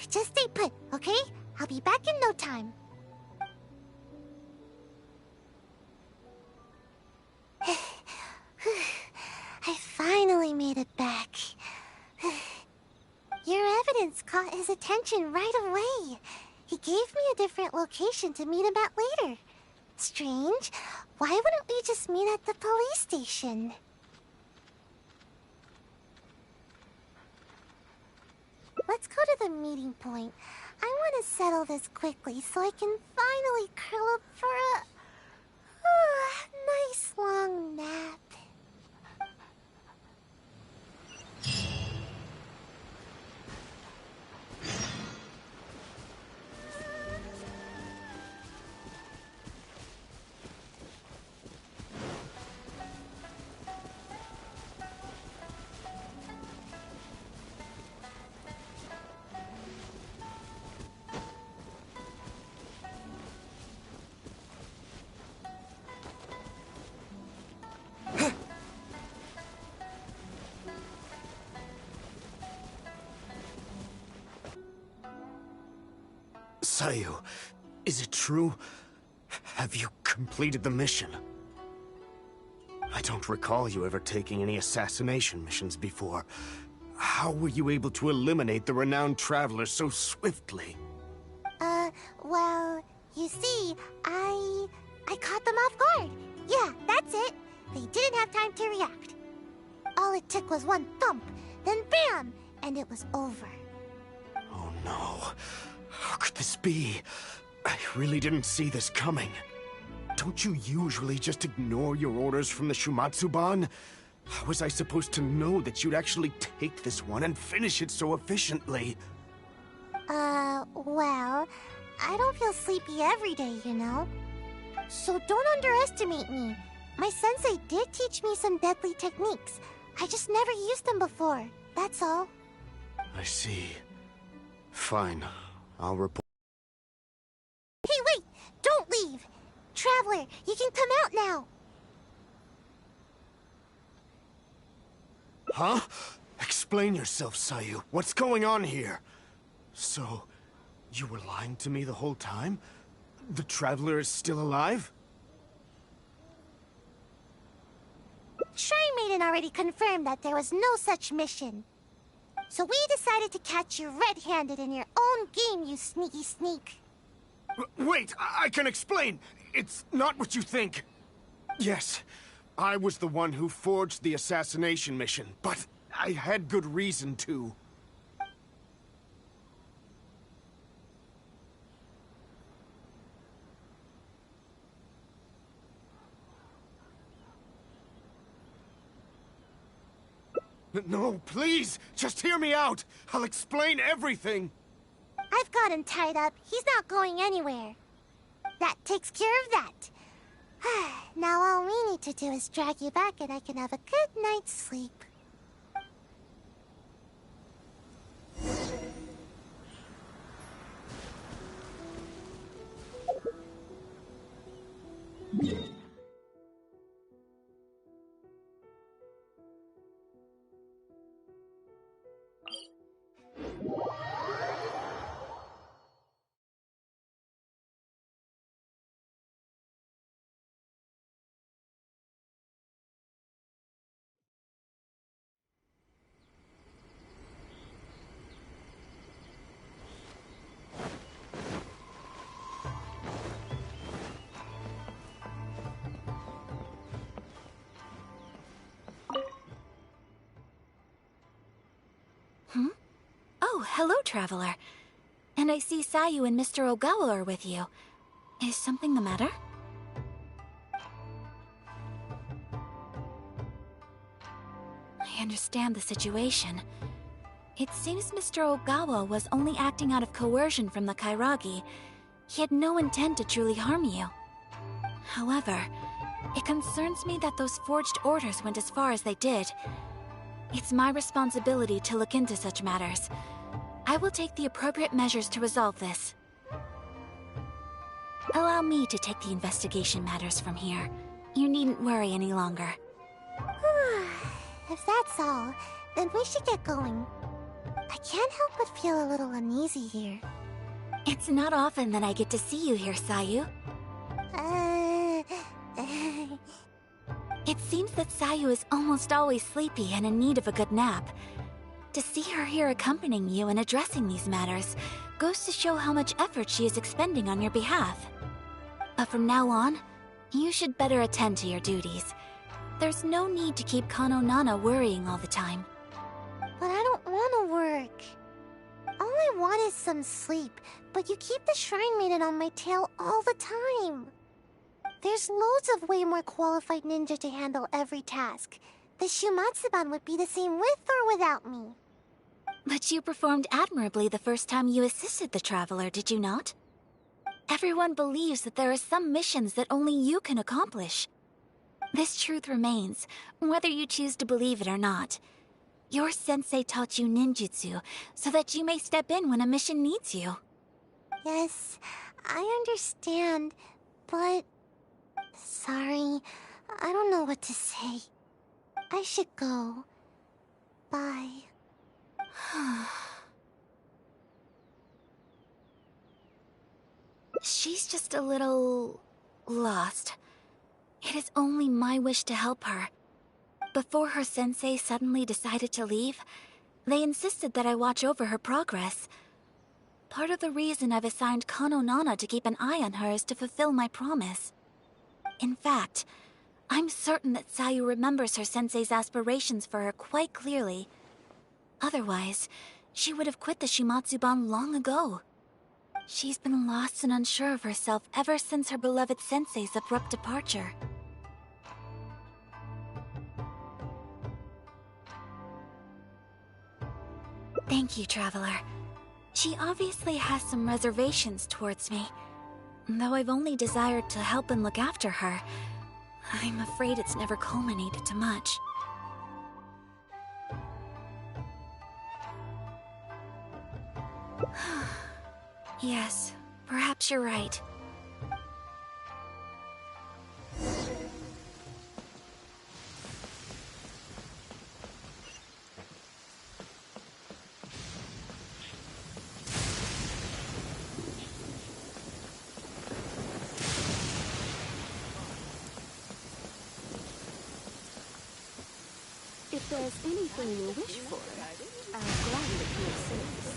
Just stay put, okay? I'll be back in no time. I finally made it back. Your evidence caught his attention right away. He gave me a different location to meet him at later. Strange. Why wouldn't we just meet at the police station? Let's go to the meeting point. I want to settle this quickly so I can finally curl up for a nice long nap. Sayu, is it true? Have you completed the mission? I don't recall you ever taking any assassination missions before. How were you able to eliminate the renowned traveler so swiftly? Well, you see, I caught them off guard. Yeah, that's it. They didn't have time to react. All it took was one thump, then bam, and it was over. Oh no. How could this be? I really didn't see this coming. Don't you usually just ignore your orders from the Shumatsuban? How was I supposed to know that you'd actually take this one and finish it so efficiently? Well, I don't feel sleepy every day, you know? So don't underestimate me. My sensei did teach me some deadly techniques. I just never used them before, that's all. I see. Fine. I'll report. Hey, wait! Don't leave! Traveler, you can come out now! Huh? Explain yourself, Sayu. What's going on here? So, you were lying to me the whole time? The Traveler is still alive? Shrine Maiden already confirmed that there was no such mission. So we decided to catch you red-handed in your own game, you sneaky sneak. Wait, I can explain! It's not what you think. Yes, I was the one who forged the assassination mission, but I had good reason to. No, please! Just hear me out! I'll explain everything! I've got him tied up. He's not going anywhere. That takes care of that. Now all we need to do is drag you back and I can have a good night's sleep. Oh, hello, Traveler. And I see Sayu and Mr. Ogawa are with you. Is something the matter? I understand the situation. It seems Mr. Ogawa was only acting out of coercion from the Kairagi. He had no intent to truly harm you. However, it concerns me that those forged orders went as far as they did. It's my responsibility to look into such matters. I will take the appropriate measures to resolve this. Allow me to take the investigation matters from here. You needn't worry any longer. If that's all, then we should get going. I can't help but feel a little uneasy here. It's not often that I get to see you here, Sayu. It seems that Sayu is almost always sleepy and in need of a good nap. To see her here accompanying you and addressing these matters goes to show how much effort she is expending on your behalf. But from now on, you should better attend to your duties. There's no need to keep Kano Nana worrying all the time. But I don't want to work. All I want is some sleep, but you keep the Shrine Maiden on my tail all the time. There's loads of way more qualified ninja to handle every task. The Shumatsuban would be the same with or without me. But you performed admirably the first time you assisted the Traveler, did you not? Everyone believes that there are some missions that only you can accomplish. This truth remains, whether you choose to believe it or not. Your sensei taught you ninjutsu so that you may step in when a mission needs you. Yes, I understand, but... Sorry, I don't know what to say. I should go. Bye. She's just a little lost. It is only my wish to help her. Before her sensei suddenly decided to leave, they insisted that I watch over her progress. Part of the reason I've assigned Kano Nana to keep an eye on her is to fulfill my promise. In fact, I'm certain that Sayu remembers her sensei's aspirations for her quite clearly. Otherwise, she would have quit the Shimatsuban long ago. She's been lost and unsure of herself ever since her beloved sensei's abrupt departure. Thank you, Traveler. She obviously has some reservations towards me. Though I've only desired to help and look after her, I'm afraid it's never culminated to much. Yes, perhaps you're right. If there's anything you wish for, I'll gladly be of service.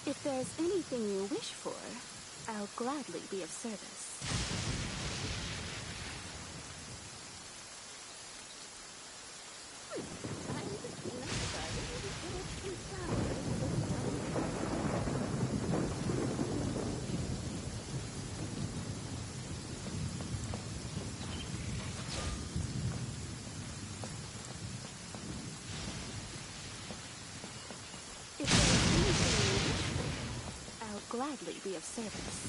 If there's anything you wish for, I'll gladly be of service. If there's anything you wish for, I'll gladly be of service.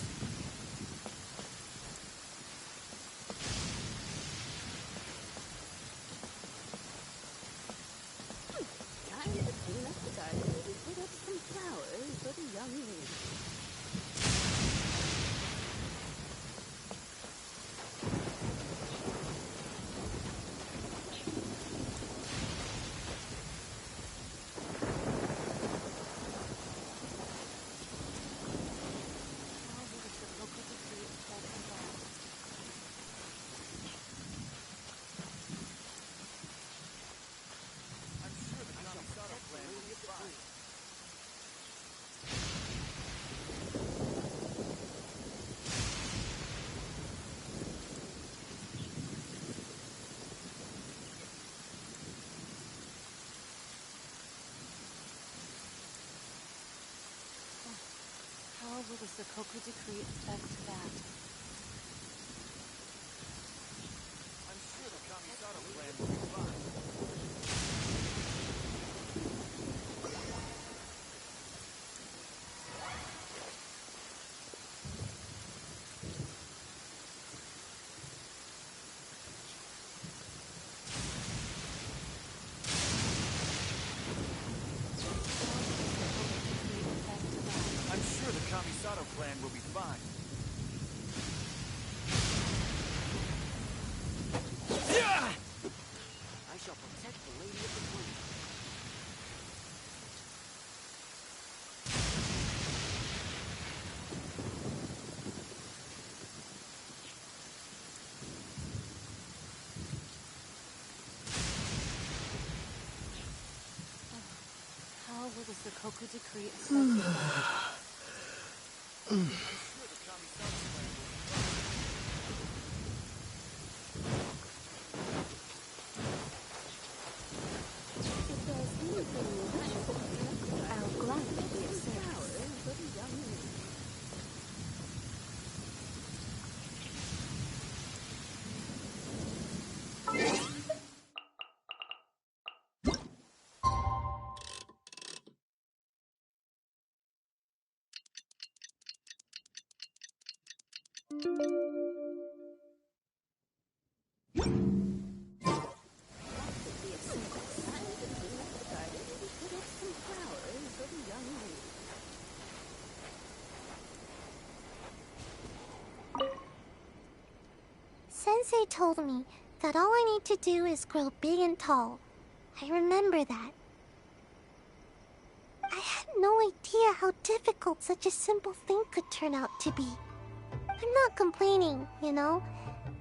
Time to clean up the garden and put up some flowers for the young lady. How will the Sakoku decree affect that? I'm sure the Kamisato plan will be fine. I'm sure the Kamisato plan will be fine. I shall protect the Lady of the Queen. How will the Sakoku decree affect that? If there's anything you wish for, I'll gladly be of service. For the young lady. Sensei told me that all I need to do is grow big and tall. I remember that. I had no idea how difficult such a simple thing could turn out to be. I'm not complaining, you know.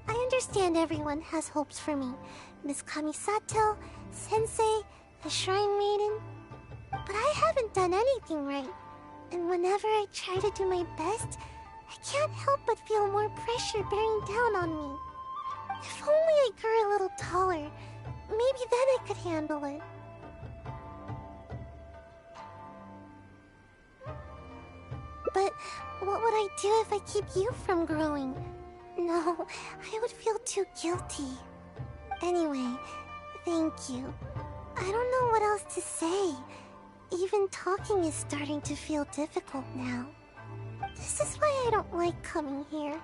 I understand everyone has hopes for me. Miss Kamisato, Sensei, the Shrine Maiden. But I haven't done anything right. And whenever I try to do my best, I can't help but feel more pressure bearing down on me. If only I grew a little taller, maybe then I could handle it. But what would I do if I keep you from growing? No, I would feel too guilty. Anyway, thank you. I don't know what else to say. Even talking is starting to feel difficult now. This is why I don't like coming here.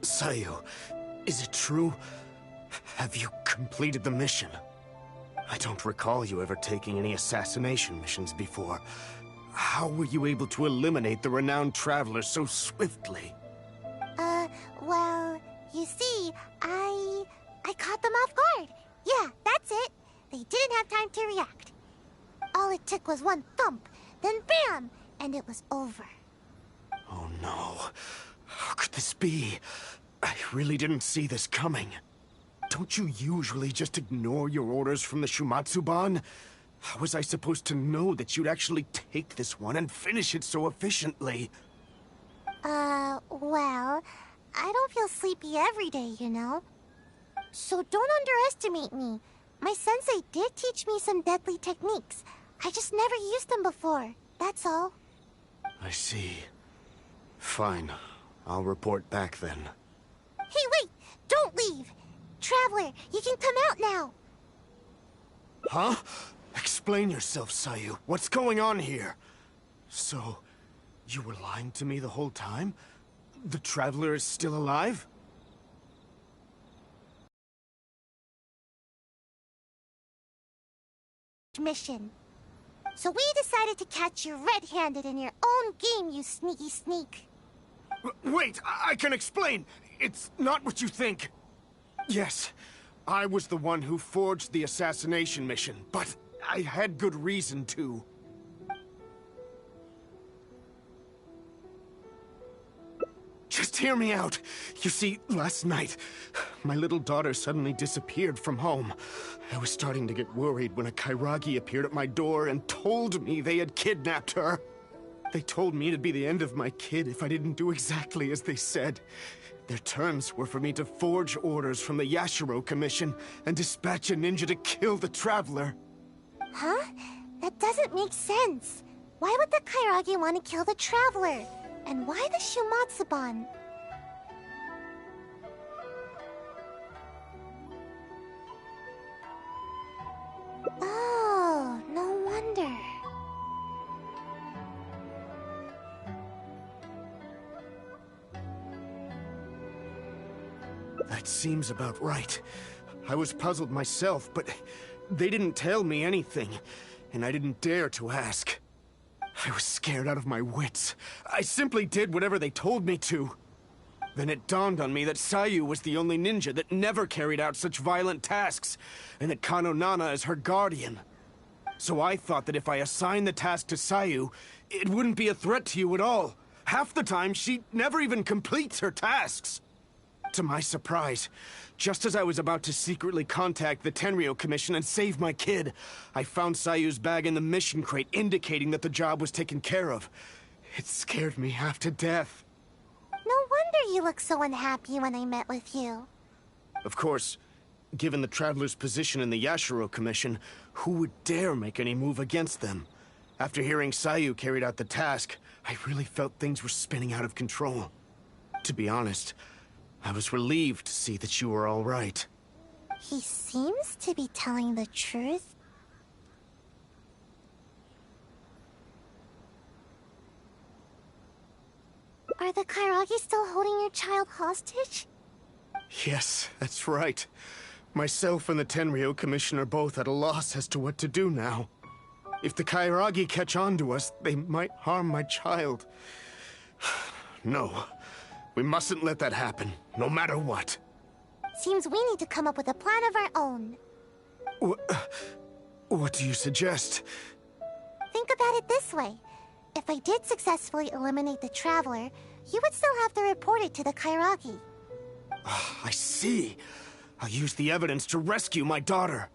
Sayu, is it true? Have you completed the mission? I don't recall you ever taking any assassination missions before. How were you able to eliminate the renowned traveler so swiftly? Well, you see, I caught them off guard. Yeah, that's it. They didn't have time to react. All it took was one thump, then bam, and it was over. Oh no. How could this be? I really didn't see this coming. Don't you usually just ignore your orders from the Shumatsuban? How was I supposed to know that you'd actually take this one and finish it so efficiently? Well, I don't feel sleepy every day, you know? So don't underestimate me. My sensei did teach me some deadly techniques. I just never used them before, that's all. I see. Fine. I'll report back then. Hey, wait! Don't leave! Traveler, you can come out now! Huh? Explain yourself, Sayu. What's going on here? So, you were lying to me the whole time? The Traveler is still alive? Mission. So we decided to catch you red-handed in your own game, you sneaky sneak. Wait, I can explain! It's not what you think. Yes, I was the one who forged the assassination mission, but I had good reason to. Just hear me out. You see, last night, my little daughter suddenly disappeared from home. I was starting to get worried when a Kairagi appeared at my door and told me they had kidnapped her. They told me it'd be the end of my kid if I didn't do exactly as they said. Their terms were for me to forge orders from the Yashiro Commission and dispatch a ninja to kill the Traveler. Huh? That doesn't make sense. Why would the Kairagi want to kill the Traveler? And why the Shumatsuban? Oh, no wonder. That seems about right. I was puzzled myself, but they didn't tell me anything, and I didn't dare to ask. I was scared out of my wits. I simply did whatever they told me to. Then it dawned on me that Sayu was the only ninja that never carried out such violent tasks, and that Kano Nana is her guardian. So I thought that if I assigned the task to Sayu, it wouldn't be a threat to you at all. Half the time, she never even completes her tasks. To my surprise, just as I was about to secretly contact the Tenryou Commission and save my kid, I found Sayu's bag in the mission crate indicating that the job was taken care of. It scared me half to death. No wonder you looked so unhappy when I met with you. Of course, given the Traveler's position in the Yashiro Commission, who would dare make any move against them? After hearing Sayu carried out the task, I really felt things were spinning out of control. To be honest, I was relieved to see that you were all right. He seems to be telling the truth. Are the Kairagi still holding your child hostage? Yes, that's right. Myself and the Tenryou Commission are both at a loss as to what to do now. If the Kairagi catch on to us, they might harm my child. No. We mustn't let that happen, no matter what. Seems we need to come up with a plan of our own. What do you suggest? Think about it this way. If I did successfully eliminate the Traveler, you would still have to report it to the Kairagi. I see. I'll use the evidence to rescue my daughter.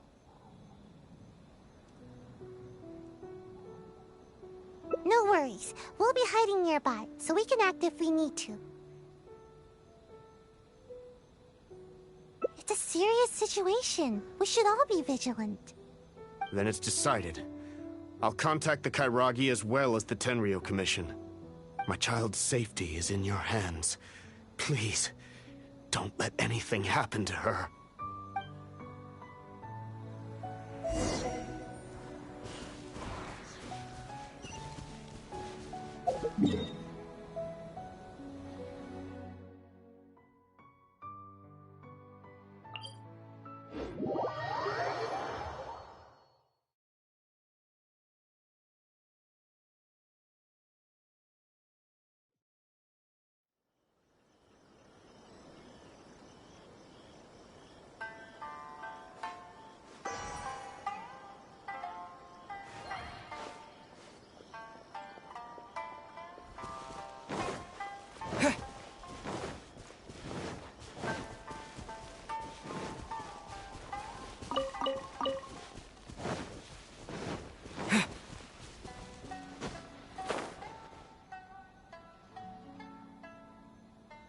No worries. We'll be hiding nearby, so we can act if we need to. It's a serious situation. We should all be vigilant. Then it's decided. I'll contact the Kairagi as well as the Tenryou Commission. My child's safety is in your hands. Please, don't let anything happen to her.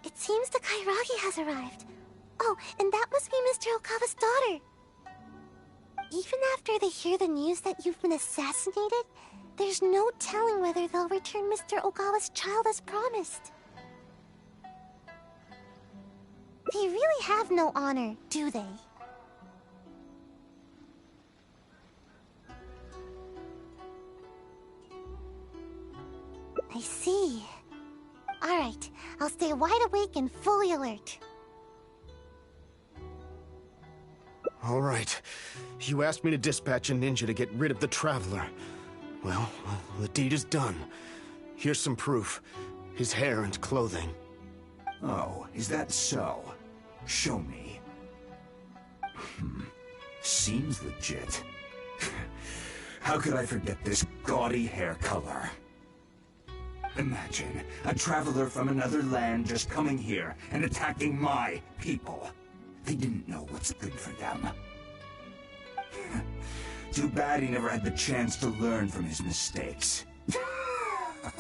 It seems the Kairagi has arrived. Oh, and that must be Mr. Okawa's daughter. Even after they hear the news that you've been assassinated, there's no telling whether they'll return Mr. Okawa's child as promised. They really have no honor, do they? I see. Alright, I'll stay wide awake and fully alert. All right. You asked me to dispatch a ninja to get rid of the Traveler. Well, the deed is done. Here's some proof. His hair and clothing. Oh, is that so? Show me. Seems legit. How could I forget this gaudy hair color? Imagine a traveler from another land just coming here and attacking my people. They didn't know what's good for them. Too bad he never had the chance to learn from his mistakes.